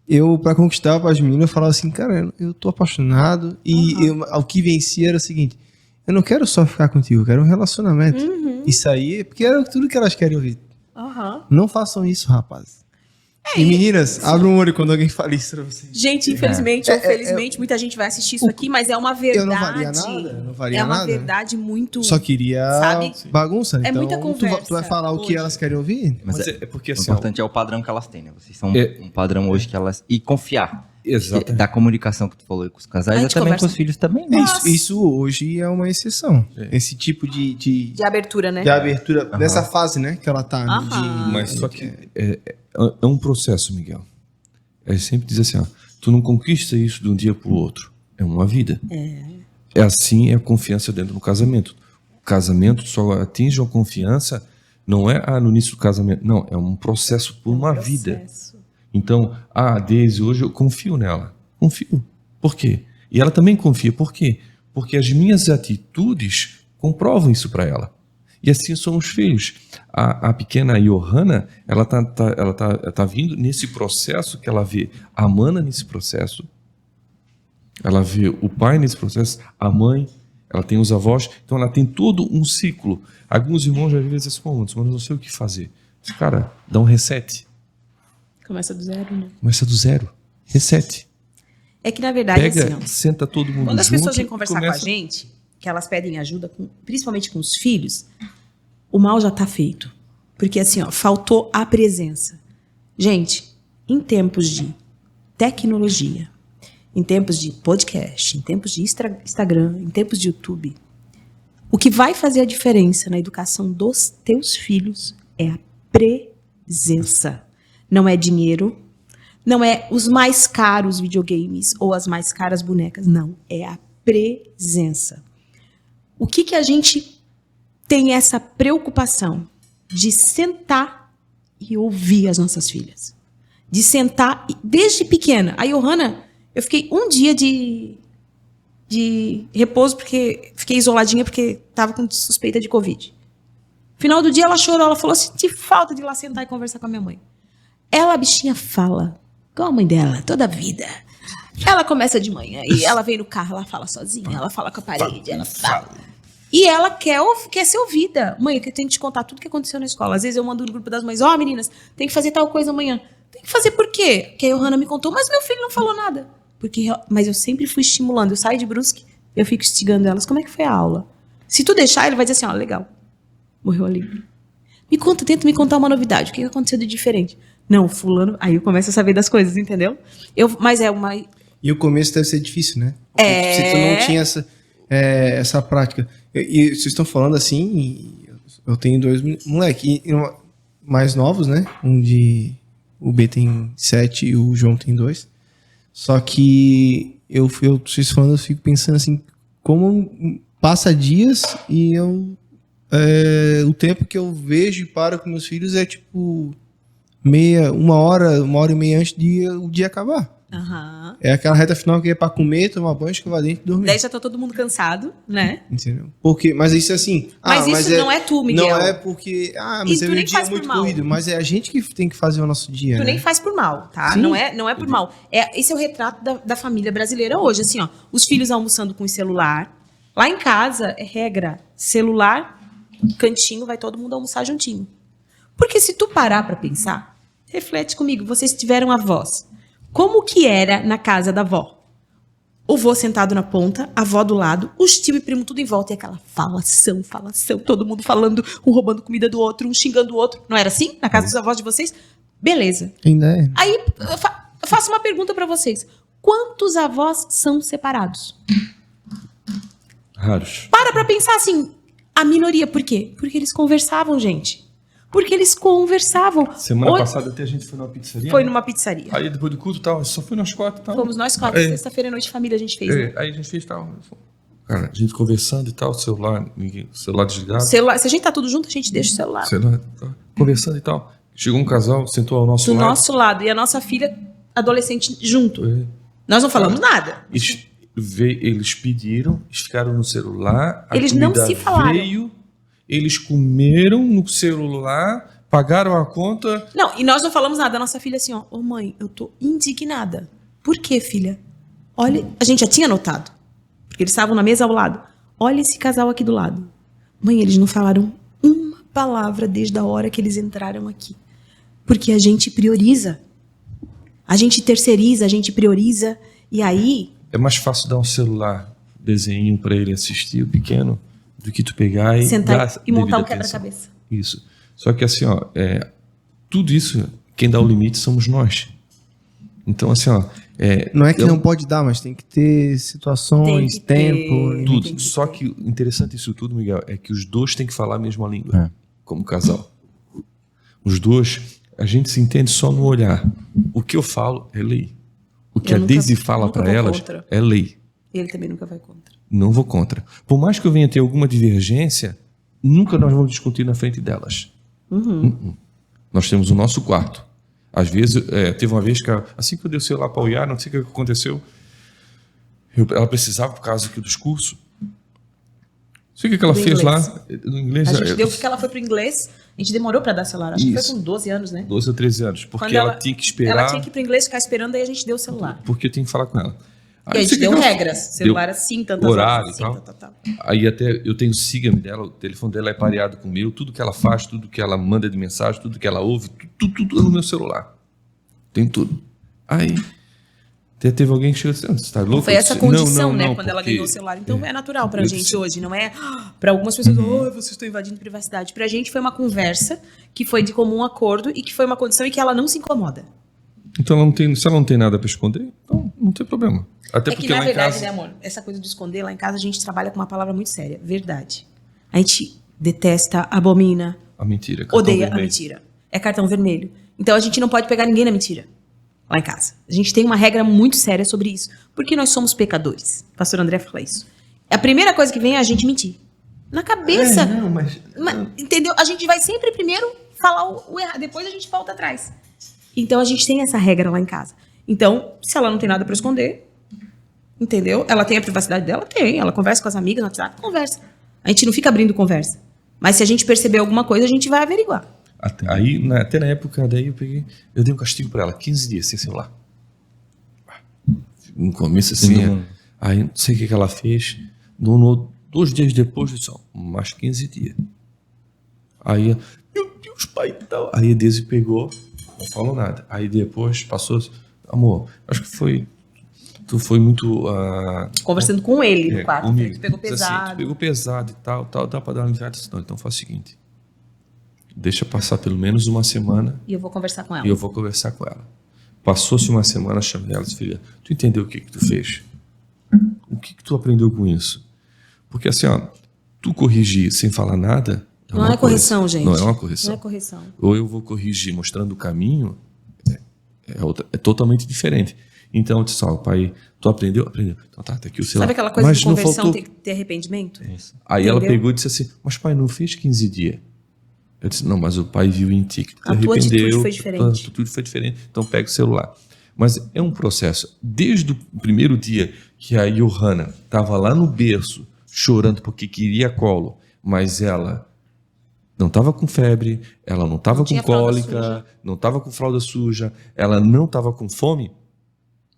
[SPEAKER 1] Eu, pra conquistar as meninas, eu falava assim, cara, eu tô apaixonado, e o que vencia era o seguinte, eu não quero só ficar contigo, eu quero um relacionamento. Isso aí, porque era tudo que elas querem ouvir. Não façam isso, rapazes. E meninas, abram um olho quando alguém fala isso pra vocês.
[SPEAKER 3] Gente, infelizmente ou felizmente, muita gente vai assistir isso aqui, mas é uma verdade.
[SPEAKER 1] Eu não valia nada, não valia
[SPEAKER 3] nada. É uma
[SPEAKER 1] nada.
[SPEAKER 3] verdade muito...
[SPEAKER 1] Só queria bagunça.
[SPEAKER 3] É
[SPEAKER 1] então,
[SPEAKER 3] muita conversa.
[SPEAKER 1] Tu vai falar o que elas querem ouvir?
[SPEAKER 2] Mas é porque assim,
[SPEAKER 4] o importante é o padrão que elas têm, né? Vocês são um padrão hoje que elas... E confiar.
[SPEAKER 2] Exatamente.
[SPEAKER 4] Da comunicação que tu falou com os
[SPEAKER 3] A
[SPEAKER 4] casais,
[SPEAKER 3] gente
[SPEAKER 4] também
[SPEAKER 3] conversa.
[SPEAKER 4] com os filhos também. Né?
[SPEAKER 1] Isso hoje é uma exceção. Esse tipo de
[SPEAKER 3] abertura, né?
[SPEAKER 1] abertura, nessa fase, né, que ela tá.
[SPEAKER 3] Aham.
[SPEAKER 2] Mas só que é um processo, Miguel. É sempre dizer assim, ó, tu não conquista isso de um dia pro outro. É uma vida. É assim a confiança dentro do casamento. O casamento só atinge a confiança, não é no início do casamento. Não, é um processo por uma vida. Então, a Deise, hoje eu confio nela. Confio. Por quê? E ela também confia. Por quê? Porque as minhas atitudes comprovam isso para ela. E assim são os filhos. A pequena Johanna, ela tá vindo nesse processo que ela vê a Mana nesse processo. Ela vê o pai nesse processo, a mãe, ela tem os avós. Então ela tem todo um ciclo. Alguns irmãos às vezes dizem, mas eu não sei o que fazer. Mas, cara, dá um reset.
[SPEAKER 3] Começa do zero, né?
[SPEAKER 2] Começa do zero. Reset.
[SPEAKER 3] É que, na verdade,
[SPEAKER 2] Pega,
[SPEAKER 3] assim, ó,
[SPEAKER 2] senta todo mundo
[SPEAKER 3] quando as
[SPEAKER 2] junto.
[SPEAKER 3] pessoas vêm conversar com a gente, que elas pedem ajuda, principalmente com os filhos, o mal já está feito. Porque, assim, ó, faltou a presença. Gente, em tempos de tecnologia, em tempos de podcast, em tempos de Instagram, em tempos de YouTube, o que vai fazer a diferença na educação dos teus filhos é a presença. Não é dinheiro, não é os mais caros videogames ou as mais caras bonecas. Não, é a presença. O que a gente tem essa preocupação de sentar e ouvir as nossas filhas? De sentar, desde pequena. A Johanna, eu fiquei um dia de repouso, porque fiquei isoladinha porque estava com suspeita de Covid. Final do dia ela chorou, ela falou, senti falta de ir lá sentar e conversar com a minha mãe. Ela, a bichinha, fala, igual a mãe dela, toda a vida. Ela começa de manhã e ela vem no carro, ela fala sozinha, ela fala com a parede, ela fala. E ela quer ser ouvida. Mãe, eu tenho que te contar tudo que aconteceu na escola. Às vezes eu mando no grupo das mães, meninas, tem que fazer tal coisa amanhã. Tem que fazer por quê? Porque a Johanna me contou, mas meu filho não falou nada. Mas eu sempre fui estimulando. Eu saio de Brusque, eu fico instigando elas. Como é que foi a aula? Se tu deixar, ele vai dizer assim, legal. Morreu ali. Tenta me contar uma novidade. O que aconteceu de diferente? Não, fulano... Aí eu começo a saber das coisas, entendeu? Mas é uma...
[SPEAKER 1] E o começo deve ser difícil, né? Se tu não tinha essa prática. E vocês estão falando assim, eu tenho 2 moleques mais novos, né? O B tem 7 e o João tem 2. Só que vocês falando, eu fico pensando assim, como passa dias e o tempo que eu vejo e paro com meus filhos é tipo uma hora e meia antes de o dia acabar.
[SPEAKER 3] Uhum.
[SPEAKER 1] É aquela reta final que é pra comer, tomar banho, escovar dentro e dormir.
[SPEAKER 3] Daí já tá todo mundo cansado, né?
[SPEAKER 1] Entendeu? Mas isso assim...
[SPEAKER 3] Mas isso não é tu, Miguel.
[SPEAKER 1] Não é porque... mas o dia é muito corrido. Mas é a gente que tem que fazer o nosso dia,
[SPEAKER 3] Tu
[SPEAKER 1] né?
[SPEAKER 3] nem faz por mal, tá?
[SPEAKER 1] Sim.
[SPEAKER 3] Não é por mal. Esse é o retrato da família brasileira hoje. Assim, ó, os filhos almoçando com o celular. Lá em casa, é regra. Celular, cantinho, vai todo mundo almoçar juntinho. Porque se tu parar pra pensar, reflete comigo, vocês tiveram avós. Como que era na casa da avó? O vô sentado na ponta, a avó do lado, os tio e primo tudo em volta. E aquela falação, todo mundo falando, um roubando comida do outro, um xingando o outro. Não era assim? Na casa dos avós de vocês? Beleza.
[SPEAKER 1] Ainda é.
[SPEAKER 3] Aí, eu faço uma pergunta pra vocês. Quantos avós são separados?
[SPEAKER 2] Raros.
[SPEAKER 3] Pra pensar assim, a minoria. Por quê? Porque eles conversavam, gente. Porque eles conversavam.
[SPEAKER 2] Semana passada até a gente foi numa pizzaria.
[SPEAKER 3] Foi numa pizzaria.
[SPEAKER 2] Aí depois do culto e tal, só foi nós 4 e tal.
[SPEAKER 3] Fomos nós 4, sexta-feira à noite, família, a gente fez. Né?
[SPEAKER 2] Aí a gente fez tal. Cara, a gente conversando e tal, celular desligado.
[SPEAKER 3] Se a gente tá tudo junto, a gente deixa o celular.
[SPEAKER 2] Conversando e tal. Chegou um casal, sentou ao nosso lado.
[SPEAKER 3] Do nosso lado. E a nossa filha adolescente junto. Nós não falamos nada.
[SPEAKER 2] Eles pediram, eles ficaram no celular.
[SPEAKER 3] Eles não se falaram.
[SPEAKER 2] Eles comeram no celular, pagaram a conta.
[SPEAKER 3] Não, e nós não falamos nada. A nossa filha assim, ó, mãe, eu tô indignada. Por quê, filha? Olha, a gente já tinha notado. Porque eles estavam na mesa ao lado. Olha esse casal aqui do lado. Mãe, eles não falaram uma palavra desde a hora que eles entraram aqui. Porque a gente prioriza. A gente terceiriza, a gente prioriza. E aí...
[SPEAKER 2] É mais fácil dar um celular, desenho pra ele assistir, o pequeno, do que tu pegar e
[SPEAKER 3] sentar e montar um quebra-cabeça.
[SPEAKER 2] Isso. Só que assim, ó, tudo isso, quem dá o limite somos nós. Então, assim, ó,
[SPEAKER 1] Não é que não pode dar, mas tem que ter situações, tempo.
[SPEAKER 2] Tudo. Só que o interessante disso tudo, Miguel, é que os dois têm que falar a mesma língua, como casal. Os dois, a gente se entende só no olhar. O que eu falo é lei. O que a Daisy fala para elas é lei.
[SPEAKER 3] Ele também nunca vai contra.
[SPEAKER 2] Não vou contra. Por mais que eu venha ter alguma divergência, nunca nós vamos discutir na frente delas. Nós temos o nosso quarto. Às vezes, teve uma vez que, assim que eu dei o celular para o Iara, não sei o que aconteceu, ela precisava, por causa dos cursos. Não sei o que ela fez lá no inglês.
[SPEAKER 3] A gente deu porque ela foi pro inglês, a gente demorou para dar celular. Acho que foi com 12 anos, né?
[SPEAKER 2] 12 ou 13 anos. Porque ela tinha que esperar.
[SPEAKER 3] Ela tinha que ir pro inglês, ficar esperando, aí a gente deu o celular.
[SPEAKER 2] Porque eu tinha que falar com ela.
[SPEAKER 3] E a gente deu regras. Celular assim, tantas
[SPEAKER 2] horário
[SPEAKER 3] horas assim,
[SPEAKER 2] e tal. Aí até eu tenho o Sigam dela, o telefone dela é pareado com o meu, tudo que ela faz, tudo que ela manda de mensagem, tudo que ela ouve, tudo no meu celular. Tem tudo. Aí até teve alguém que chegou e disse, você tá louco?
[SPEAKER 3] Foi essa condição, né? Quando
[SPEAKER 2] porque
[SPEAKER 3] ela ganhou o celular. Então é natural pra gente hoje, não é? Pra algumas pessoas, vocês estão invadindo privacidade. Pra gente foi uma conversa que foi de comum acordo e que foi uma condição em que ela não se incomoda.
[SPEAKER 2] Então se ela não tem nada pra esconder, então não tem problema. Até porque
[SPEAKER 3] que, na
[SPEAKER 2] lá
[SPEAKER 3] verdade,
[SPEAKER 2] em casa...
[SPEAKER 3] né, amor? Essa coisa de esconder, lá em casa a gente trabalha com uma palavra muito séria. Verdade. A gente detesta, abomina,
[SPEAKER 2] A mentira.
[SPEAKER 3] odeia a mentira. É cartão vermelho. Então a gente não pode pegar ninguém na mentira lá em casa. A gente tem uma regra muito séria sobre isso. Porque nós somos pecadores. O pastor André fala isso. A primeira coisa que vem é a gente mentir. Na cabeça. Entendeu? A gente vai sempre primeiro falar o errado. Depois a gente volta atrás. Então a gente tem essa regra lá em casa. Então, se ela não tem nada pra esconder, entendeu? Ela tem a privacidade dela? Tem. Ela conversa com as amigas no WhatsApp? Conversa. A gente não fica abrindo conversa. Mas se a gente perceber alguma coisa, a gente vai averiguar.
[SPEAKER 2] Até na época, daí eu dei um castigo pra ela, 15 dias sem celular. No começo assim, aí não sei o que ela fez, 2 dias depois, eu disse, mais 15 dias. Aí, meu Deus, pai e tal. Aí a Daisy pegou, não falou nada. Aí depois passou, amor, acho que tu foi muito...
[SPEAKER 3] Conversando com ele no quarto,
[SPEAKER 2] comigo.
[SPEAKER 3] tu pegou pesado.
[SPEAKER 2] Assim, tu pegou pesado e tal, dá pra dar uma aliviada? Não, então faz o seguinte, deixa passar pelo menos uma semana.
[SPEAKER 3] E eu vou conversar com ela.
[SPEAKER 2] E eu vou conversar com ela. Passou-se uma semana, chamei ela e disse, filha, tu entendeu o que tu fez? O que tu aprendeu com isso? Porque assim, tu corrigir sem falar nada...
[SPEAKER 3] Não é correção, gente.
[SPEAKER 2] Não é uma correção.
[SPEAKER 3] Não é correção.
[SPEAKER 2] Ou eu vou corrigir mostrando o caminho, é totalmente diferente. Então, eu disse, pai, tu aprendeu? Aprendeu. Então tá aqui o celular.
[SPEAKER 3] Sabe aquela coisa
[SPEAKER 2] mas
[SPEAKER 3] de conversão
[SPEAKER 2] faltou...
[SPEAKER 3] tem que ter arrependimento?
[SPEAKER 2] Isso. Aí ela pegou e disse assim, mas pai, não fez 15 dias. Eu disse, não, mas o pai viu em ti que tu arrependeu.
[SPEAKER 3] A tua atitude foi diferente.
[SPEAKER 2] A tua atitude foi diferente, então pega o celular. Mas é um processo. Desde o primeiro dia que a Johanna estava lá no berço, chorando porque queria colo, mas ela não estava com febre, ela não estava com cólica, não estava com fralda suja, ela não estava com fome,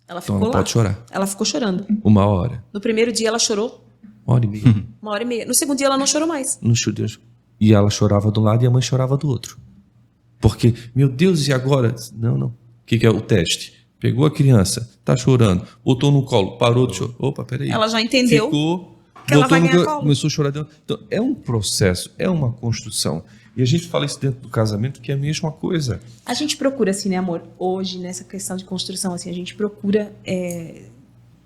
[SPEAKER 3] ela
[SPEAKER 2] então ela pode chorar.
[SPEAKER 3] Ela ficou chorando.
[SPEAKER 2] 1 hora.
[SPEAKER 3] No primeiro dia ela chorou.
[SPEAKER 2] 1h30.
[SPEAKER 3] 1h30. No segundo dia ela não chorou mais.
[SPEAKER 2] No chorou. E ela chorava de um lado e a mãe chorava do outro. Porque, meu Deus, e agora? Não. O que é o teste? Pegou a criança, tá chorando, botou no colo, parou de chorar. Opa, peraí.
[SPEAKER 3] Ela já entendeu.
[SPEAKER 2] Ficou,
[SPEAKER 3] que ela vai ganhar colo.
[SPEAKER 2] Começou a chorar. Então, é um processo, é uma construção. E a gente fala isso dentro do casamento, que é a mesma coisa.
[SPEAKER 3] A gente procura, assim, né, amor? Hoje, nessa questão de construção, assim, a gente procura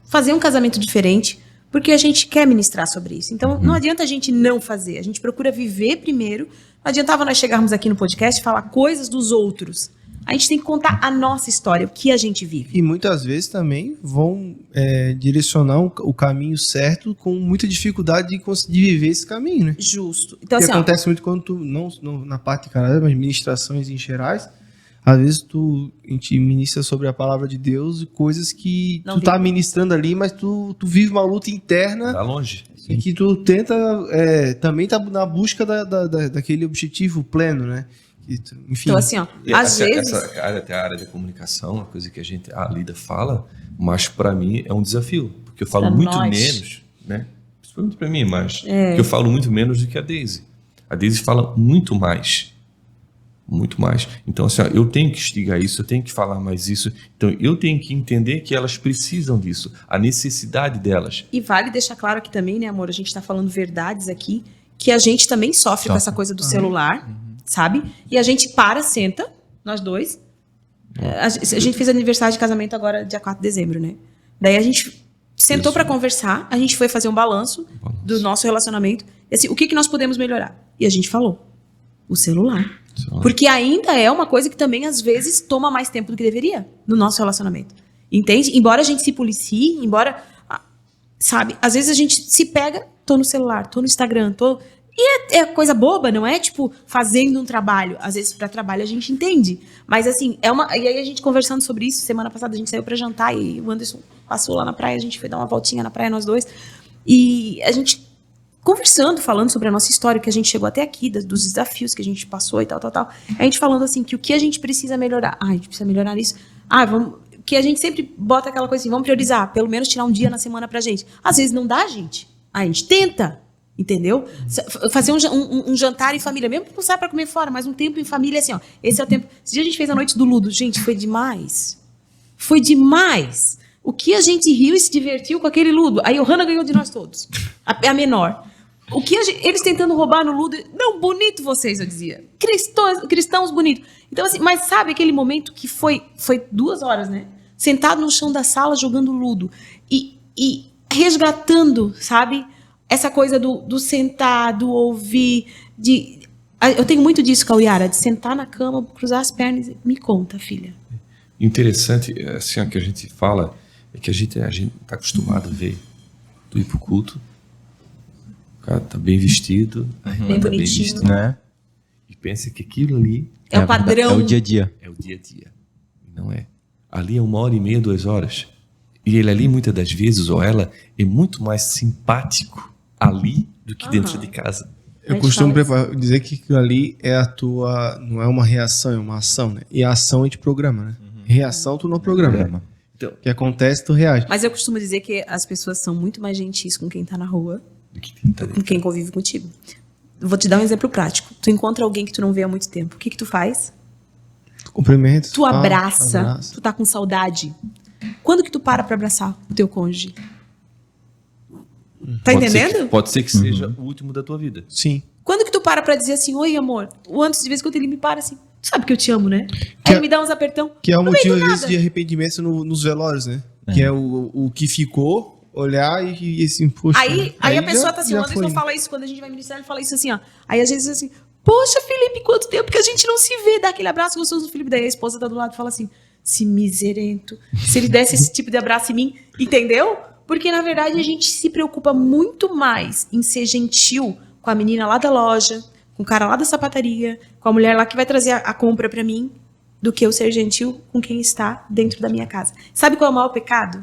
[SPEAKER 3] fazer um casamento diferente, porque a gente quer ministrar sobre isso. Então, não adianta a gente não fazer. A gente procura viver primeiro. Não adiantava nós chegarmos aqui no podcast e falar coisas dos outros. A gente tem que contar a nossa história, o que a gente vive.
[SPEAKER 1] E muitas vezes também vão direcionar o caminho certo com muita dificuldade de conseguir viver esse caminho, né?
[SPEAKER 3] Justo. Então,
[SPEAKER 1] que
[SPEAKER 3] assim,
[SPEAKER 1] acontece muito quando tu, não na parte de Canadá, mas ministrações em gerais, às vezes a gente ministra sobre a palavra de Deus e coisas que tu tá ministrando ali, mas tu vive uma luta interna.
[SPEAKER 2] Tá longe.
[SPEAKER 1] E que tu tenta também tá na busca daquele objetivo pleno, né? Enfim.
[SPEAKER 3] Então, assim, às vezes...
[SPEAKER 2] Até a área da comunicação, uma coisa que a Lida fala, mas para mim é um desafio, porque eu falo muito menos, né? Principalmente para mim, mas eu falo muito menos do que a Daisy. A Daisy fala muito mais. Muito mais. Então, assim, eu tenho que instigar isso, eu tenho que falar mais isso. Então, eu tenho que entender que elas precisam disso, a necessidade delas.
[SPEAKER 3] E vale deixar claro aqui também, né, amor? A gente está falando verdades aqui, que a gente também sofre com essa coisa do celular, sabe? E a gente senta, nós dois, A gente fez aniversário de casamento agora, dia 4 de dezembro, né? Daí a gente sentou para conversar, a gente foi fazer um balanço do nosso relacionamento. E assim, o que nós podemos melhorar? E a gente falou, o celular. Porque ainda é uma coisa que também, às vezes, toma mais tempo do que deveria no nosso relacionamento. Entende? Embora a gente se policie, embora... Sabe? Às vezes a gente se pega, tô no celular, tô no Instagram, tô... E é coisa boba, não é? Tipo, fazendo um trabalho. Às vezes, para trabalho, a gente entende. Mas, assim, E aí, a gente conversando sobre isso, semana passada, a gente saiu para jantar e o Anderson passou lá na praia, a gente foi dar uma voltinha na praia, nós dois. E a gente conversando, falando sobre a nossa história, que a gente chegou até aqui, dos desafios que a gente passou e tal. A gente falando, assim, que o que a gente precisa melhorar. A gente precisa melhorar isso. Que a gente sempre bota aquela coisa assim, vamos priorizar, pelo menos tirar um dia na semana pra gente. Às vezes não dá, gente. A gente tenta. Entendeu? Fazer um jantar em família, mesmo que não saia pra comer fora, mas um tempo em família, assim, ó. Esse é o tempo. Esse dia a gente fez a noite do Ludo. Gente, foi demais. Foi demais. O que a gente riu e se divertiu com aquele Ludo. A Johanna ganhou de nós todos. A menor. O que eles tentando roubar no Ludo. Não, bonito vocês, eu dizia. Cristãos bonitos. Então, assim, mas sabe aquele momento que foi 2 horas, né? Sentado no chão da sala jogando Ludo. E resgatando, sabe? Essa coisa do sentar, do ouvir, eu tenho muito disso, Cauiara, de sentar na cama, cruzar as pernas e me conta, filha.
[SPEAKER 2] Interessante, assim, o que a gente fala é que a gente está acostumado a ver tu ir pro culto, o cara tá bem vestido, a irmã
[SPEAKER 3] bem
[SPEAKER 2] tá bem
[SPEAKER 3] bonitinho,
[SPEAKER 2] vestida,
[SPEAKER 4] Né?
[SPEAKER 2] e pensa que aquilo ali
[SPEAKER 3] É o padrão.
[SPEAKER 4] É o dia a dia.
[SPEAKER 2] é o dia a dia. Não é. Ali é 1h30, 2 horas. E ele ali, muitas das vezes, ou ela, é muito mais simpático ali do que dentro de casa.
[SPEAKER 1] Eu costumo dizer que aquilo ali é não é uma reação, é uma ação, né? E a ação a gente programa, né? Reação tu não programa.
[SPEAKER 2] Então,
[SPEAKER 1] O que acontece, tu reage.
[SPEAKER 3] Mas eu costumo dizer que as pessoas são muito mais gentis com quem tá na rua
[SPEAKER 2] do que tá
[SPEAKER 3] com
[SPEAKER 2] dentro.
[SPEAKER 3] quem convive contigo. Vou te dar um exemplo prático. Tu encontra alguém que tu não vê há muito tempo. O que tu faz?
[SPEAKER 1] Tu cumprimenta.
[SPEAKER 3] Tu abraça. Tu tá com saudade. Quando que tu para pra abraçar o teu cônjuge? Tá entendendo?
[SPEAKER 2] Pode ser que seja o último da tua vida.
[SPEAKER 1] Sim.
[SPEAKER 3] Quando que tu para pra dizer assim, oi, amor? O antes de vez em quando ele me para assim, tu sabe que eu te amo, né? Aí ele me dá uns apertão.
[SPEAKER 1] Que é o
[SPEAKER 3] No meio
[SPEAKER 1] motivo,
[SPEAKER 3] do
[SPEAKER 1] às vezes,
[SPEAKER 3] nada.
[SPEAKER 1] de arrependimento nos velórios, né? Que é o que ficou, olhar e assim, poxa.
[SPEAKER 3] Aí a pessoa tá assim, o Anderson fala isso, quando a gente vai ministrar, ele fala isso assim, ó. Aí às vezes assim, poxa, Felipe, quanto tempo que a gente não se vê, dá aquele abraço gostoso do Felipe. Daí a esposa tá do lado e fala assim, se miserento, se ele desse esse tipo de abraço em mim, entendeu? Porque na verdade a gente se preocupa muito mais em ser gentil com a menina lá da loja, com o cara lá da sapataria, com a mulher lá que vai trazer a compra pra mim, do que eu ser gentil com quem está dentro da minha casa. Sabe qual é o maior pecado?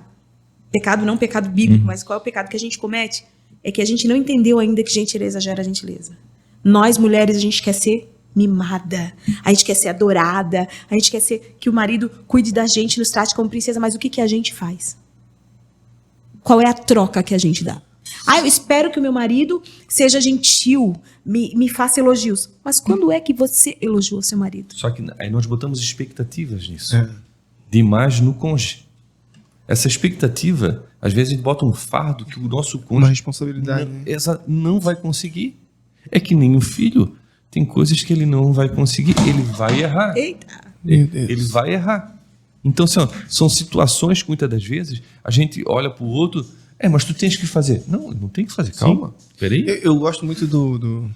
[SPEAKER 3] Pecado, não pecado bíblico, mas qual é o pecado que a gente comete? É que a gente não entendeu ainda que gentileza gera gentileza. Nós, mulheres, a gente quer ser mimada, a gente quer ser adorada, a gente quer ser que o marido cuide da gente, nos trate como princesa, mas o que a gente faz? Qual é a troca que a gente dá? Eu espero que o meu marido seja gentil, me faça elogios. Mas quando é que você elogiou seu marido?
[SPEAKER 2] Só que aí nós botamos expectativas nisso. Demais no cônjuge. Essa expectativa, às vezes a gente bota um fardo que o nosso
[SPEAKER 1] Uma
[SPEAKER 2] cônjuge
[SPEAKER 1] responsabilidade, né?
[SPEAKER 2] não vai conseguir. É que nem o filho. Tem coisas que ele não vai conseguir. Ele vai errar.
[SPEAKER 3] Eita!
[SPEAKER 1] Meu Deus.
[SPEAKER 2] Ele vai errar. Então, são situações que muitas das vezes a gente olha para o outro, mas tu tens que fazer. Não tem que fazer, calma. Peraí.
[SPEAKER 1] Eu gosto muito eu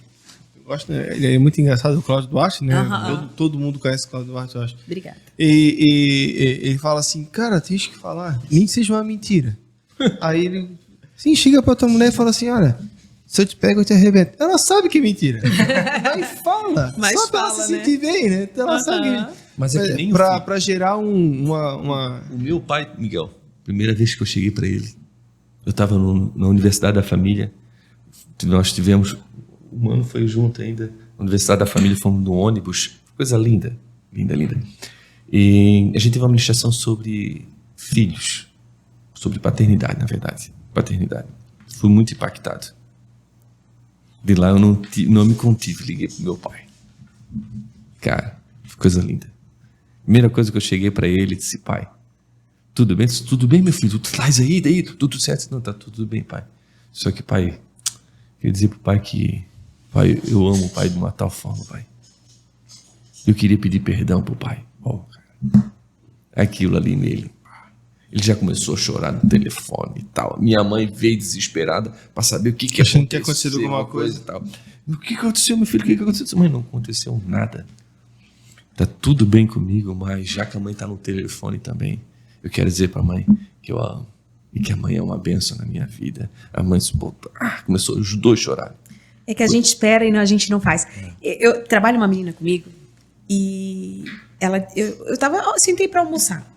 [SPEAKER 1] gosto, né? Ele é muito engraçado, o Cláudio Duarte, né?
[SPEAKER 3] Aham.
[SPEAKER 1] Todo mundo conhece o Cláudio Duarte, eu acho.
[SPEAKER 3] Obrigada.
[SPEAKER 1] E ele fala assim, cara, tens que falar, nem que seja uma mentira. Aí ele, sim, chega pra tua mulher e fala assim, olha, se eu te pego, eu te arrebento. Ela sabe que é mentira. Aí fala.
[SPEAKER 3] Mas
[SPEAKER 1] só pra ela
[SPEAKER 3] fala,
[SPEAKER 1] se
[SPEAKER 3] né?
[SPEAKER 1] sentir bem, né? Então ela sabe que...
[SPEAKER 2] Mas é que nem
[SPEAKER 1] pra gerar uma...
[SPEAKER 2] O meu pai, Miguel, primeira vez que eu cheguei para ele, eu estava na Universidade da Família, nós tivemos, um ano foi junto ainda, na Universidade da Família, fomos no ônibus, coisa linda, linda, linda. E a gente teve uma ministração sobre filhos, sobre paternidade, na verdade, paternidade. Fui muito impactado. De lá eu não me contive, liguei pro meu pai. Cara, coisa linda. Primeira coisa que eu cheguei para ele, disse, pai, tudo bem? Disse, tudo bem, meu filho? Tu faz aí, daí, tudo certo? Não, tá tudo bem, pai. Só que, pai, queria dizer pro pai que, pai, eu amo o pai de uma tal forma, pai. Eu queria pedir perdão pro pai. Cara. aquilo ali nele. Ele já começou a chorar no telefone e tal. Minha mãe veio desesperada para saber o que aconteceu.
[SPEAKER 1] Achando que tinha acontecido alguma coisa
[SPEAKER 2] e tal. O que aconteceu, meu filho? O que aconteceu? Mãe, não aconteceu nada. Tá tudo bem comigo, mas já que a mãe tá no telefone também, eu quero dizer para a mãe que eu amo e que a mãe é uma bênção na minha vida. A mãe começou os dois a chorar.
[SPEAKER 3] É que a gente espera e a gente não faz. Eu trabalho uma menina comigo e eu sentei para almoçar.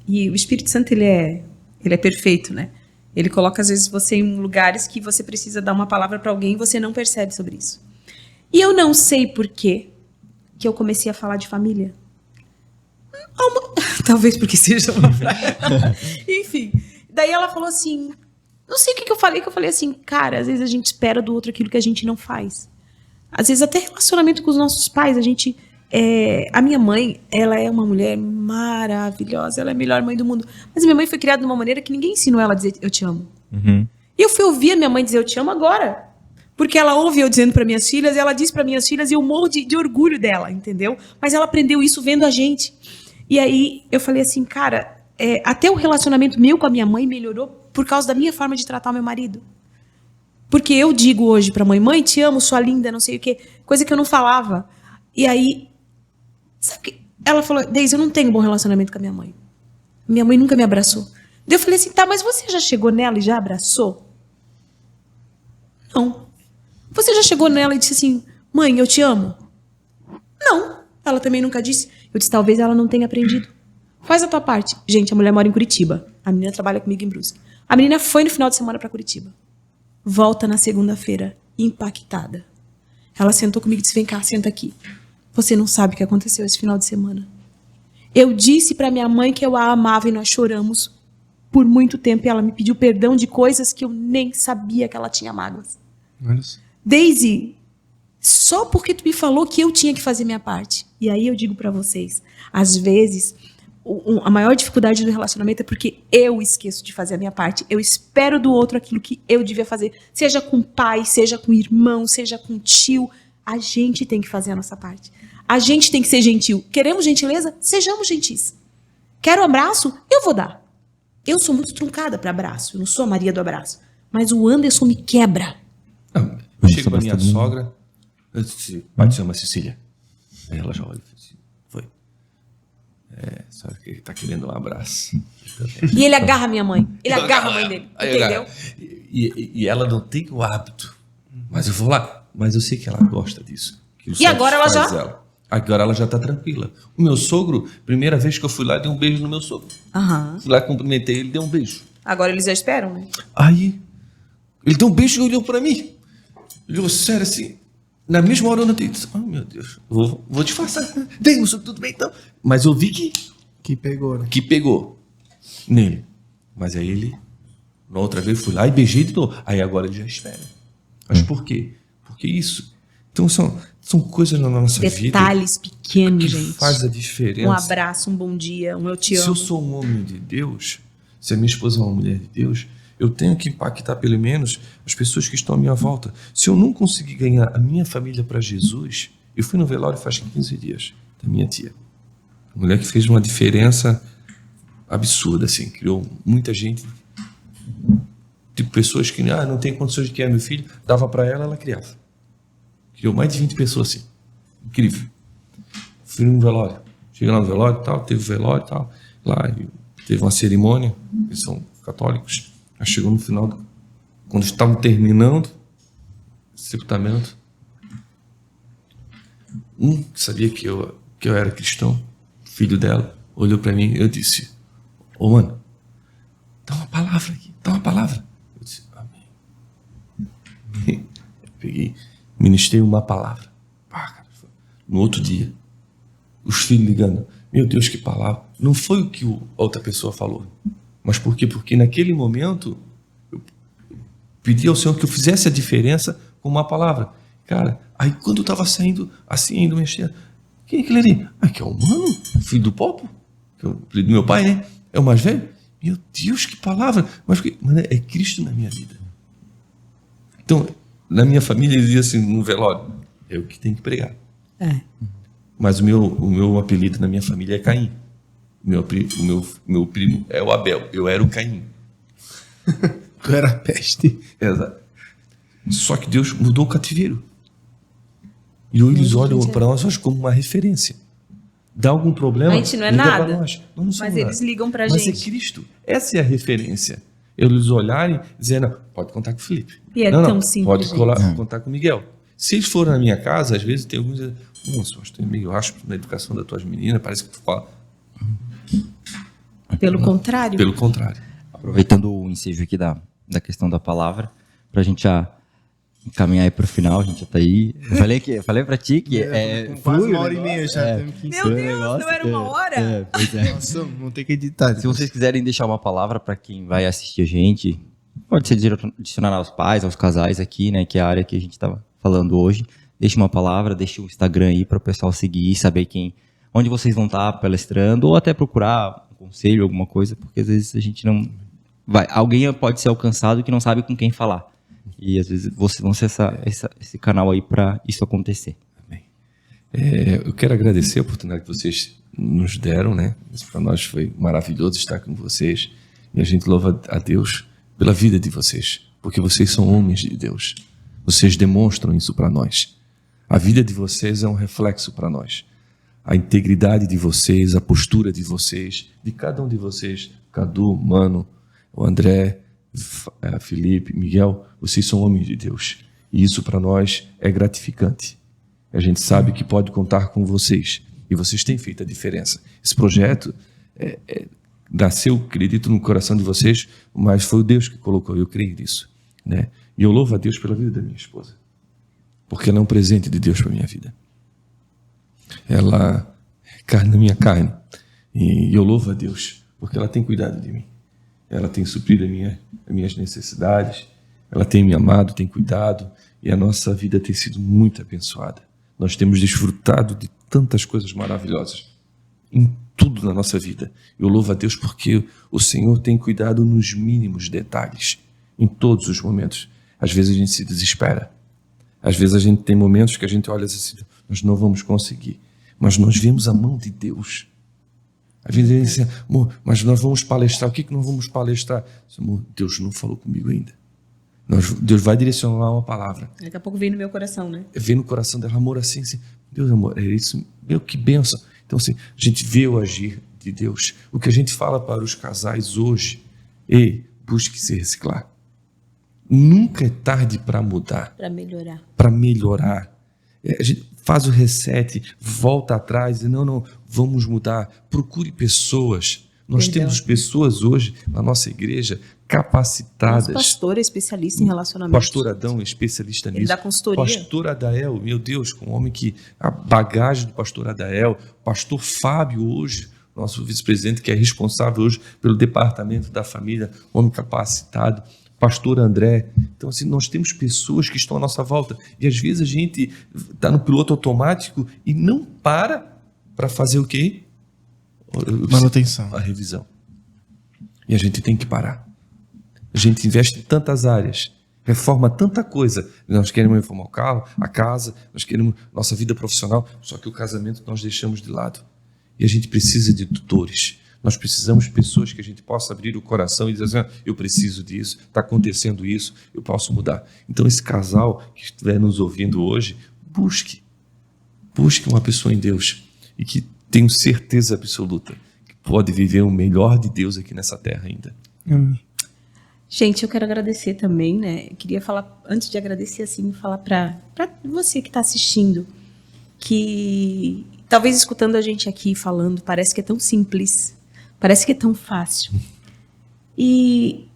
[SPEAKER 3] E o Espírito Santo, ele é perfeito, né? Ele coloca, às vezes, você em lugares que você precisa dar uma palavra para alguém e você não percebe sobre isso. E eu não sei por quê que eu comecei a falar de família. Talvez porque seja uma frase. Enfim. Daí ela falou assim, não sei o que eu falei assim, cara, às vezes a gente espera do outro aquilo que a gente não faz. Às vezes até relacionamento com os nossos pais, a minha mãe, ela é uma mulher maravilhosa, ela é a melhor mãe do mundo. Mas minha mãe foi criada de uma maneira que ninguém ensinou ela a dizer eu te amo.
[SPEAKER 4] Uhum.
[SPEAKER 3] E eu fui ouvir a minha mãe dizer eu te amo agora. Porque ela ouve eu dizendo para minhas filhas, e ela diz para minhas filhas, e eu morro de orgulho dela, entendeu? Mas ela aprendeu isso vendo a gente. E aí eu falei assim, cara, até o relacionamento meu com a minha mãe melhorou por causa da minha forma de tratar o meu marido. Porque eu digo hoje pra mãe, te amo, sua linda, não sei o quê, coisa que eu não falava. E aí, sabe o que? Ela falou, Deise, eu não tenho bom relacionamento com a minha mãe. Minha mãe nunca me abraçou. Daí eu falei assim, tá, mas você já chegou nela e já abraçou? Não. Você já chegou nela e disse assim, mãe, eu te amo? Não. Ela também nunca disse. Eu disse, talvez ela não tenha aprendido. Faz a tua parte. Gente, a mulher mora em Curitiba. A menina trabalha comigo em Brusque. A menina foi no final de semana para Curitiba. Volta na segunda-feira, impactada. Ela sentou comigo e disse, vem cá, senta aqui. Você não sabe o que aconteceu esse final de semana. Eu disse para minha mãe que eu a amava e nós choramos por muito tempo. E ela me pediu perdão de coisas que eu nem sabia que ela tinha mágoas.
[SPEAKER 1] Olha isso.
[SPEAKER 3] Deise, só porque tu me falou que eu tinha que fazer minha parte. E aí eu digo para vocês, às vezes, a maior dificuldade do relacionamento é porque eu esqueço de fazer a minha parte. Eu espero do outro aquilo que eu devia fazer. Seja com pai, seja com irmão, seja com tio. A gente tem que fazer a nossa parte. A gente tem que ser gentil. Queremos gentileza? Sejamos gentis. Quero um abraço? Eu vou dar. Eu sou muito truncada para abraço. Eu não sou a Maria do abraço. Mas o Anderson me quebra.
[SPEAKER 2] Eu chego pra minha sogra, eu disse, pai te chama Cecília. Aí ela já olha e assim, foi. Só que ele tá querendo um abraço.
[SPEAKER 3] E ele agarra minha mãe. Ele agarra a mãe dele. Entendeu?
[SPEAKER 2] E ela não tem o hábito. Mas eu vou lá. Mas eu sei que ela gosta disso.
[SPEAKER 3] E agora ela já?
[SPEAKER 2] Agora ela já tá tranquila. O meu sogro, primeira vez que eu fui lá, dei um beijo no meu sogro.
[SPEAKER 3] Aham.
[SPEAKER 2] Fui lá, cumprimentei ele, dei um beijo.
[SPEAKER 3] Agora eles já esperam, né?
[SPEAKER 2] Aí, ele deu um beijo e olhou pra mim. Olhou sério assim. Na mesma hora eu notei. Oh, meu Deus. Vou disfarçar. Vem, meu sogro, tudo bem então. Mas eu vi
[SPEAKER 1] Que pegou, né?
[SPEAKER 2] que pegou nele. Mas aí ele, na outra vez, fui lá e beijei de novo. Aí agora ele já espera. Mas por quê? Porque isso. Então são coisas na nossa vida.
[SPEAKER 3] Detalhes pequenos,
[SPEAKER 2] que
[SPEAKER 3] gente.
[SPEAKER 2] faz a diferença.
[SPEAKER 3] Um abraço, um bom dia, um eu te amo.
[SPEAKER 2] Se eu sou um homem de Deus, se a minha esposa é uma mulher de Deus, eu tenho que impactar pelo menos as pessoas que estão à minha volta. Se eu não conseguir ganhar a minha família para Jesus, eu fui no velório faz 15 dias da minha tia. Uma mulher que fez uma diferença absurda, assim, criou muita gente, tipo pessoas que não tem condições de criar meu filho, dava para ela, ela criava. Criou mais de 20 pessoas assim. Incrível. Fui no velório. Cheguei lá no velório e tal, teve velório e tal. Lá teve uma cerimônia, eles são católicos. Aí chegou no final, quando estavam terminando o sepultamento, que sabia que eu era cristão, filho dela, olhou para mim e eu disse, ô mano, dá uma palavra aqui, dá uma palavra. Eu disse, amém. Eu peguei, ministrei uma palavra. Cara, no outro dia, os filhos ligando, meu Deus, que palavra. Não foi o que a outra pessoa falou. Mas por quê? Porque naquele momento eu pedi ao Senhor que eu fizesse a diferença com uma palavra. Cara, aí quando eu estava saindo, assim, indo mexer, quem é aquele ali? Que é o mano, filho do Popo, que é o filho do meu pai, né? É o mais velho. Meu Deus, que palavra. Mas mano, é Cristo na minha vida. Então, na minha família, ele dizia assim, no velório, é o que tem que pregar.
[SPEAKER 3] É.
[SPEAKER 2] Mas o meu apelido na minha família é Caim. Meu primo é o Abel, eu era o Caim.
[SPEAKER 1] Tu era a peste.
[SPEAKER 2] Exato. Só que Deus mudou o cativeiro. E hoje eles olham para nós como uma referência. Dá algum problema?
[SPEAKER 3] A gente não é
[SPEAKER 2] liga
[SPEAKER 3] nada,
[SPEAKER 2] pra nós. Não somos
[SPEAKER 3] mas
[SPEAKER 2] nada.
[SPEAKER 3] eles ligam pra
[SPEAKER 2] Mas
[SPEAKER 3] gente.
[SPEAKER 2] é Cristo. Essa é a referência. Eles olharem e dizerem, não, pode contar com o Felipe.
[SPEAKER 3] E é
[SPEAKER 2] não,
[SPEAKER 3] tão
[SPEAKER 2] não,
[SPEAKER 3] simples,
[SPEAKER 2] pode
[SPEAKER 3] gente.
[SPEAKER 2] contar com o Miguel. Se eles forem na minha casa, às vezes tem alguns que dizem, nossa, mas tu é meio áspero na educação das tuas meninas, parece que tu fala.
[SPEAKER 3] Pelo contrário.
[SPEAKER 2] Pelo contrário.
[SPEAKER 4] Aproveitando o ensejo aqui da questão da palavra, pra gente já encaminhar aí pro final, a gente já tá aí. Eu falei pra ti que
[SPEAKER 1] Quase
[SPEAKER 4] flui o
[SPEAKER 1] uma hora e meia
[SPEAKER 4] negócio,
[SPEAKER 1] já. Temos que
[SPEAKER 3] Meu Deus, não era uma hora?
[SPEAKER 4] Pois é.
[SPEAKER 1] Nossa, não tem que editar.
[SPEAKER 4] Se vocês quiserem deixar uma palavra para quem vai assistir a gente, pode ser direcionada aos pais, aos casais aqui, né, que é a área que a gente estava falando hoje. Deixe uma palavra, deixe o Instagram aí para o pessoal seguir, saber onde vocês vão estar palestrando, ou até procurar um conselho, alguma coisa, porque às vezes a gente não vai. Alguém pode ser alcançado que não sabe com quem falar. E às vezes vocês vão ser esse canal aí para isso acontecer.
[SPEAKER 2] Amém. Eu quero agradecer a oportunidade que vocês nos deram, né? Isso para nós foi maravilhoso estar com vocês. E a gente louva a Deus pela vida de vocês, porque vocês são homens de Deus. Vocês demonstram isso para nós. A vida de vocês é um reflexo para nós. A integridade de vocês, a postura de vocês, de cada um de vocês, Cadu, Mano, o André, Felipe, Miguel, vocês são homens de Deus. E isso para nós é gratificante. A gente sabe que pode contar com vocês. E vocês têm feito a diferença. Esse projeto nasceu, acredito, no coração de vocês, mas foi o Deus que colocou, eu creio nisso, né? E eu louvo a Deus pela vida da minha esposa, porque ela é um presente de Deus para a minha vida. Ela é carne da minha carne, e eu louvo a Deus, porque ela tem cuidado de mim. Ela tem suprido as minhas necessidades, ela tem me amado, tem cuidado, e a nossa vida tem sido muito abençoada. Nós temos desfrutado de tantas coisas maravilhosas em tudo na nossa vida. Eu louvo a Deus porque o Senhor tem cuidado nos mínimos detalhes, em todos os momentos. Às vezes a gente se desespera. Às vezes a gente tem momentos que a gente olha assim, nós não vamos conseguir. Mas nós vemos a mão de Deus. Às vezes a gente diz assim, amor, mas nós vamos palestrar. O que nós vamos palestrar? Amor, Deus não falou comigo ainda. Deus vai direcionar uma palavra.
[SPEAKER 3] Daqui a pouco vem no meu coração, né?
[SPEAKER 2] Vem no coração dela, amor, assim, Deus, amor, é isso. Meu, que bênção. Então, assim, a gente vê o agir de Deus. O que a gente fala para os casais hoje, busque se reciclar. Nunca é tarde para mudar.
[SPEAKER 3] Para melhorar.
[SPEAKER 2] Para melhorar. A gente faz o reset, volta atrás e não, vamos mudar. Procure pessoas. Nós temos pessoas hoje na nossa igreja capacitadas.
[SPEAKER 3] Nosso pastor é especialista em relacionamento.
[SPEAKER 2] Pastor Adão é especialista nisso.
[SPEAKER 3] Ele dá consultoria.
[SPEAKER 2] Pastor Adael, meu Deus, com um homem que a bagagem do pastor Adael. Pastor Fábio hoje, nosso vice-presidente que é responsável hoje pelo departamento da família, homem capacitado. Pastor André. Então, assim, nós temos pessoas que estão à nossa volta. E às vezes a gente está no piloto automático e não para fazer o quê?
[SPEAKER 1] Manutenção.
[SPEAKER 2] A revisão. E a gente tem que parar. A gente investe em tantas áreas, reforma tanta coisa. Nós queremos reformar o carro, a casa, nós queremos nossa vida profissional, só que o casamento nós deixamos de lado. E a gente precisa de tutores. Nós precisamos de pessoas que a gente possa abrir o coração e dizer assim, eu preciso disso, está acontecendo isso, eu posso mudar. Então esse casal que estiver nos ouvindo hoje, busque uma pessoa em Deus e que tenho certeza absoluta que pode viver o melhor de Deus aqui nessa terra ainda.
[SPEAKER 3] Gente, eu quero agradecer também, né? Eu queria falar, antes de agradecer, assim, falar para você que está assistindo, que talvez escutando a gente aqui falando, parece que é tão simples, parece que é tão fácil. E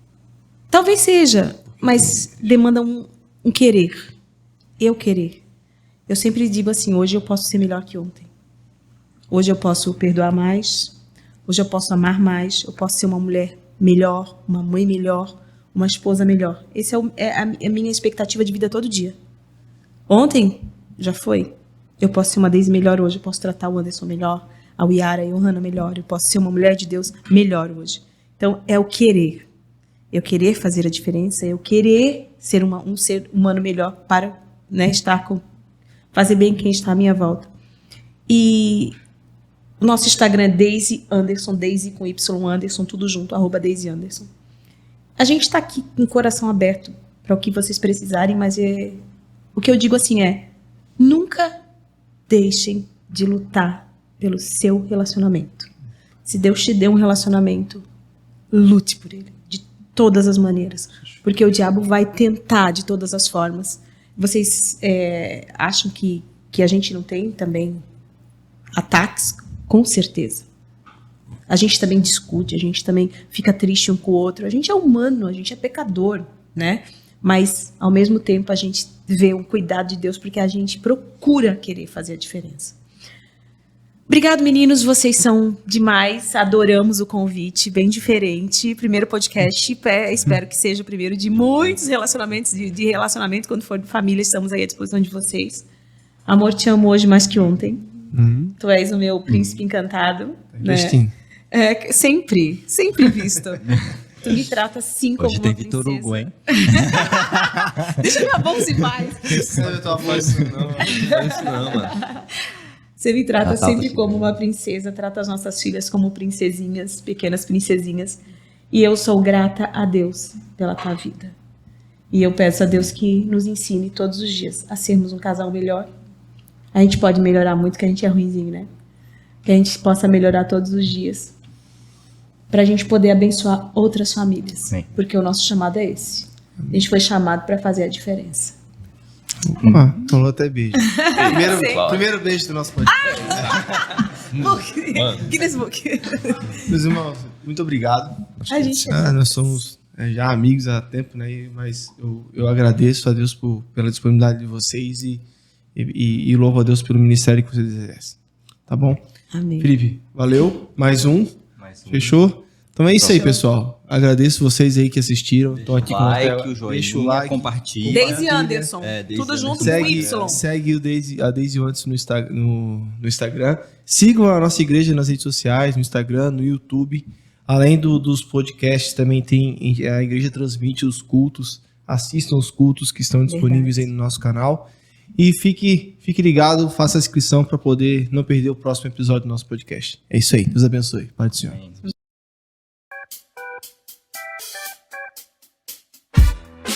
[SPEAKER 3] talvez seja, mas demanda um querer. Eu querer. Eu sempre digo assim, hoje eu posso ser melhor que ontem. Hoje eu posso perdoar mais, hoje eu posso amar mais, eu posso ser uma mulher melhor, uma mãe melhor, uma esposa melhor. Essa é a minha expectativa de vida todo dia. Ontem já foi. Eu posso ser uma Deise melhor hoje, eu posso tratar o Anderson melhor, a Yara e a Johanna melhor, eu posso ser uma mulher de Deus melhor hoje. Então, é o querer. Eu querer fazer a diferença, eu querer ser um ser humano melhor para, né, fazer bem quem está à minha volta. E O nosso Instagram é Daisy Anderson, Daisy com Y Anderson, tudo junto, @Daisy Anderson. A gente está aqui com o coração aberto para o que vocês precisarem, mas o que eu digo assim nunca deixem de lutar pelo seu relacionamento. Se Deus te deu um relacionamento, lute por ele, de todas as maneiras, porque o diabo vai tentar de todas as formas. Vocês acham que a gente não tem também ataques? Com certeza. A gente também discute, a gente também fica triste um com o outro. A gente é humano, a gente é pecador, né? Mas, ao mesmo tempo, a gente vê um cuidado de Deus porque a gente procura querer fazer a diferença. Obrigado, meninos. Vocês são demais. Adoramos o convite, bem diferente. Primeiro podcast, espero que seja o primeiro de muitos relacionamentos, de relacionamento, quando for de família, estamos aí à disposição de vocês. Amor, te amo hoje mais que ontem. Tu és o meu príncipe encantado. Né? Sempre visto. Tu me trata assim como
[SPEAKER 4] Hoje
[SPEAKER 3] uma
[SPEAKER 4] tem
[SPEAKER 3] princesa.
[SPEAKER 4] Vitor Hugo, hein?
[SPEAKER 3] Deixa minha bolsa em paz.
[SPEAKER 1] Eu tô falando isso, não.
[SPEAKER 2] Não é isso não, mano.
[SPEAKER 3] Você me trata
[SPEAKER 4] Natal
[SPEAKER 3] sempre
[SPEAKER 4] tá
[SPEAKER 3] como
[SPEAKER 4] chegando.
[SPEAKER 3] uma princesa, trata as nossas filhas como princesinhas, pequenas princesinhas. E eu sou grata a Deus pela tua vida. E eu peço a Deus que nos ensine todos os dias a sermos um casal melhor. A gente pode melhorar muito, que a gente é ruinzinho, né? Que a gente possa melhorar todos os dias. Pra gente poder abençoar outras famílias.
[SPEAKER 4] Sim.
[SPEAKER 3] Porque o nosso chamado é esse. A gente foi chamado pra fazer a diferença.
[SPEAKER 1] Opa, falou até beijo.
[SPEAKER 3] Sim.
[SPEAKER 1] Primeiro beijo do nosso podcast.
[SPEAKER 3] Guinness Book.
[SPEAKER 1] Meus irmãos, muito obrigado.
[SPEAKER 3] A gente
[SPEAKER 1] Nós somos já amigos há tempo, né? Mas eu agradeço a Deus pela disponibilidade de vocês e louvo a Deus pelo ministério que vocês exercem. Tá bom?
[SPEAKER 3] Amém.
[SPEAKER 1] Felipe, valeu. Mais um. Fechou? Então é isso aí, pessoal. Agradeço vocês aí que assistiram. Estão aqui com a tela.
[SPEAKER 4] Like, o joinha,
[SPEAKER 1] Deixa o like.
[SPEAKER 4] compartilha.
[SPEAKER 3] Daisy Anderson.
[SPEAKER 4] Daisy
[SPEAKER 3] Tudo
[SPEAKER 4] Anderson.
[SPEAKER 3] junto com Y.
[SPEAKER 1] Segue a Daisy Anderson no Instagram. Sigam a nossa igreja nas redes sociais, no Instagram, no YouTube. Além dos podcasts, também tem a igreja transmite os cultos. Assistam os cultos que estão disponíveis aí no nosso canal. E fique ligado, faça a inscrição para poder não perder o próximo episódio do nosso podcast. É isso aí. Deus abençoe. Pai do Senhor.